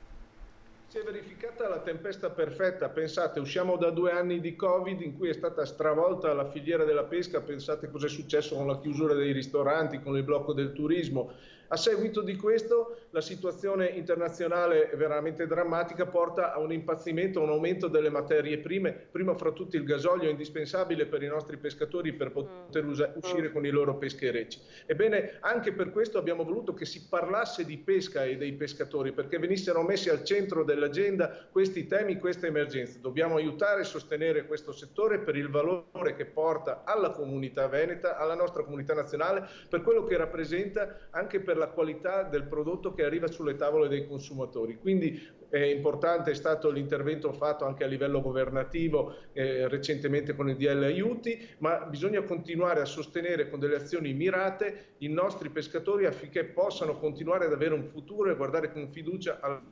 Si è verificata la tempesta perfetta. Pensate, usciamo da 2 anni di Covid in cui è stata stravolta la filiera della pesca. Pensate cosa è successo con la chiusura dei ristoranti, con il blocco del turismo. A seguito di questo la situazione internazionale è veramente drammatica, porta a un impazzimento, a un aumento delle materie prime, prima fra tutti il gasolio, indispensabile per i nostri pescatori per poter uscire con i loro pescherecci. Ebbene, anche per questo abbiamo voluto che si parlasse di pesca e dei pescatori, perché venissero messi al centro dell'agenda questi temi, queste emergenze. Dobbiamo aiutare e sostenere questo settore per il valore che porta alla comunità veneta, alla nostra comunità nazionale, per quello che rappresenta anche per la qualità del prodotto che arriva sulle tavole dei consumatori. Quindi è importante, è stato l'intervento fatto anche a livello governativo recentemente con il DL Aiuti, ma bisogna continuare a sostenere con delle azioni mirate i nostri pescatori affinché possano continuare ad avere un futuro e guardare con fiducia al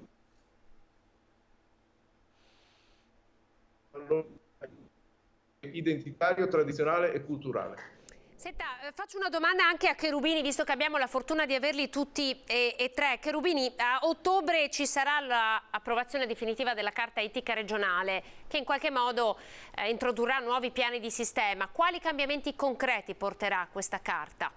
identitario, tradizionale e culturale. Senta, faccio una domanda anche a Cherubini, visto che abbiamo la fortuna di averli tutti e tre. Cherubini, a ottobre ci sarà l'approvazione definitiva della Carta Ittica regionale, che in qualche modo introdurrà nuovi piani di sistema. Quali cambiamenti concreti porterà questa Carta?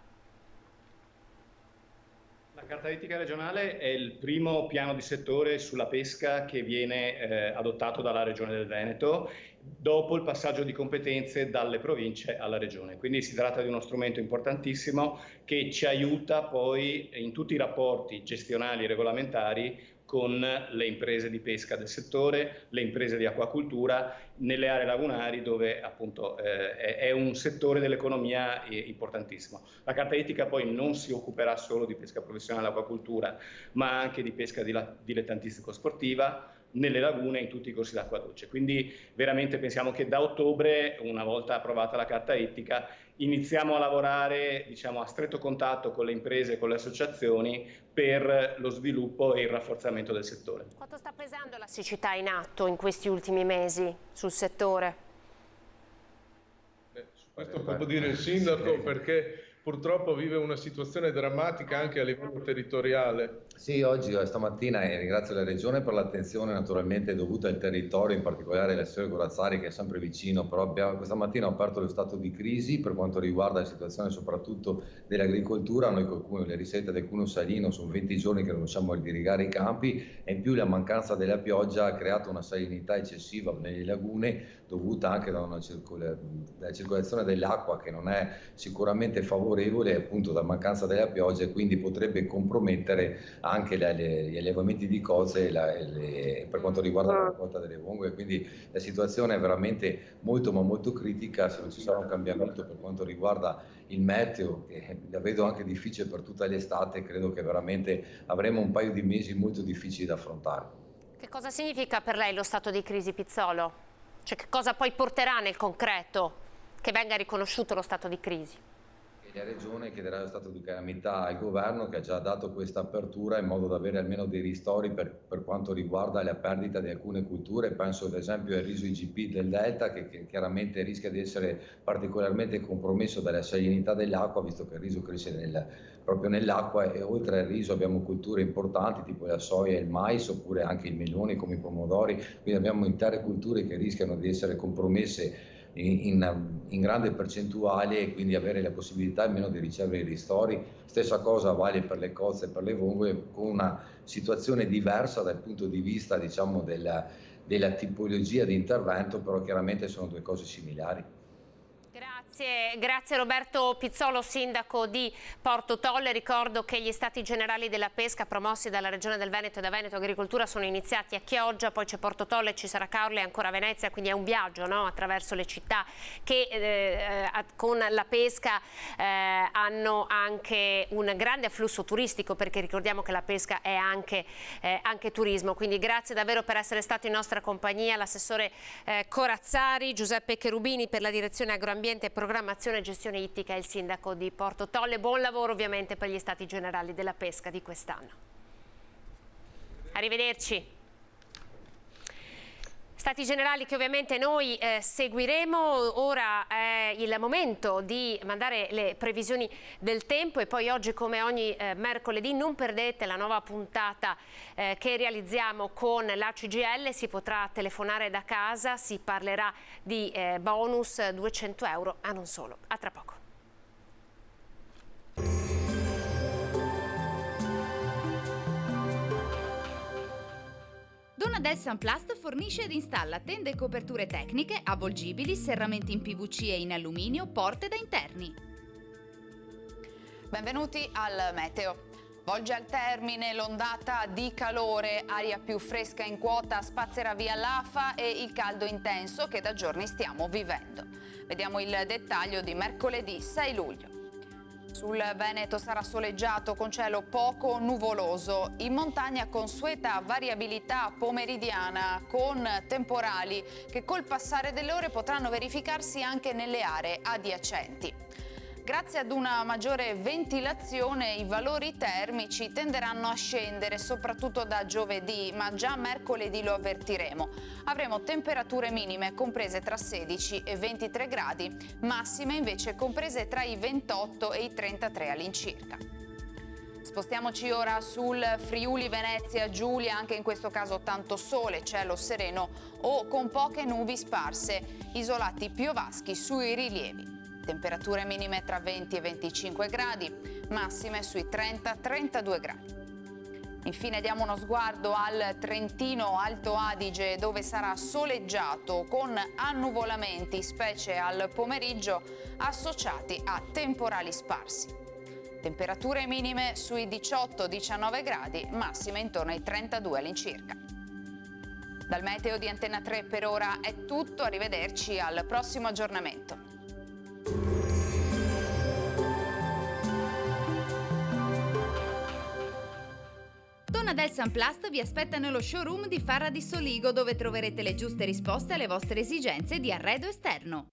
La Carta Ittica regionale è il primo piano di settore sulla pesca che viene adottato dalla Regione del Veneto dopo il passaggio di competenze dalle province alla Regione. Quindi si tratta di uno strumento importantissimo che ci aiuta poi in tutti i rapporti gestionali e regolamentari con le imprese di pesca del settore, le imprese di acquacultura, nelle aree lagunari dove appunto è un settore dell'economia importantissimo. La Carta Ittica poi non si occuperà solo di pesca professionale e acquacultura, ma anche di pesca dilettantistico-sportiva, nelle lagune e in tutti i corsi d'acqua dolce. Quindi veramente pensiamo che da ottobre, una volta approvata la Carta Ittica, iniziamo a lavorare, diciamo, a stretto contatto con le imprese e con le associazioni per lo sviluppo e il rafforzamento del settore. Quanto sta pesando la siccità in atto in questi ultimi mesi sul settore? Su questo può dire il sindaco, perché purtroppo vive una situazione drammatica anche a livello territoriale. Sì, oggi, stamattina, ringrazio la Regione per l'attenzione naturalmente dovuta al territorio, in particolare l'assessore Corazzari che è sempre vicino, però questa mattina ho aperto lo stato di crisi per quanto riguarda la situazione soprattutto dell'agricoltura. Noi con le riserve del Cuneo Salino sono 20 giorni che non riusciamo a irrigare i campi e in più la mancanza della pioggia ha creato una salinità eccessiva nelle lagune dovuta anche da una circolazione dell'acqua che non è sicuramente favorevole appunto da mancanza della pioggia e quindi potrebbe compromettere anche gli allevamenti di cozze per quanto riguarda la raccolta delle vongole, quindi la situazione è veramente molto ma molto critica. Se non ci sarà un cambiamento per quanto riguarda il meteo, che la vedo anche difficile per tutta l'estate, credo che veramente avremo un paio di mesi molto difficili da affrontare. Che cosa significa per lei lo stato di crisi, Pizzolo? Cioè, che cosa poi porterà nel concreto che venga riconosciuto lo stato di crisi? La Regione chiederà lo stato di calamità al Governo, che ha già dato questa apertura in modo da avere almeno dei ristori per quanto riguarda la perdita di alcune culture. Penso ad esempio al riso IGP del Delta che chiaramente rischia di essere particolarmente compromesso dalla salinità dell'acqua, visto che il riso cresce proprio nell'acqua, e oltre al riso abbiamo culture importanti tipo la soia e il mais, oppure anche i meloni come i pomodori, quindi abbiamo intere culture che rischiano di essere compromesse in grande percentuale e quindi avere la possibilità almeno di ricevere i ristori. Stessa cosa vale per le cozze e per le vongole, con una situazione diversa dal punto di vista, diciamo, della tipologia di intervento, però chiaramente sono due cose similari. Grazie Roberto Pizzolo, sindaco di Porto Tolle. Ricordo che gli stati generali della pesca promossi dalla Regione del Veneto e da Veneto Agricoltura sono iniziati a Chioggia, poi c'è Porto Tolle, ci sarà Caorle e ancora Venezia, quindi è un viaggio, no? Attraverso le città che con la pesca hanno anche un grande afflusso turistico, perché ricordiamo che la pesca è anche turismo. Quindi grazie davvero per essere stato in nostra compagnia l'assessore Corazzari, Giuseppe Cherubini per la direzione agroambiente e programmazione e gestione ittica e il sindaco di Porto Tolle. Buon lavoro ovviamente per gli stati generali della pesca di quest'anno. Arrivederci. Stati generali che ovviamente noi seguiremo. Ora è il momento di mandare le previsioni del tempo e poi oggi, come ogni mercoledì, non perdete la nuova puntata che realizziamo con la CGIL. Si potrà telefonare da casa, si parlerà di bonus 200 euro, ma non solo. A tra poco. Tonadel Sunplast fornisce ed installa tende e coperture tecniche, avvolgibili, serramenti in PVC e in alluminio, porte da interni. Benvenuti al meteo. Volge al termine l'ondata di calore, aria più fresca in quota spazzerà via l'afa e il caldo intenso che da giorni stiamo vivendo. Vediamo il dettaglio di mercoledì 6 luglio. Sul Veneto sarà soleggiato con cielo poco nuvoloso, in montagna consueta variabilità pomeridiana con temporali che col passare delle ore potranno verificarsi anche nelle aree adiacenti. Grazie ad una maggiore ventilazione i valori termici tenderanno a scendere soprattutto da giovedì, ma già mercoledì lo avvertiremo. Avremo temperature minime comprese tra 16 e 23 gradi, massime invece comprese tra i 28 e i 33 all'incirca. Spostiamoci ora sul Friuli Venezia Giulia, anche in questo caso tanto sole, cielo sereno o con poche nubi sparse, isolati piovaschi sui rilievi. Temperature minime tra 20 e 25 gradi, massime sui 30-32 gradi. Infine diamo uno sguardo al Trentino Alto Adige, dove sarà soleggiato con annuvolamenti, specie al pomeriggio, associati a temporali sparsi. Temperature minime sui 18-19 gradi, massime intorno ai 32 all'incirca. Dal meteo di Antenna 3 per ora è tutto, arrivederci al prossimo aggiornamento. Tonadel Sunplast vi aspetta nello showroom di Farra di Soligo, dove troverete le giuste risposte alle vostre esigenze di arredo esterno.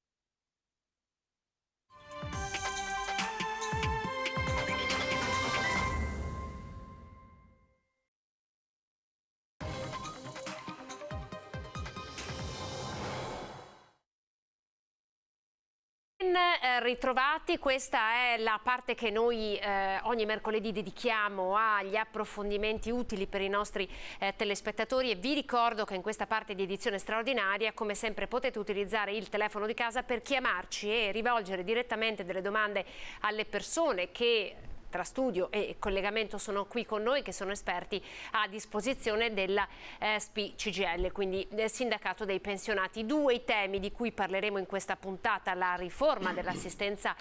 Ritrovati, questa è la parte che noi ogni mercoledì dedichiamo agli approfondimenti utili per i nostri telespettatori, e vi ricordo che in questa parte di edizione straordinaria come sempre potete utilizzare il telefono di casa per chiamarci e rivolgere direttamente delle domande alle persone che tra studio e collegamento sono qui con noi, che sono esperti a disposizione della SPI-CGIL, quindi del Sindacato dei Pensionati. Due i temi di cui parleremo in questa puntata: la riforma dell'assistenza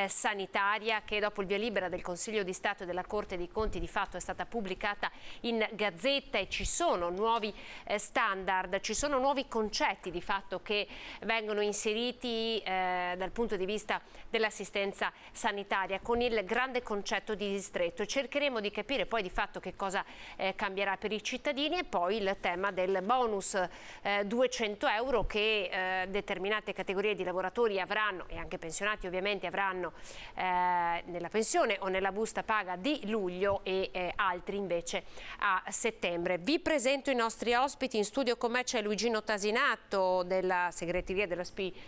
sanitaria, che dopo il via libera del Consiglio di Stato e della Corte dei Conti di fatto è stata pubblicata in Gazzetta, e ci sono nuovi standard, ci sono nuovi concetti di fatto che vengono inseriti dal punto di vista dell'assistenza sanitaria, con il grande concetto di distretto. Cercheremo di capire poi di fatto che cosa cambierà per i cittadini, e poi il tema del bonus 200 euro che determinate categorie di lavoratori avranno, e anche pensionati ovviamente avranno nella pensione o nella busta paga di luglio, e altri invece a settembre. Vi presento i nostri ospiti. In studio con me c'è Luigino Tasinato della segreteria della SPI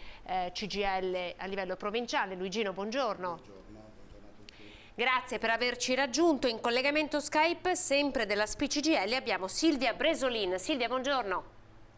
CGIL a livello provinciale. Luigino, buongiorno. Grazie per averci raggiunto. In collegamento Skype, sempre della SPI CGIL, abbiamo Silvia Bresolin. Silvia, buongiorno.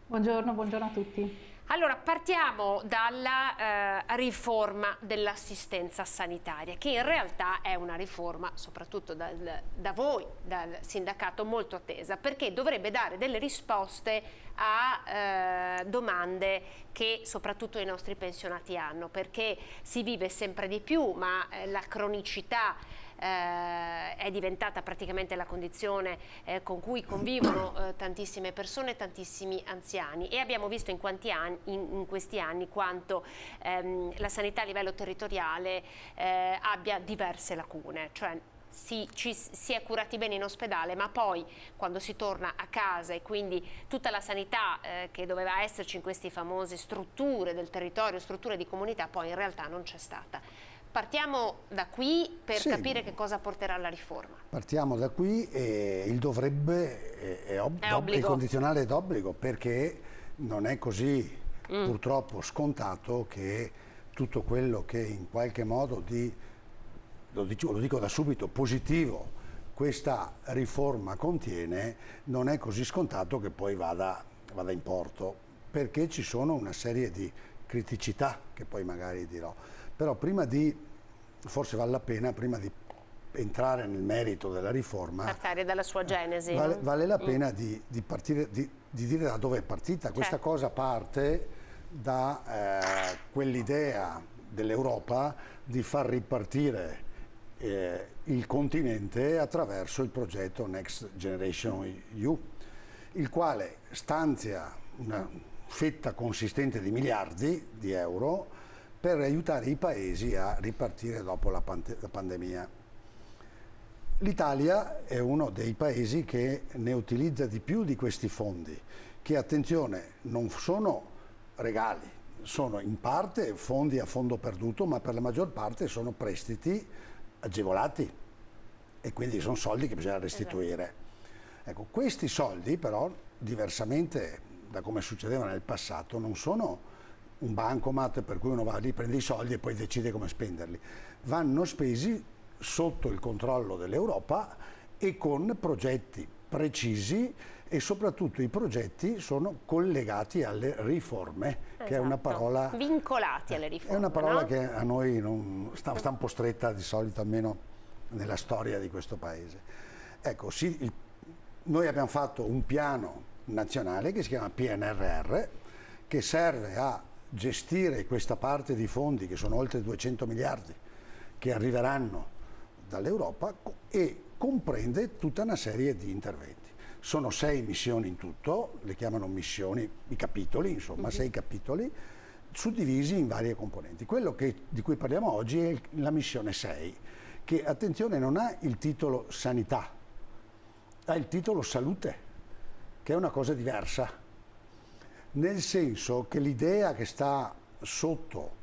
Buongiorno a tutti. Allora, partiamo dalla riforma dell'assistenza sanitaria, che in realtà è una riforma, soprattutto da voi, dal sindacato, molto attesa, perché dovrebbe dare delle risposte a domande che soprattutto i nostri pensionati hanno, perché si vive sempre di più, ma la cronicità è diventata praticamente la condizione con cui convivono tantissime persone, tantissimi anziani, e abbiamo visto in questi anni quanto la sanità a livello territoriale abbia diverse lacune, cioè si è curati bene in ospedale, ma poi quando si torna a casa, e quindi tutta la sanità che doveva esserci in queste famose strutture del territorio, strutture di comunità, poi in realtà non c'è stata. Partiamo da qui per capire che cosa porterà la riforma. Partiamo da qui, e il dovrebbe è condizionale d'obbligo, perché non è così purtroppo scontato che tutto quello che in qualche modo lo dico da subito, positivo questa riforma contiene, non è così scontato che poi vada in porto, perché ci sono una serie di criticità che poi magari dirò. Però forse vale la pena, prima di entrare nel merito della riforma, partire dalla sua genesi. Vale la pena di partire, di di dire da dove è partita. Questa cosa parte da quell'idea dell'Europa di far ripartire il continente attraverso il progetto Next Generation EU, il quale stanzia una fetta consistente di miliardi di euro per aiutare i paesi a ripartire dopo la pandemia. L'Italia è uno dei paesi che ne utilizza di più di questi fondi, che, attenzione, non sono regali, sono in parte fondi a fondo perduto, ma per la maggior parte sono prestiti agevolati e quindi sono soldi che bisogna restituire. Ecco, questi soldi però, diversamente da come succedeva nel passato, non sono un bancomat per cui uno va lì, prende i soldi e poi decide come spenderli. Vanno spesi sotto il controllo dell'Europa e con progetti precisi, e soprattutto i progetti sono collegati alle riforme, che è una parola... Vincolati alle riforme. È una parola, no? che a noi non sta un po' stretta di solito, almeno nella storia di questo paese. Ecco, noi abbiamo fatto un piano nazionale che si chiama PNRR, che serve a gestire questa parte di fondi, che sono oltre 200 miliardi, che arriveranno dall'Europa, e comprende tutta una serie di interventi. Sono 6 missioni in tutto, le chiamano missioni, i capitoli, insomma, 6 capitoli, suddivisi in varie componenti. Quello di cui parliamo oggi è la missione 6, che, attenzione, non ha il titolo sanità, ha il titolo salute, che è una cosa diversa, nel senso che l'idea che sta sotto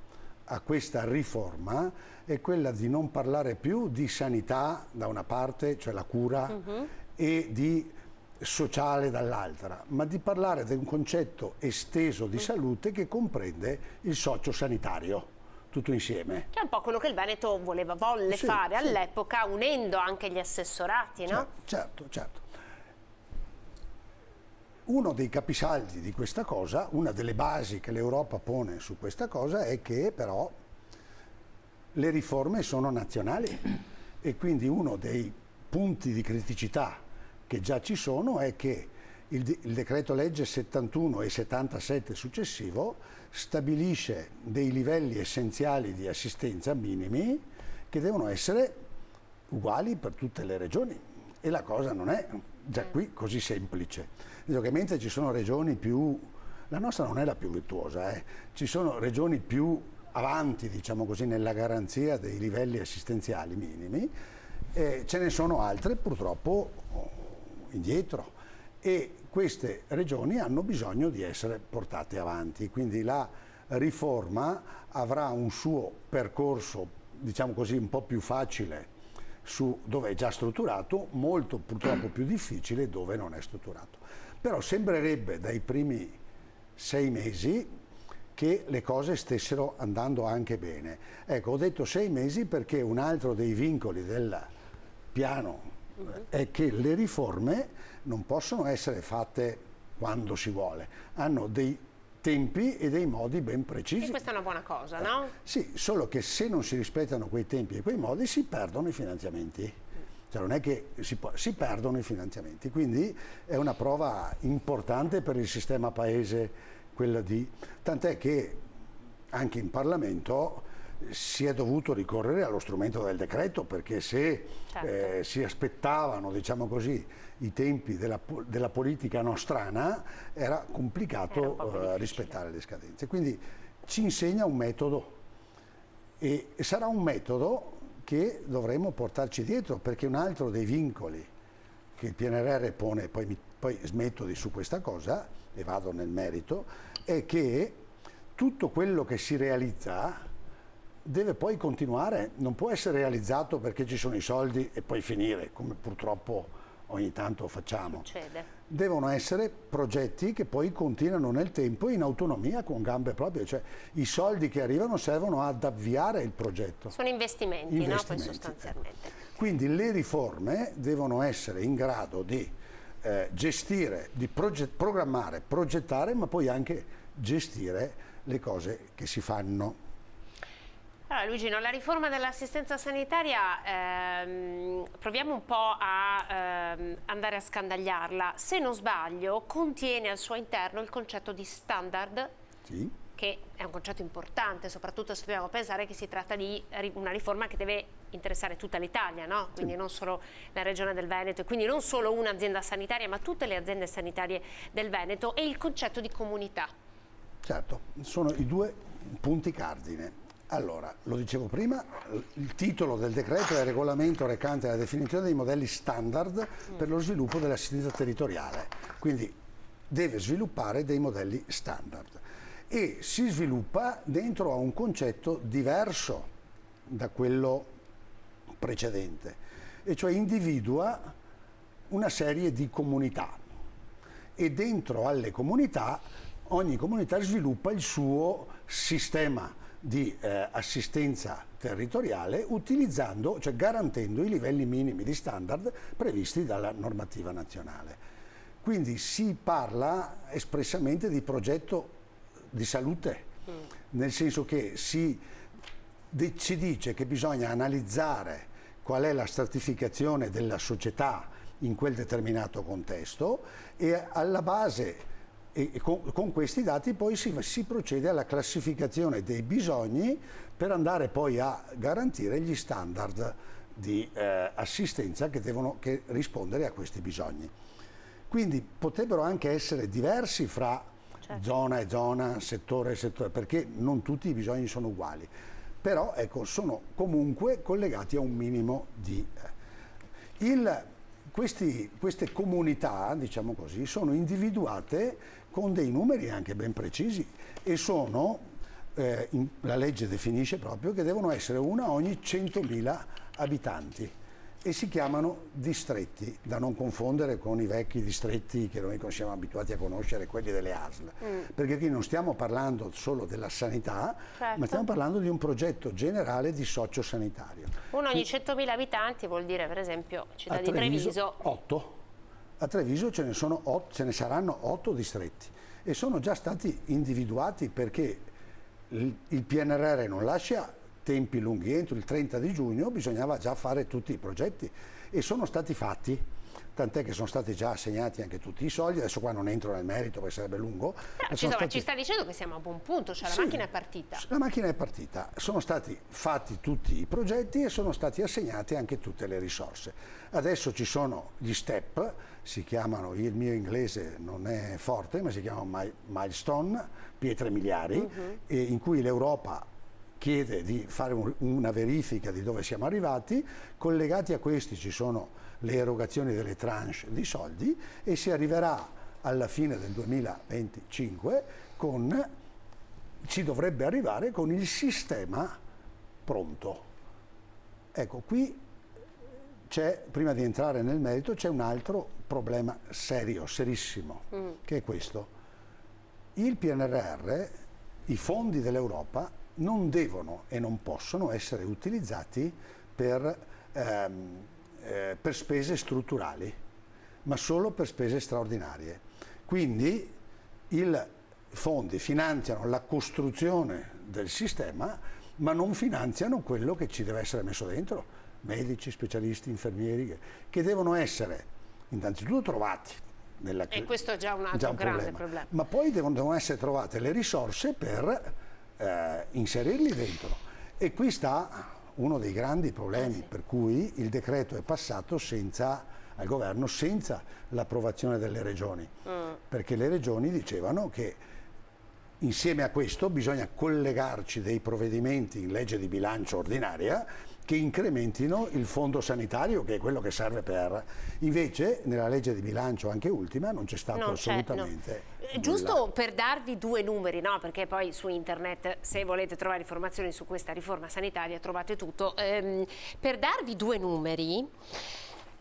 a questa riforma è quella di non parlare più di sanità da una parte, cioè la cura, e di sociale dall'altra, ma di parlare di un concetto esteso di salute che comprende il sociosanitario, tutto insieme. Che è un po' quello che il Veneto volle fare all'epoca, unendo anche gli assessorati, no? Certo. Uno dei capisaldi di questa cosa, una delle basi che l'Europa pone su questa cosa, è che però le riforme sono nazionali, e quindi uno dei punti di criticità che già ci sono è che il decreto legge 71 e 77 successivo stabilisce dei livelli essenziali di assistenza minimi che devono essere uguali per tutte le regioni, e la cosa non è già qui così semplice. Mentre ci sono regioni più, la nostra non è la più virtuosa, ci sono regioni più avanti, diciamo così, nella garanzia dei livelli assistenziali minimi, ce ne sono altre purtroppo indietro, e queste regioni hanno bisogno di essere portate avanti, quindi la riforma avrà un suo percorso, diciamo così, un po' più facile su dove è già strutturato, molto purtroppo più difficile dove non è strutturato. Però sembrerebbe dai primi 6 mesi che le cose stessero andando anche bene. Ecco, ho detto 6 mesi perché un altro dei vincoli del piano è che le riforme non possono essere fatte quando si vuole, hanno dei tempi e dei modi ben precisi. E questa è una buona cosa, no? Sì, solo che se non si rispettano quei tempi e quei modi si perdono i finanziamenti. Cioè non è che si perdono i finanziamenti, quindi è una prova importante per il sistema paese, quella di... Tant'è che anche in Parlamento si è dovuto ricorrere allo strumento del decreto, perché se si aspettavano, diciamo così, i tempi della politica nostrana, era complicato rispettare le scadenze. Quindi ci insegna un metodo, e sarà un metodo che dovremo portarci dietro, perché un altro dei vincoli che il PNRR pone, poi smetto su questa cosa e vado nel merito, è che tutto quello che si realizza deve poi continuare, non può essere realizzato perché ci sono i soldi e poi finire, come purtroppo ogni tanto facciamo. Succede. Devono essere progetti che poi continuano nel tempo in autonomia, con gambe proprie, cioè i soldi che arrivano servono ad avviare il progetto. Sono investimenti, no? Poi sostanzialmente. Quindi le riforme devono essere in grado di gestire, di programmare, progettare, ma poi anche gestire le cose che si fanno. Allora, Luigino, la riforma dell'assistenza sanitaria, proviamo un po' a andare a scandagliarla. Se non sbaglio, contiene al suo interno il concetto di standard, sì, che è un concetto importante, soprattutto se dobbiamo pensare che si tratta di una riforma che deve interessare tutta l'Italia, no? Quindi sì, non solo la Regione del Veneto, e quindi non solo un'azienda sanitaria, ma tutte le aziende sanitarie del Veneto, e il concetto di comunità. Certo, sono i due punti cardine. Allora, lo dicevo prima, il titolo del decreto è regolamento recante la definizione dei modelli standard per lo sviluppo dell'assistenza territoriale, quindi deve sviluppare dei modelli standard e si sviluppa dentro a un concetto diverso da quello precedente, e cioè individua una serie di comunità e dentro alle comunità ogni comunità sviluppa il suo sistema di assistenza territoriale utilizzando, cioè garantendo i livelli minimi di standard previsti dalla normativa nazionale. Quindi si parla espressamente di progetto di salute, nel senso che si dice che bisogna analizzare qual è la stratificazione della società in quel determinato contesto e alla base e con questi dati poi si procede alla classificazione dei bisogni per andare poi a garantire gli standard di assistenza che devono rispondere a questi bisogni. Quindi potrebbero anche essere diversi fra zona e zona, settore e settore, perché non tutti i bisogni sono uguali, però ecco, sono comunque collegati a un minimo di... Queste comunità, diciamo così, sono individuate con dei numeri anche ben precisi e sono, la legge definisce proprio che devono essere una ogni 100.000 abitanti e si chiamano distretti, da non confondere con i vecchi distretti che noi siamo abituati a conoscere, quelli delle ASL, perché qui non stiamo parlando solo della sanità, certo, ma stiamo parlando di un progetto generale di sociosanitario. Uno ogni 100.000 abitanti vuol dire, per esempio, città di Treviso 8. A Treviso ce ne saranno 8 distretti e sono già stati individuati perché il PNRR non lascia tempi lunghi, entro il 30 di giugno bisognava già fare tutti i progetti e sono stati fatti, tant'è che sono stati già assegnati anche tutti i soldi, adesso qua non entro nel merito perché sarebbe lungo. Però ci sta dicendo che siamo a buon punto, cioè la macchina è partita. La macchina è partita, sono stati fatti tutti i progetti e sono stati assegnati anche tutte le risorse. Adesso ci sono gli step, si chiamano, il mio inglese non è forte, ma si chiamano milestone, pietre miliari, e in cui l'Europa chiede di fare una verifica di dove siamo arrivati, collegati a questi ci sono le erogazioni delle tranche di soldi e si arriverà alla fine del 2025 ci dovrebbe arrivare con il sistema pronto. Ecco, qui prima di entrare nel merito, c'è un altro problema serio, serissimo, che è questo. Il PNRR, i fondi dell'Europa, non devono e non possono essere utilizzati per spese strutturali, ma solo per spese straordinarie. Quindi i fondi finanziano la costruzione del sistema, ma non finanziano quello che ci deve essere messo dentro, medici, specialisti, infermieri, che devono essere innanzitutto trovati. E questo è già un altro grande problema. Ma poi devono essere trovate le risorse per inserirli dentro, e qui sta uno dei grandi problemi per cui il decreto è passato al governo senza l'approvazione delle regioni, perché le regioni dicevano che insieme a questo bisogna collegarci dei provvedimenti in legge di bilancio ordinaria che incrementino il fondo sanitario, che è quello che serve per... Invece nella legge di bilancio anche ultima non c'è stato assolutamente nulla. Giusto per darvi due numeri, no? Perché poi su internet, se volete trovare informazioni su questa riforma sanitaria, trovate tutto. Per darvi due numeri,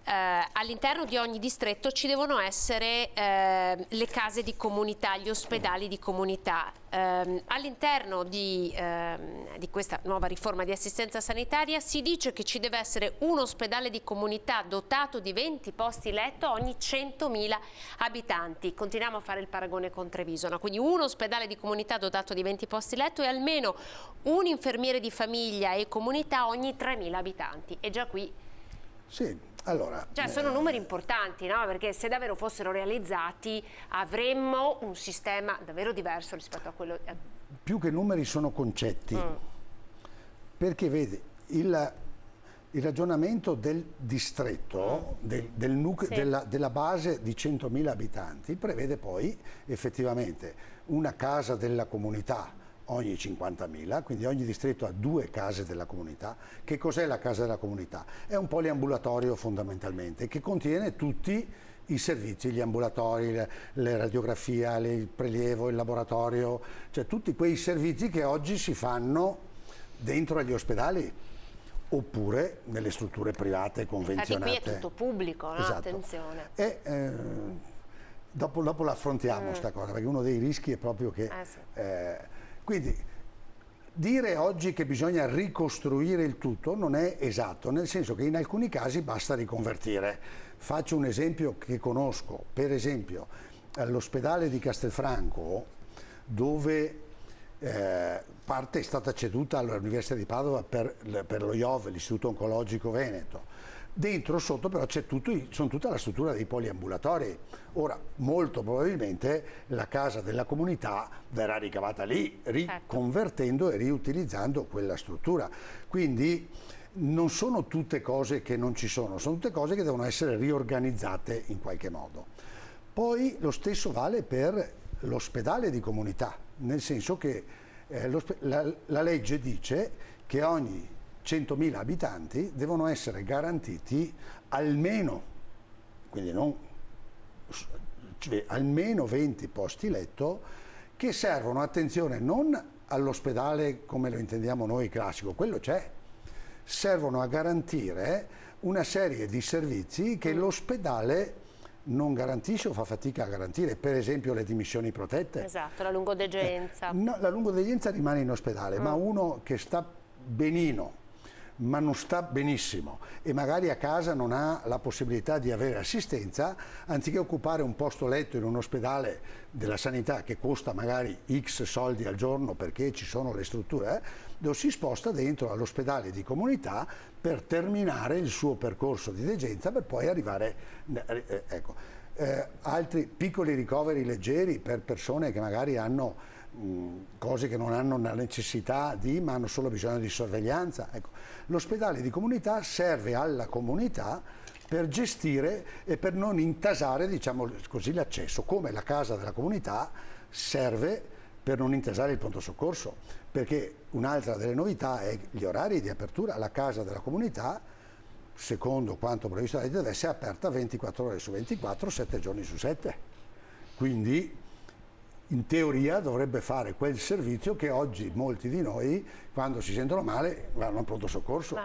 all'interno di ogni distretto ci devono essere le case di comunità, gli ospedali di comunità. All'interno di questa nuova riforma di assistenza sanitaria si dice che ci deve essere un ospedale di comunità dotato di 20 posti letto ogni 100.000 abitanti. Continuiamo a fare il paragone con Treviso, no? Quindi un ospedale di comunità dotato di 20 posti letto e almeno un infermiere di famiglia e comunità ogni 3.000 abitanti. E già qui... Sì, allora... Cioè sono numeri importanti, no? Perché se davvero fossero realizzati avremmo un sistema davvero diverso rispetto a quello... Più che numeri sono concetti, perché vedi, il ragionamento del distretto, del nucleo, Sì. della base di 100.000 abitanti, prevede poi effettivamente una casa della comunità ogni 50.000, quindi ogni distretto ha 2 case della comunità. Che cos'è la casa della comunità? È un poliambulatorio fondamentalmente, che contiene tutti i servizi, gli ambulatori, le radiografia, il prelievo, il laboratorio, cioè tutti quei servizi che oggi si fanno dentro agli ospedali oppure nelle strutture private convenzionate. Infatti qui è tutto pubblico, no? Esatto. Attenzione. Dopo l'affrontiamo sta cosa, perché uno dei rischi è proprio che... quindi dire oggi che bisogna ricostruire il tutto non è esatto, nel senso che in alcuni casi basta riconvertire. Faccio un esempio che conosco, per esempio all'ospedale di Castelfranco, dove parte è stata ceduta all'Università di Padova per lo IOV, l'Istituto Oncologico Veneto. Dentro, sotto però sono tutta la struttura dei poliambulatori. Ora, molto probabilmente la casa della comunità verrà ricavata lì, riconvertendo e riutilizzando quella struttura. Quindi non sono tutte cose che non ci sono tutte cose che devono essere riorganizzate in qualche modo. Poi lo stesso vale per l'ospedale di comunità, nel senso che la legge dice che ogni 100.000 abitanti devono essere garantiti almeno, quindi non, cioè, almeno 20 posti letto che servono, attenzione, non all'ospedale come lo intendiamo noi classico, quello c'è, servono a garantire una serie di servizi che l'ospedale non garantisce o fa fatica a garantire, per esempio le dimissioni protette. Esatto, la lungodegenza. No, la lungodegenza rimane in ospedale, ma uno che sta benino ma non sta benissimo e magari a casa non ha la possibilità di avere assistenza, anziché occupare un posto letto in un ospedale della sanità che costa magari X soldi al giorno perché ci sono le strutture, lo si sposta dentro all'ospedale di comunità per terminare il suo percorso di degenza per poi arrivare, altri piccoli ricoveri leggeri per persone che magari hanno cose che non hanno la necessità di, ma hanno solo bisogno di sorveglianza. Ecco, l'ospedale di comunità serve alla comunità per gestire e per non intasare, diciamo così, l'accesso, come la casa della comunità serve per non intasare il pronto soccorso, perché un'altra delle novità è gli orari di apertura. La casa della comunità, secondo quanto previsto dalla legge, deve essere aperta 24 ore su 24, 7 giorni su 7. Quindi in teoria dovrebbe fare quel servizio che oggi molti di noi, quando si sentono male, vanno al pronto soccorso,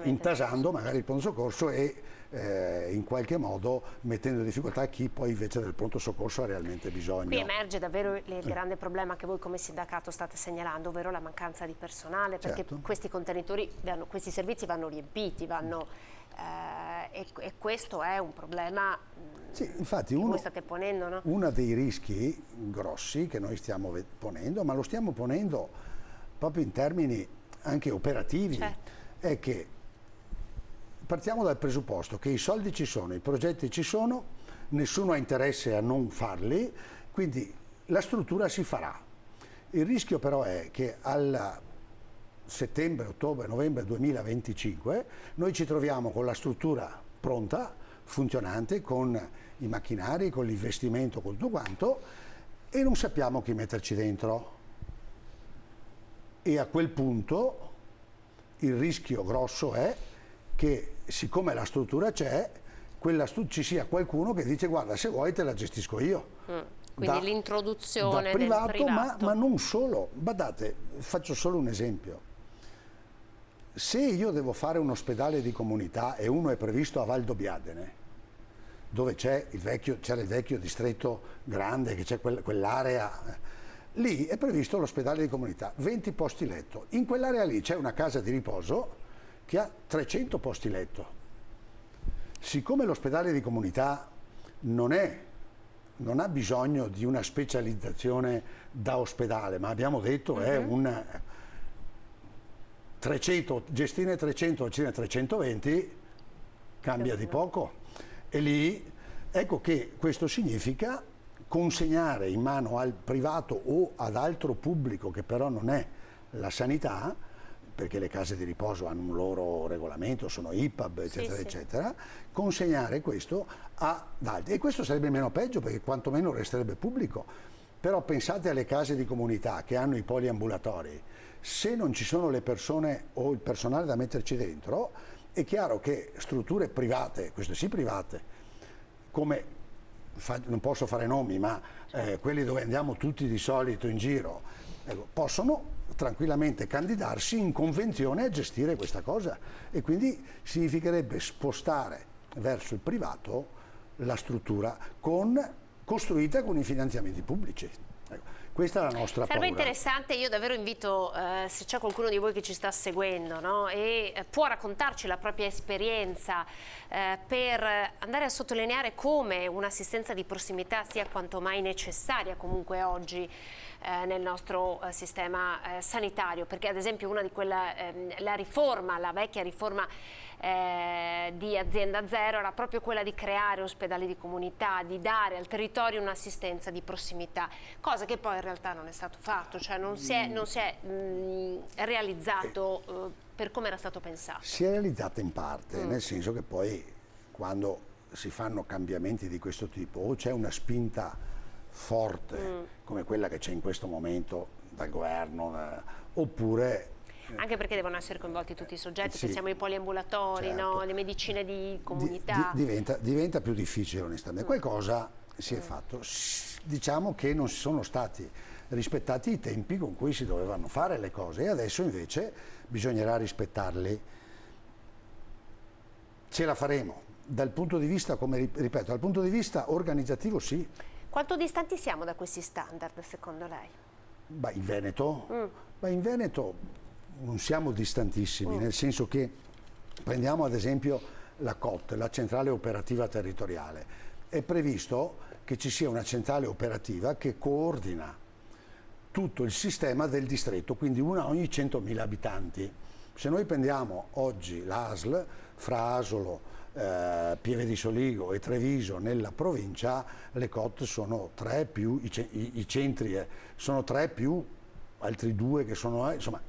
intasando magari il pronto soccorso e in qualche modo mettendo in difficoltà chi poi invece del pronto soccorso ha realmente bisogno. Qui emerge davvero il grande problema che voi come sindacato state segnalando, ovvero la mancanza di personale, perché questi contenitori, questi servizi vanno riempiti, e questo è un problema infatti che voi state ponendo, no? Uno dei rischi grossi che noi stiamo ponendo, ma lo stiamo ponendo proprio in termini anche operativi, è che partiamo dal presupposto che i soldi ci sono, i progetti ci sono, nessuno ha interesse a non farli, quindi la struttura si farà. Il rischio però è che al settembre, ottobre, novembre 2025 noi ci troviamo con la struttura pronta, funzionante, con i macchinari, con l'investimento, con tutto quanto, e non sappiamo chi metterci dentro. E a quel punto il rischio grosso è che, siccome la struttura c'è, ci sia qualcuno che dice: guarda, se vuoi te la gestisco io. Quindi l'introduzione da privato, del privato. Ma non solo. Badate, faccio solo un esempio. se io devo fare un ospedale di comunità e uno è previsto a Valdobbiadene, dove c'era il vecchio distretto grande, che c'è quell'area, lì è previsto l'ospedale di comunità, 20 posti letto. In quell'area lì c'è una casa di riposo che ha 300 posti letto. Siccome l'ospedale di comunità non ha bisogno di una specializzazione da ospedale, ma abbiamo detto è un 300, gestire 300, gestire 320, cambia di poco. E lì, ecco che questo significa consegnare in mano al privato o ad altro pubblico, che però non è la sanità, perché le case di riposo hanno un loro regolamento, sono IPAB, eccetera, eccetera, consegnare questo ad altri. E questo sarebbe meno peggio, perché quantomeno resterebbe pubblico. Però pensate alle case di comunità che hanno i poliambulatori, se non ci sono le persone o il personale da metterci dentro, è chiaro che strutture private, queste sì private, come non posso fare nomi, ma quelli dove andiamo tutti di solito in giro, possono tranquillamente candidarsi in convenzione a gestire questa cosa, e quindi significherebbe spostare verso il privato la struttura costruita con i finanziamenti pubblici. Questa è la nostra paura. Sarebbe interessante, io davvero invito, se c'è qualcuno di voi che ci sta seguendo, no, e può raccontarci la propria esperienza per andare a sottolineare come un'assistenza di prossimità sia quanto mai necessaria comunque oggi nel nostro sistema sanitario, perché ad esempio una di la vecchia riforma di Azienda Zero era proprio quella di creare ospedali di comunità, di dare al territorio un'assistenza di prossimità, cosa che poi in realtà non è stato fatto, cioè non si è realizzato per come era stato pensato. Si è realizzata in parte, nel senso che poi quando si fanno cambiamenti di questo tipo o c'è una spinta forte come quella che c'è in questo momento dal governo, oppure anche perché devono essere coinvolti tutti i soggetti, pensiamo ai poliambulatori, no? Le medicine di comunità. Diventa più difficile onestamente. Qualcosa si è fatto, diciamo che non sono stati rispettati i tempi con cui si dovevano fare le cose, e adesso invece bisognerà rispettarli. Ce la faremo, dal punto di vista, come ripeto, dal punto di vista organizzativo sì. Quanto distanti siamo da questi standard secondo lei? In Veneto? In Veneto non siamo distantissimi, nel senso che prendiamo ad esempio la COT, la centrale operativa territoriale. È previsto che ci sia una centrale operativa che coordina tutto il sistema del distretto, quindi una ogni 100.000 abitanti. Se noi prendiamo oggi l'ASL, fra Asolo, Pieve di Soligo e Treviso nella provincia, le COT sono 3 più i centri sono 3 più altri 2 che sono, insomma,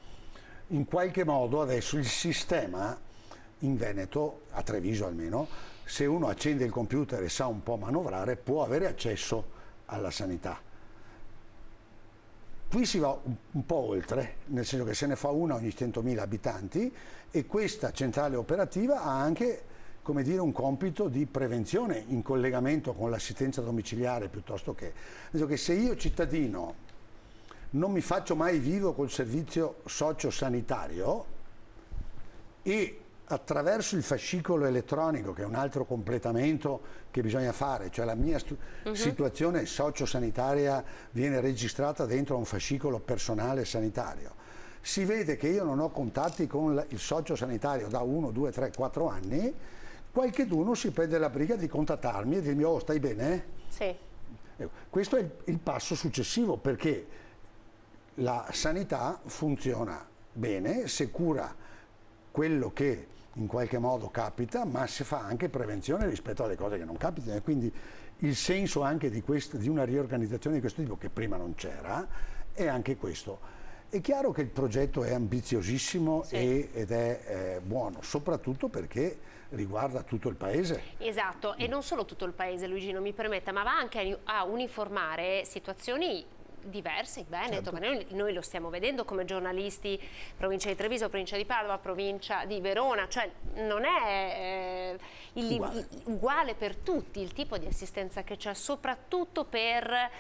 in qualche modo adesso il sistema in Veneto, a Treviso almeno, se uno accende il computer e sa un po' manovrare, può avere accesso alla sanità. Qui si va un po' oltre, nel senso che se ne fa una ogni 100.000 abitanti, e questa centrale operativa ha anche, come dire, un compito di prevenzione in collegamento con l'assistenza domiciliare, piuttosto che, nel senso che se io cittadino non mi faccio mai vivo col servizio sociosanitario e attraverso il fascicolo elettronico, che è un altro completamento che bisogna fare, cioè la mia situazione sociosanitaria viene registrata dentro a un fascicolo personale sanitario, si vede che io non ho contatti con il sociosanitario da 1, 2, 3, 4 anni, qualcheduno si prende la briga di contattarmi e dirmi: oh, stai bene? Sì. Questo è il passo successivo, perché la sanità funziona bene se cura quello che in qualche modo capita, ma si fa anche prevenzione rispetto alle cose che non capitano, e quindi il senso anche di una riorganizzazione di questo tipo, che prima non c'era, è anche questo. È chiaro che il progetto è ambiziosissimo ed è buono, soprattutto perché riguarda tutto il paese. Esatto, e non solo tutto il paese, Luigino, mi permetta, ma va anche a uniformare situazioni diverse in Veneto, Certo. ma noi lo stiamo vedendo come giornalisti, provincia di Treviso, provincia di Padova, provincia di Verona, cioè non è uguale per tutti il tipo di assistenza che c'è, soprattutto per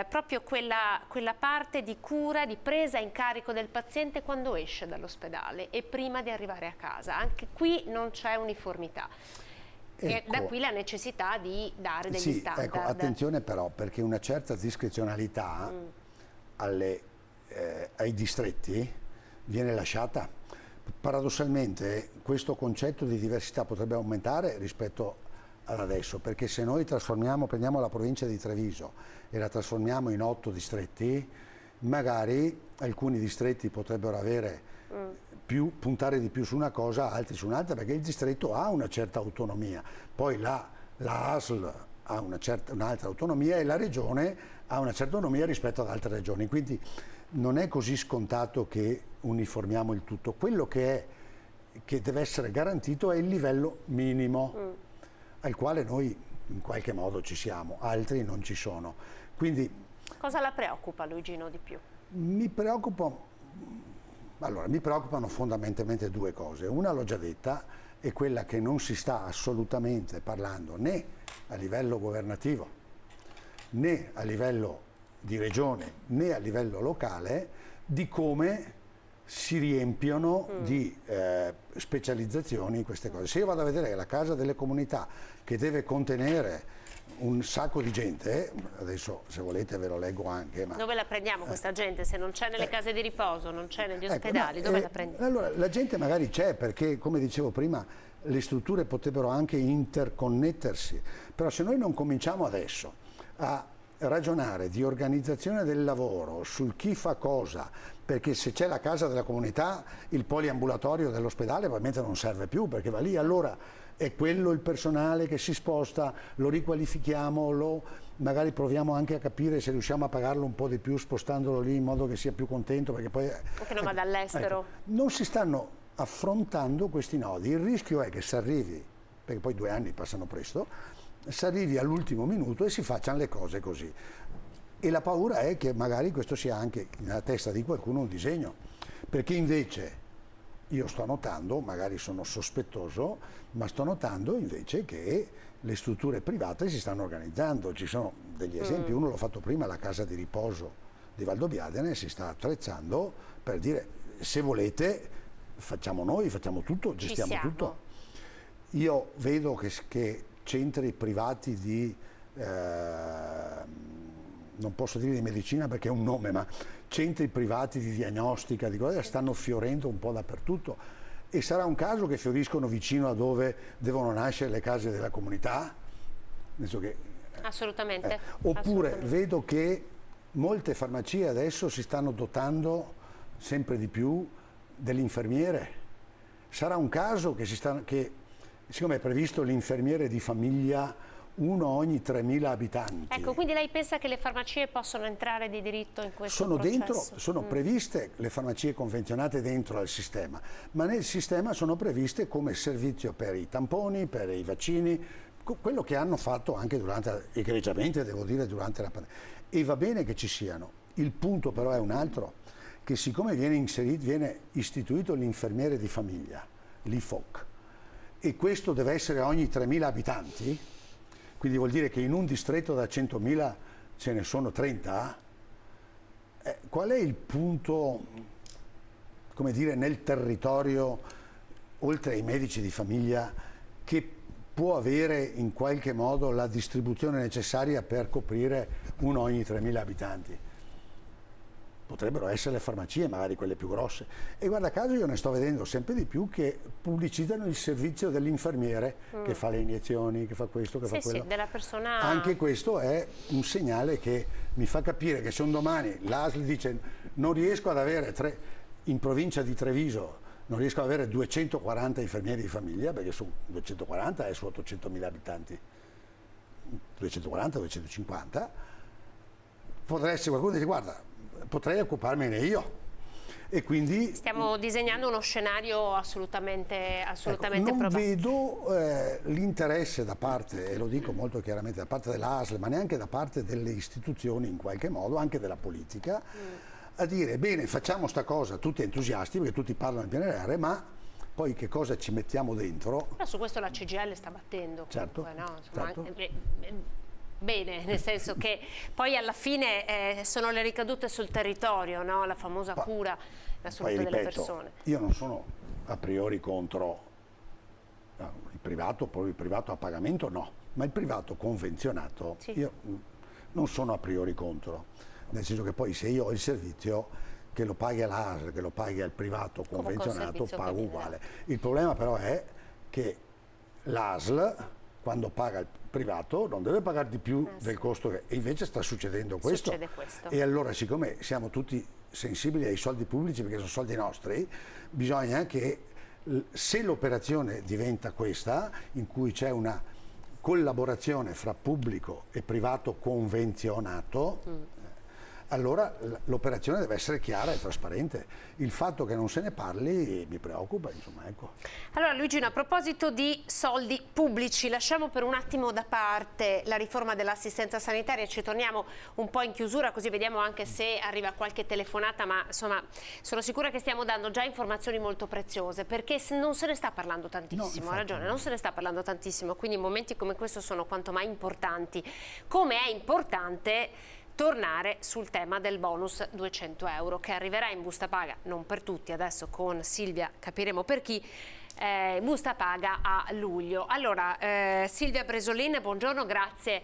proprio quella parte di cura, di presa in carico del paziente quando esce dall'ospedale e prima di arrivare a casa. Anche qui non c'è uniformità. E da qui la necessità di dare degli standard. Ecco, attenzione però, perché una certa discrezionalità ai distretti viene lasciata. Paradossalmente questo concetto di diversità potrebbe aumentare rispetto ad adesso, perché se noi prendiamo la provincia di Treviso e la trasformiamo in 8 distretti, magari alcuni distretti potrebbero avere puntare di più su una cosa, altri su un'altra, perché il distretto ha una certa autonomia, poi la ASL ha un'altra autonomia e la regione ha una certa autonomia rispetto ad altre regioni, quindi non è così scontato che uniformiamo il tutto. Quello che deve essere garantito è il livello minimo al quale noi in qualche modo ci siamo, altri non ci sono. Quindi cosa la preoccupa, Luigino, di più? Mi preoccupano fondamentalmente due cose. Una l'ho già detta, è quella che non si sta assolutamente parlando né a livello governativo, né a livello di regione, né a livello locale, di come si riempiono di specializzazioni in queste cose. Se io vado a vedere la casa delle comunità che deve contenere un sacco di gente, adesso se volete ve lo leggo anche. Ma dove la prendiamo questa gente? Se non c'è nelle case di riposo, non c'è negli ospedali, dove la prendiamo? Allora, la gente magari c'è perché, come dicevo prima, le strutture potrebbero anche interconnettersi, però se noi non cominciamo adesso a ragionare di organizzazione del lavoro, sul chi fa cosa, perché se c'è la casa della comunità, il poliambulatorio dell'ospedale probabilmente non serve più, perché va lì, allora è quello il personale che si sposta, lo riqualifichiamo, magari proviamo anche a capire se riusciamo a pagarlo un po' di più spostandolo lì in modo che sia più contento, perché poi che non vada all'estero. Non si stanno affrontando questi nodi, il rischio è che si arrivi, perché poi 2 anni passano presto, si arrivi all'ultimo minuto e si facciano le cose così. E la paura è che magari questo sia anche nella testa di qualcuno un disegno, perché invece io sto notando, magari sono sospettoso, ma sto notando invece che le strutture private si stanno organizzando. Ci sono degli esempi, uno l'ho fatto prima, la casa di riposo di Valdobbiadene si sta attrezzando per dire se volete facciamo noi, facciamo tutto, gestiamo tutto. Io vedo che centri privati di, non posso dire di medicina perché è un nome, ma centri privati di diagnostica, di cose, stanno fiorendo un po' dappertutto e sarà un caso che fioriscono vicino a dove devono nascere le case della comunità? Assolutamente. Oppure vedo che molte farmacie adesso si stanno dotando sempre di più dell'infermiere. Sarà un caso che siccome è previsto l'infermiere di famiglia uno ogni 3.000 abitanti. Ecco, quindi lei pensa che le farmacie possono entrare di diritto in questo processo? Sono previste le farmacie convenzionate dentro al sistema, ma nel sistema sono previste come servizio per i tamponi, per i vaccini, quello che hanno fatto anche egregiamente, devo dire, durante la pandemia. E va bene che ci siano. Il punto però è un altro, che siccome viene istituito l'infermiere di famiglia, l'IFOC, e questo deve essere ogni 3.000 abitanti, quindi vuol dire che in un distretto da 100.000 ce ne sono 30, qual è il punto, come dire, nel territorio, oltre ai medici di famiglia, che può avere in qualche modo la distribuzione necessaria per coprire uno ogni 3.000 abitanti? Potrebbero essere le farmacie, magari quelle più grosse. E guarda caso io ne sto vedendo sempre di più che pubblicizzano il servizio dell'infermiere che fa le iniezioni, che fa questo, che fa quello. Sì, della persona... Anche questo è un segnale che mi fa capire che se un domani l'ASL dice non riesco ad avere in provincia di Treviso, non riesco ad avere 240 infermieri di famiglia, perché su 240 è su 800.000 abitanti, 240-250, potrà essere qualcuno che dice guarda, potrei occuparmene io. E quindi stiamo disegnando uno scenario assolutamente non probabile. vedo l'interesse da parte, e lo dico molto chiaramente, da parte dell'ASL, ma neanche da parte delle istituzioni in qualche modo, anche della politica, a dire bene, facciamo sta cosa tutti entusiasti perché tutti parlano del PNRR, ma poi che cosa ci mettiamo dentro? Però su questo la CGIL sta battendo. Certo, comunque, no? Insomma, certo. Bene, nel senso che poi alla fine sono le ricadute sul territorio, no? La famosa cura, la salute Poi, delle ripeto, persone. io non sono a priori contro il privato, proprio il privato a pagamento no, ma il privato convenzionato io non sono a priori contro, nel senso che poi se io ho il servizio che lo paghi all'ASL, che lo paghi al privato convenzionato, pago uguale. Il problema però è che l'ASL, quando paga il privato, non deve pagare di più del costo e invece sta succedendo questo. Succede questo. E allora, siccome siamo tutti sensibili ai soldi pubblici perché sono soldi nostri, bisogna che se l'operazione diventa questa, in cui c'è una collaborazione fra pubblico e privato convenzionato, allora l'operazione deve essere chiara e trasparente. Il fatto che non se ne parli mi preoccupa, insomma, ecco. Allora Luigi, a proposito di soldi pubblici, lasciamo per un attimo da parte la riforma dell'assistenza sanitaria, ci torniamo un po' in chiusura così vediamo anche se arriva qualche telefonata, ma insomma sono sicura che stiamo dando già informazioni molto preziose perché non se ne sta parlando tantissimo, ha ragione, non se ne sta parlando tantissimo, quindi momenti come questo sono quanto mai importanti. Come è importante tornare sul tema del bonus 200 euro che arriverà in busta paga, non per tutti, adesso con Silvia capiremo per chi, busta paga a luglio. Allora Silvia Bresolin, buongiorno, grazie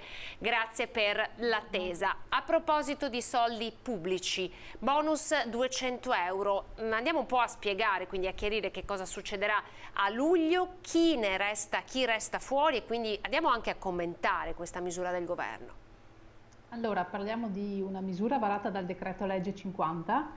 per l'attesa. A proposito di soldi pubblici, bonus 200 euro, andiamo un po' a spiegare, quindi a chiarire che cosa succederà a luglio, chi resta fuori e quindi andiamo anche a commentare questa misura del governo. Allora, parliamo di una misura varata dal decreto legge 50,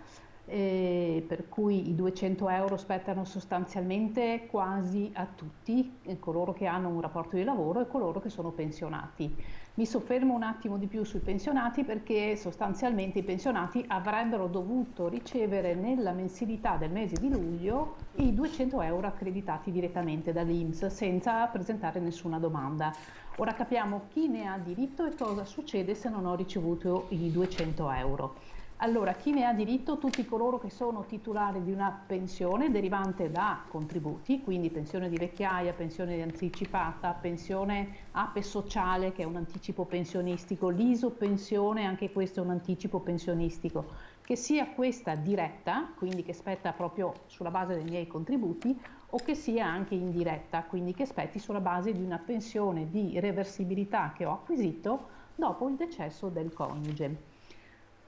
per cui i 200 euro spettano sostanzialmente quasi a tutti, coloro che hanno un rapporto di lavoro e coloro che sono pensionati. Mi soffermo un attimo di più sui pensionati perché sostanzialmente i pensionati avrebbero dovuto ricevere nella mensilità del mese di luglio i 200 euro accreditati direttamente dall'INPS senza presentare nessuna domanda. Ora capiamo chi ne ha diritto e cosa succede se non ho ricevuto i 200 euro. Allora, chi ne ha diritto? Tutti coloro che sono titolari di una pensione derivante da contributi, quindi pensione di vecchiaia, pensione anticipata, pensione APE sociale, che è un anticipo pensionistico, l'isopensione, anche questo è un anticipo pensionistico, che sia questa diretta, quindi che spetta proprio sulla base dei miei contributi, o che sia anche indiretta, quindi che spetti sulla base di una pensione di reversibilità che ho acquisito dopo il decesso del coniuge.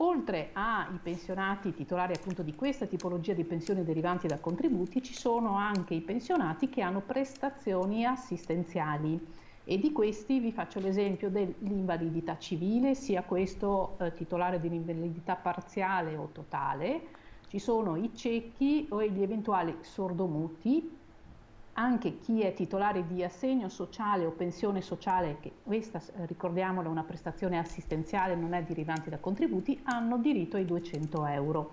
Oltre ai pensionati titolari appunto di questa tipologia di pensioni derivanti da contributi, ci sono anche i pensionati che hanno prestazioni assistenziali e di questi vi faccio l'esempio dell'invalidità civile, sia questo titolare di un'invalidità parziale o totale. Ci sono i ciechi o gli eventuali sordomuti, anche chi è titolare di assegno sociale o pensione sociale, che questa ricordiamolo è una prestazione assistenziale, non è derivante da contributi, hanno diritto ai 200 euro.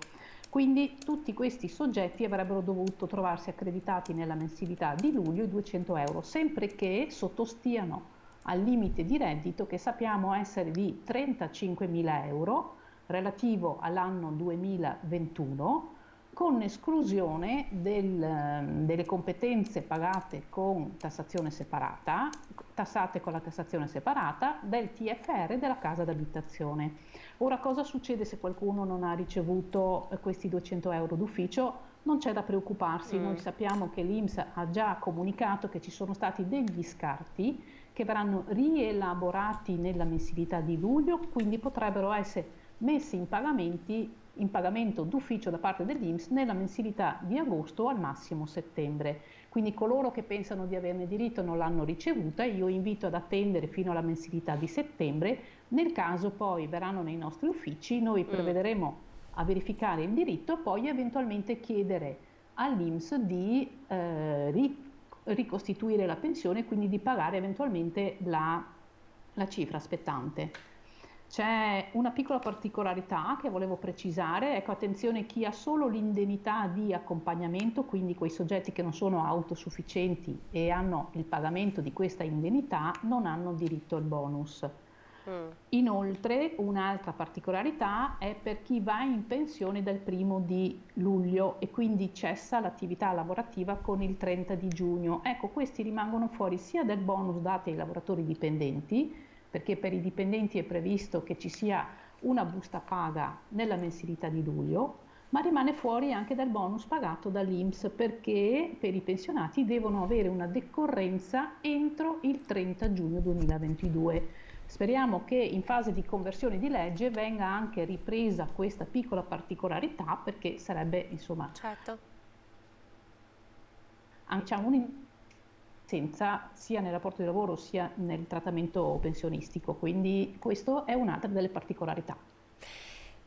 Quindi tutti questi soggetti avrebbero dovuto trovarsi accreditati nella mensilità di luglio i 200 euro, sempre che sottostiano al limite di reddito che sappiamo essere di 35.000 euro, relativo all'anno 2021, con esclusione delle competenze pagate con tassazione separata, tassate con la tassazione separata, del TFR della casa d'abitazione. Ora, cosa succede se qualcuno non ha ricevuto questi 200 euro d'ufficio? Non c'è da preoccuparsi, noi sappiamo che l'INPS ha già comunicato che ci sono stati degli scarti che verranno rielaborati nella mensilità di luglio, quindi potrebbero essere messi in pagamento d'ufficio da parte dell'INPS nella mensilità di agosto o al massimo settembre. Quindi coloro che pensano di averne diritto non l'hanno ricevuta, io invito ad attendere fino alla mensilità di settembre. Nel caso poi verranno nei nostri uffici, noi provvederemo a verificare il diritto e poi eventualmente chiedere all'INPS di ricostituire la pensione e quindi di pagare eventualmente la cifra spettante. C'è una piccola particolarità che volevo precisare, ecco, attenzione, chi ha solo l'indennità di accompagnamento, quindi quei soggetti che non sono autosufficienti e hanno il pagamento di questa indennità, non hanno diritto al bonus. Inoltre un'altra particolarità è per chi va in pensione dal 1° di luglio e quindi cessa l'attività lavorativa con il 30 di giugno. Ecco, questi rimangono fuori sia del bonus dati ai lavoratori dipendenti, perché per i dipendenti è previsto che ci sia una busta paga nella mensilità di luglio, ma rimane fuori anche dal bonus pagato dall'INPS, perché per i pensionati devono avere una decorrenza entro il 30 giugno 2022. Speriamo che in fase di conversione di legge venga anche ripresa questa piccola particolarità, perché sarebbe, insomma, anche senza sia nel rapporto di lavoro sia nel trattamento pensionistico, quindi questo è un'altra delle particolarità.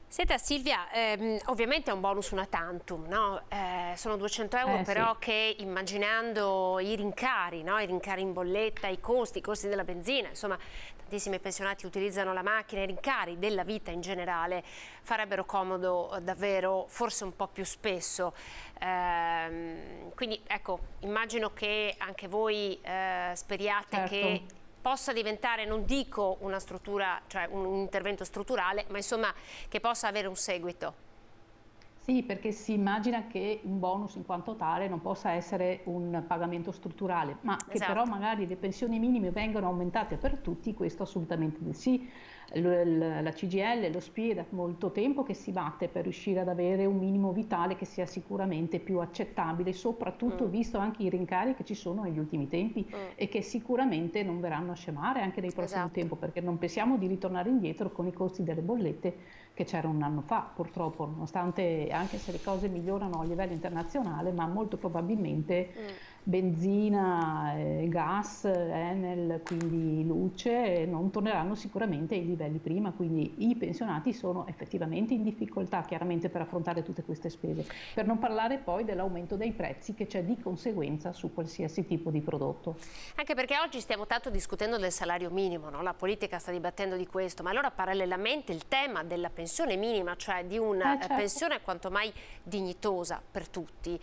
Senta Silvia, ovviamente è un bonus una tantum, no? Sono 200 euro però sì, che, immaginando i rincari, no? I rincari in bolletta, i costi della benzina, insomma tantissimi pensionati utilizzano la macchina, i rincari della vita in generale farebbero comodo davvero, forse un po' più spesso. Quindi ecco, immagino che anche voi speriate che possa diventare, non dico una struttura, cioè un intervento strutturale, ma insomma che possa avere un seguito. Sì, perché si immagina che un bonus in quanto tale non possa essere un pagamento strutturale, ma che però magari le pensioni minime vengano aumentate per tutti, questo assolutamente sì. La CGIL e lo SPI è da molto tempo che si batte per riuscire ad avere un minimo vitale che sia sicuramente più accettabile, soprattutto visto anche i rincari che ci sono negli ultimi tempi e che sicuramente non verranno a scemare anche nel prossimo tempo, perché non pensiamo di ritornare indietro con i costi delle bollette che c'erano un anno fa, purtroppo, nonostante, anche se le cose migliorano a livello internazionale, ma molto probabilmente benzina, gas, Enel, quindi luce, non torneranno sicuramente ai livelli prima, quindi i pensionati sono effettivamente in difficoltà chiaramente per affrontare tutte queste spese, per non parlare poi dell'aumento dei prezzi che c'è di conseguenza su qualsiasi tipo di prodotto. Anche perché oggi stiamo tanto discutendo del salario minimo, no? La politica sta dibattendo di questo, ma allora parallelamente il tema della pensione minima, cioè di una pensione quanto mai dignitosa per tutti,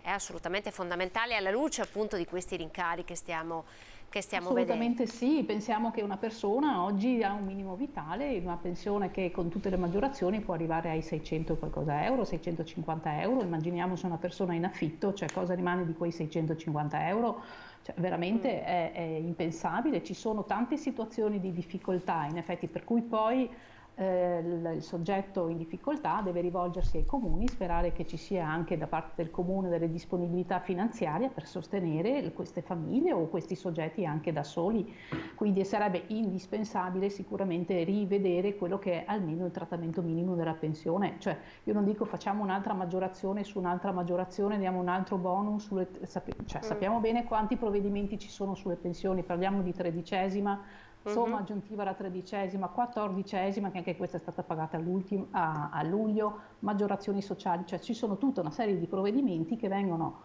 è assolutamente fondamentale alla luce appunto di questi rincari che stiamo vedendo. Assolutamente sì, pensiamo che una persona oggi ha un minimo vitale, una pensione che con tutte le maggiorazioni può arrivare ai 600 e qualcosa euro, 650 euro, immaginiamo se una persona è in affitto, cioè cosa rimane di quei 650 euro? Cioè, veramente è impensabile, ci sono tante situazioni di difficoltà in effetti per cui poi il soggetto in difficoltà deve rivolgersi ai comuni, sperare che ci sia anche da parte del comune delle disponibilità finanziarie per sostenere queste famiglie o questi soggetti anche da soli, quindi sarebbe indispensabile sicuramente rivedere quello che è almeno il trattamento minimo della pensione, cioè io non dico facciamo un'altra maggiorazione su un'altra maggiorazione, diamo un altro bonus, sappiamo bene quanti provvedimenti ci sono sulle pensioni, parliamo di 13ª, somma aggiuntiva alla 13ª, 14ª, che anche questa è stata pagata a luglio, maggiorazioni sociali, cioè ci sono tutta una serie di provvedimenti che vengono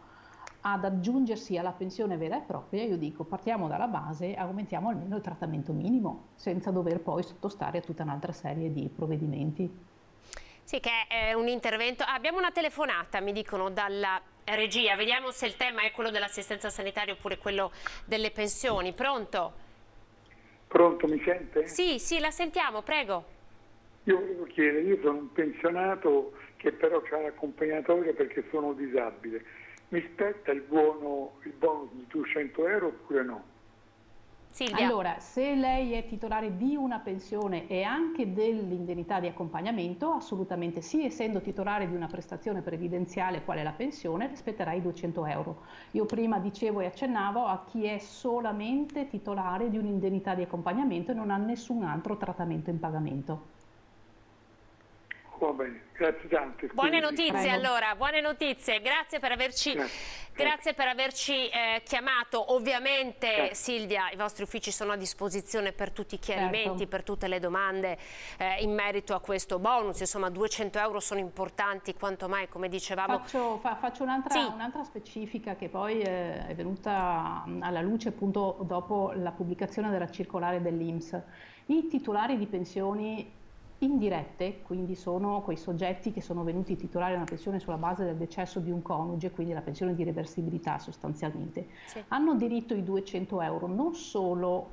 ad aggiungersi alla pensione vera e propria. Io dico partiamo dalla base, aumentiamo almeno il trattamento minimo, senza dover poi sottostare a tutta un'altra serie di provvedimenti. Sì, che è un intervento. Abbiamo una telefonata, mi dicono, dalla regia, vediamo se il tema è quello dell'assistenza sanitaria oppure quello delle pensioni. Pronto? Pronto, mi sente? Sì, sì, la sentiamo, prego. Io volevo chiedere, io sono un pensionato che però ha l'accompagnatoria perché sono disabile. Mi spetta il bonus di 200 euro oppure no? Silvia. Allora, se lei è titolare di una pensione e anche dell'indennità di accompagnamento, assolutamente sì, essendo titolare di una prestazione previdenziale qual è la pensione, rispetterà i 200 euro. Io prima dicevo e accennavo a chi è solamente titolare di un'indennità di accompagnamento e non ha nessun altro trattamento in pagamento. Va bene, grazie tante. Buone notizie allora, buone notizie, grazie per averci Grazie per averci chiamato. Ovviamente Silvia, i vostri uffici sono a disposizione per tutti i chiarimenti, per tutte le domande in merito a questo bonus. Insomma, 200 euro sono importanti quanto mai, come dicevamo. Faccio un'altra specifica che poi è venuta alla luce appunto dopo la pubblicazione della circolare dell'INPS. I titolari di pensioni indirette, quindi sono quei soggetti che sono venuti titolari di una pensione sulla base del decesso di un coniuge, quindi la pensione di reversibilità sostanzialmente, hanno diritto ai 200 euro, non solo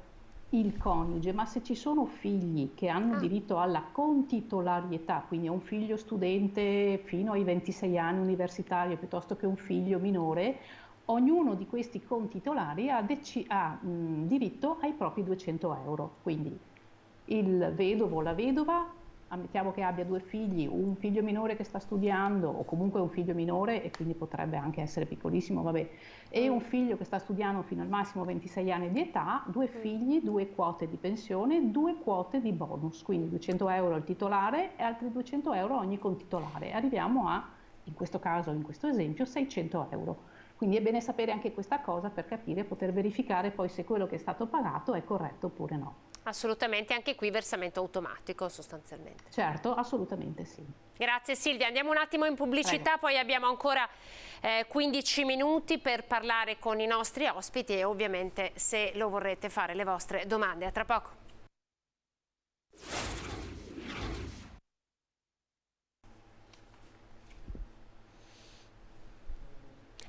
il coniuge, ma se ci sono figli che hanno diritto alla contitolarietà, quindi un figlio studente fino ai 26 anni universitario piuttosto che un figlio minore, ognuno di questi contitolari ha diritto ai propri 200 euro. Quindi il vedovo o la vedova, ammettiamo che abbia 2 figli, un figlio minore che sta studiando o comunque un figlio minore e quindi potrebbe anche essere piccolissimo, vabbè, e un figlio che sta studiando fino al massimo 26 anni di età, 2 figli, 2 quote di pensione, 2 quote di bonus, quindi 200 euro al titolare e altri 200 euro ogni contitolare. Arriviamo a, in questo caso, in questo esempio, 600 euro. Quindi è bene sapere anche questa cosa per capire e poter verificare poi se quello che è stato pagato è corretto oppure no. Assolutamente, anche qui versamento automatico sostanzialmente. Certo, assolutamente sì. Grazie Silvia, andiamo un attimo in pubblicità, poi abbiamo ancora 15 minuti per parlare con i nostri ospiti e ovviamente se lo vorrete fare le vostre domande. A tra poco.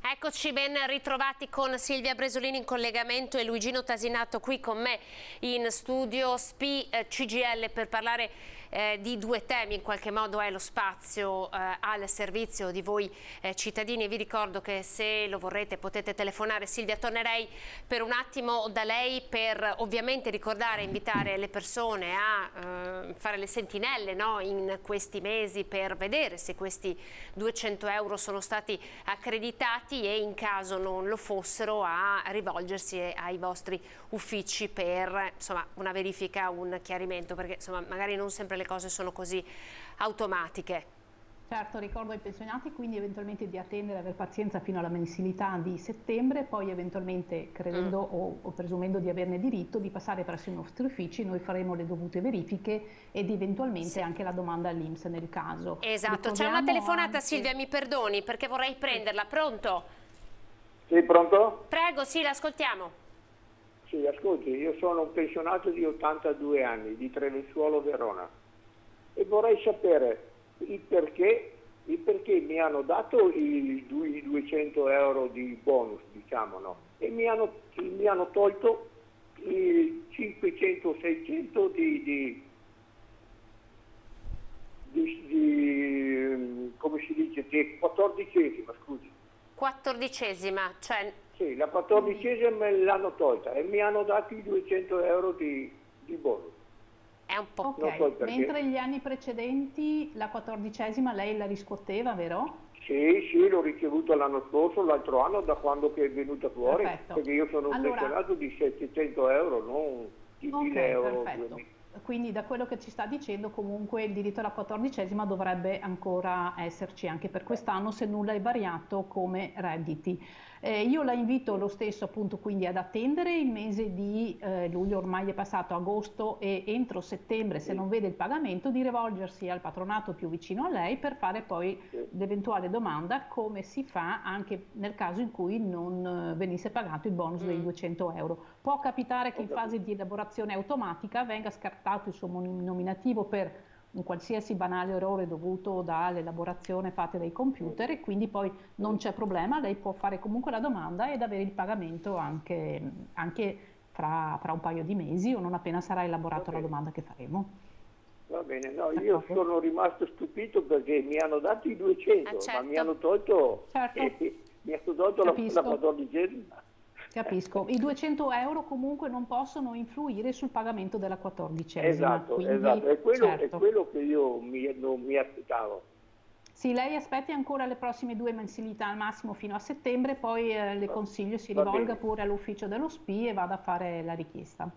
Eccoci, ben ritrovati con Silvia Bresolini in collegamento e Luigino Tasinato qui con me in studio SPI CGIL per parlare di 2 temi. In qualche modo è lo spazio al servizio di voi cittadini. Vi ricordo che se lo vorrete potete telefonare. Silvia, tornerei per un attimo da lei per ovviamente ricordare e invitare le persone a fare le sentinelle, no, in questi mesi per vedere se questi 200 euro sono stati accreditati e in caso non lo fossero a rivolgersi ai vostri uffici per insomma una verifica, un chiarimento, perché insomma magari non sempre le cose sono così automatiche. Certo, ricordo ai pensionati quindi eventualmente di attendere, avere pazienza fino alla mensilità di settembre, poi eventualmente credendo o presumendo di averne diritto di passare presso i nostri uffici, noi faremo le dovute verifiche ed eventualmente anche la domanda all'INPS nel caso. Esatto, c'è una telefonata Silvia, mi perdoni perché vorrei prenderla, pronto? Sì, pronto? Prego, sì, l'ascoltiamo. Sì, ascolti, io sono un pensionato di 82 anni di Trevisuolo Verona e vorrei sapere il perché mi hanno dato i 200 euro di bonus, diciamo, no? E mi hanno tolto i 500-600 di come si dice, di 14esima, scusi. 14esima, cioè... Sì, la 14esima me l'hanno tolta e mi hanno dato i 200 euro di bonus. È un po'. Ok, mentre gli anni precedenti la 14esima lei la riscuoteva, vero? Sì, l'ho ricevuto l'anno scorso, l'altro anno, da quando che è venuta fuori. Perfetto. Perché io sono un pensionato di 700 euro, non di 1000 euro. Perfetto. Quindi da quello che ci sta dicendo comunque il diritto alla 14esima dovrebbe ancora esserci anche per quest'anno se nulla è variato come redditi. Io la invito lo stesso appunto quindi ad attendere il mese di luglio, ormai è passato agosto, e entro settembre, se non vede il pagamento, di rivolgersi al patronato più vicino a lei per fare poi l'eventuale domanda come si fa anche nel caso in cui non venisse pagato il bonus dei 200 euro. Può capitare che in fase di elaborazione automatica venga scartato il suo nominativo per un qualsiasi banale errore dovuto dall'elaborazione fatta dai computer e quindi poi non c'è problema, lei può fare comunque la domanda ed avere il pagamento anche fra un paio di mesi o non appena sarà elaborata la domanda che faremo. Va bene, no, io sono rimasto stupito perché mi hanno dato i 200, ma mi hanno tolto, la 14esima. Capisco, i 200 euro comunque non possono influire sul pagamento della 14esima. Esatto, quindi, è quello che io non mi aspettavo. Sì, lei aspetti ancora le prossime 2 mensilità al massimo fino a settembre, poi le consiglio si rivolga pure all'ufficio dello SPI e vada a fare la richiesta.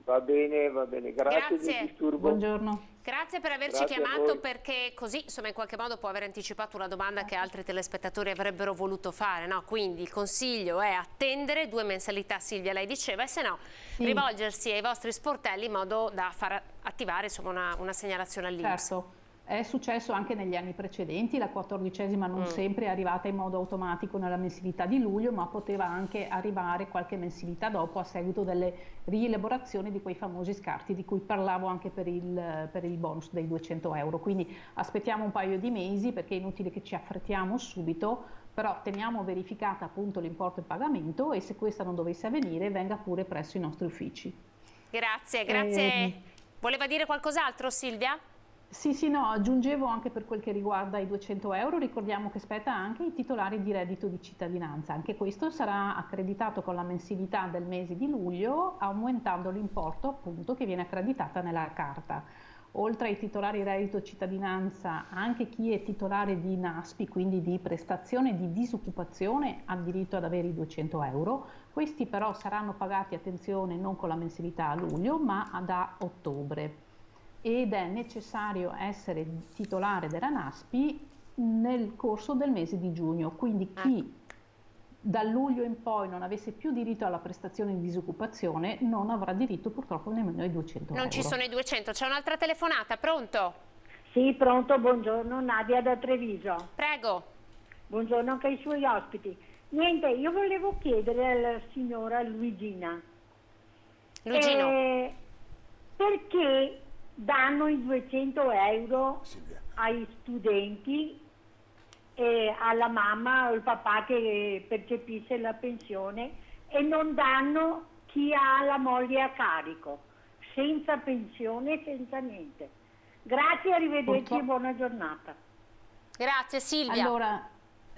Va bene, grazie del disturbo. Buongiorno. Grazie per averci Grazie a chiamato, voi. perché così insomma in qualche modo può aver anticipato una domanda che altri telespettatori avrebbero voluto fare, no? Quindi il consiglio è attendere 2 mensilità, Silvia lei diceva, e se no rivolgersi ai vostri sportelli in modo da far attivare insomma una segnalazione all'INPS. Certo. È successo anche negli anni precedenti, la 14ª non sempre è arrivata in modo automatico nella mensilità di luglio, ma poteva anche arrivare qualche mensilità dopo a seguito delle rielaborazioni di quei famosi scarti di cui parlavo anche per il bonus dei 200 euro. Quindi aspettiamo un paio di mesi, perché è inutile che ci affrettiamo subito, però teniamo verificata appunto l'importo in pagamento, e se questa non dovesse avvenire venga pure presso i nostri uffici. Grazie. Voleva dire qualcos'altro Silvia? Sì, no, aggiungevo anche per quel che riguarda i 200 euro, ricordiamo che spetta anche ai titolari di reddito di cittadinanza. Anche questo sarà accreditato con la mensilità del mese di luglio, aumentando l'importo appunto che viene accreditata nella carta. Oltre ai titolari di reddito cittadinanza, anche chi è titolare di NASPI, quindi di prestazione di disoccupazione, ha diritto ad avere i 200 euro. Questi però saranno pagati, attenzione, non con la mensilità a luglio, ma da ottobre. Ed è necessario essere titolare della NASPI nel corso del mese di giugno, quindi chi da luglio in poi non avesse più diritto alla prestazione di disoccupazione non avrà diritto purtroppo nemmeno ai 200 euro. Non ci sono i 200, c'è un'altra telefonata, pronto? Sì, pronto, buongiorno, Nadia da Treviso. Prego. Buongiorno anche ai suoi ospiti. Niente, io volevo chiedere alla signora Luigino. Perché danno i 200 euro ai studenti e alla mamma o il papà che percepisce la pensione, e non danno chi ha la moglie a carico, senza pensione, senza niente. Grazie, arrivederci e buona giornata. Grazie Silvia. Allora,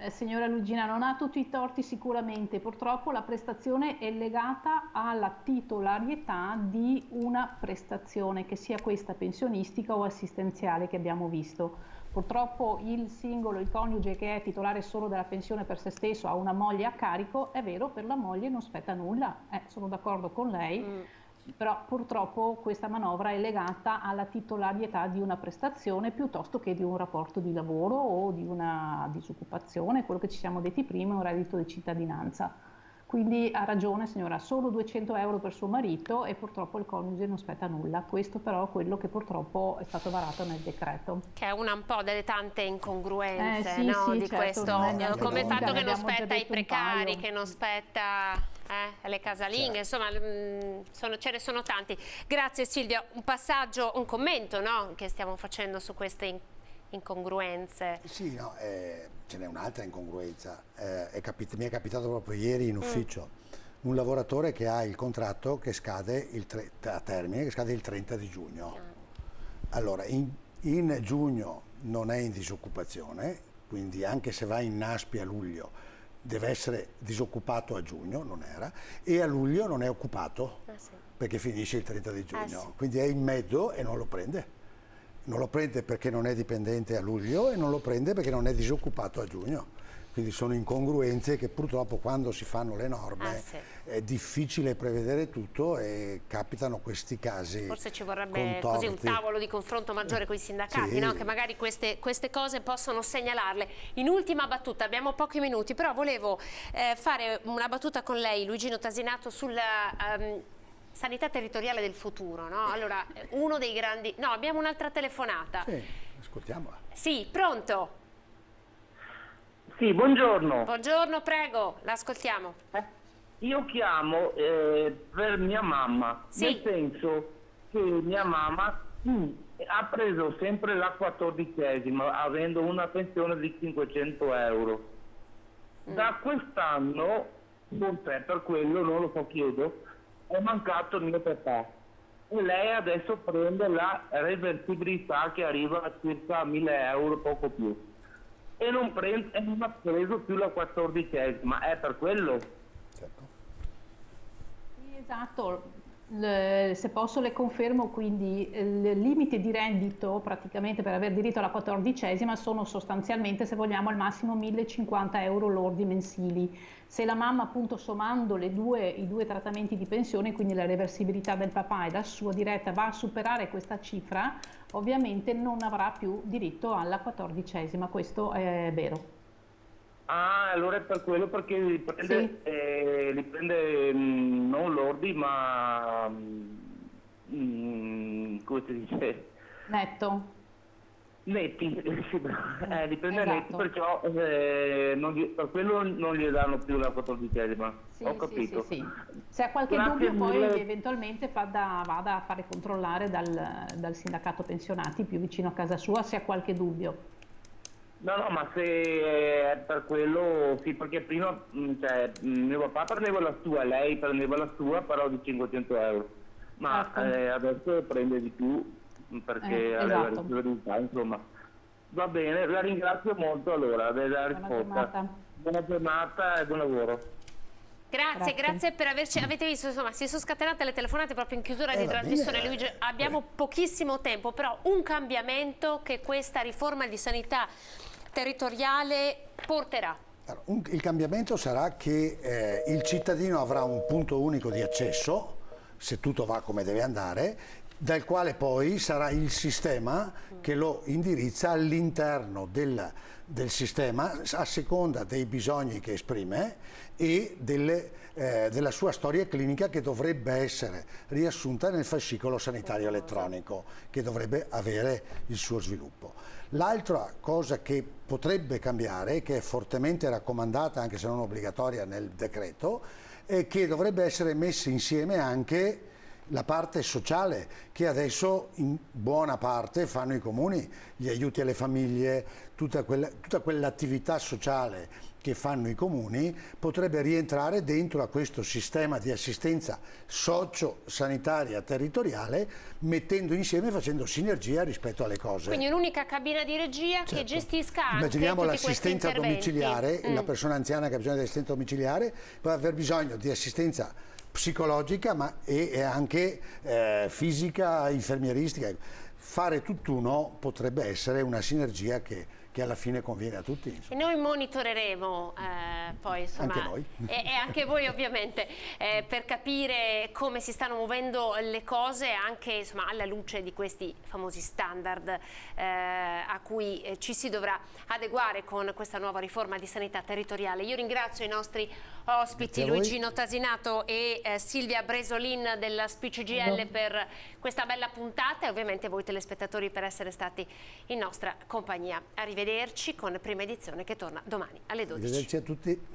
signora Luigina, non ha tutti i torti sicuramente, purtroppo la prestazione è legata alla titolarietà di una prestazione, che sia questa pensionistica o assistenziale che abbiamo visto. Purtroppo il singolo, il coniuge che è titolare solo della pensione per se stesso ha una moglie a carico, è vero, per la moglie non spetta nulla, sono d'accordo con lei. Però purtroppo questa manovra è legata alla titolarietà di una prestazione piuttosto che di un rapporto di lavoro o di una disoccupazione, quello che ci siamo detti prima, un reddito di cittadinanza. Quindi ha ragione signora, solo 200 euro per suo marito e purtroppo il coniuge non spetta nulla. Questo però è quello che purtroppo è stato varato nel decreto. Che è un po' delle tante incongruenze sì, no, sì, di certo, questo, come il fatto che non spetta ai un precari, paio. che non spetta alle casalinghe, insomma ce ne sono tanti. Grazie Silvia, un passaggio, un commento no, che stiamo facendo su queste incongruenze. Sì, no, ce n'è un'altra incongruenza, mi è capitato proprio ieri in ufficio, un lavoratore che ha il contratto che scade a termine, che scade il 30 di giugno. Allora, in giugno non è in disoccupazione, quindi anche se va in NASPI a luglio deve essere disoccupato a giugno, non era, e a luglio non è occupato perché finisce il 30 di giugno, quindi è in mezzo e non lo prende. Non lo prende perché non è dipendente a luglio e non lo prende perché non è disoccupato a giugno. Quindi sono incongruenze che purtroppo quando si fanno le norme è difficile prevedere tutto e capitano questi casi. Forse ci vorrebbe così un tavolo di confronto maggiore con i sindacati, no? Che magari queste cose possono segnalarle. In ultima battuta, abbiamo pochi minuti, però volevo fare una battuta con lei, Luigino Tasinato, sulla sanità territoriale del futuro, no? Allora, uno dei grandi... No, abbiamo un'altra telefonata. Sì, ascoltiamola. Sì, pronto? Sì, buongiorno. Buongiorno, prego, l'ascoltiamo. Io chiamo per mia mamma, nel senso che mia mamma ha preso sempre la 14ª, avendo una pensione di 500 euro. Da quest'anno, per quello non lo so, chiedo, è mancato il mio papà e lei adesso prende la reversibilità che arriva a circa 1.000 euro, poco più, e non ha preso più la 14ª, è per quello? Sì, esatto, Se posso le confermo, quindi il limite di reddito praticamente per aver diritto alla 14ª sono sostanzialmente, se vogliamo, al massimo 1.050 euro lordi mensili. Se la mamma, appunto, sommando i due trattamenti di pensione, quindi la reversibilità del papà e la sua diretta, va a superare questa cifra, ovviamente non avrà più diritto alla 14ª, questo è vero. Ah, allora è per quello, perché li prende non lordi, ma come si dice? Netto. Netti, li prende Esatto. netti, perciò per quello non gli danno più la 14ª. Ho capito. Sì. Se ha qualche Grazie dubbio, mille. poi eventualmente vada a fare controllare dal sindacato pensionati più vicino a casa sua, se ha qualche dubbio. No, ma se è per quello, sì, perché prima mio papà prendeva la sua, lei prendeva la sua, però di 500 euro, ma adesso prende di più perché ha la responsabilità, insomma. Va bene, la ringrazio molto allora della risposta. Buona giornata e buon lavoro. Grazie per averci. Avete visto, insomma, si sono scatenate le telefonate proprio in chiusura di trasmissione. Luigi, abbiamo pochissimo tempo, però un cambiamento che questa riforma di sanità territoriale porterà. Il cambiamento sarà che il cittadino avrà un punto unico di accesso, se tutto va come deve andare, dal quale poi sarà il sistema che lo indirizza all'interno del sistema a seconda dei bisogni che esprime e della sua storia clinica, che dovrebbe essere riassunta nel fascicolo sanitario elettronico, che dovrebbe avere il suo sviluppo. L'altra cosa che potrebbe cambiare, che è fortemente raccomandata anche se non obbligatoria nel decreto, è che dovrebbe essere messa insieme anche la parte sociale, che adesso in buona parte fanno i comuni, gli aiuti alle famiglie, tutta quell'attività sociale che fanno i comuni potrebbe rientrare dentro a questo sistema di assistenza socio-sanitaria territoriale, mettendo insieme, facendo sinergia rispetto alle cose. Quindi un'unica cabina di regia che gestisca anche Immaginiamo tutti questi l'assistenza interventi. domiciliare, la persona anziana che ha bisogno di assistenza domiciliare può aver bisogno di assistenza psicologica e anche fisica, infermieristica. Fare tutt'uno potrebbe essere una sinergia che alla fine conviene a tutti. E noi monitoreremo poi, insomma, anche noi. E anche voi ovviamente, per capire come si stanno muovendo le cose, anche insomma, alla luce di questi famosi standard a cui ci si dovrà adeguare con questa nuova riforma di sanità territoriale. Io ringrazio i nostri ospiti Luigino Tasinato e Silvia Bresolin della SPCGL per questa bella puntata, e ovviamente voi telespettatori per essere stati in nostra compagnia. Arrivederci con Prima Edizione che torna domani alle 12. Arrivederci a tutti.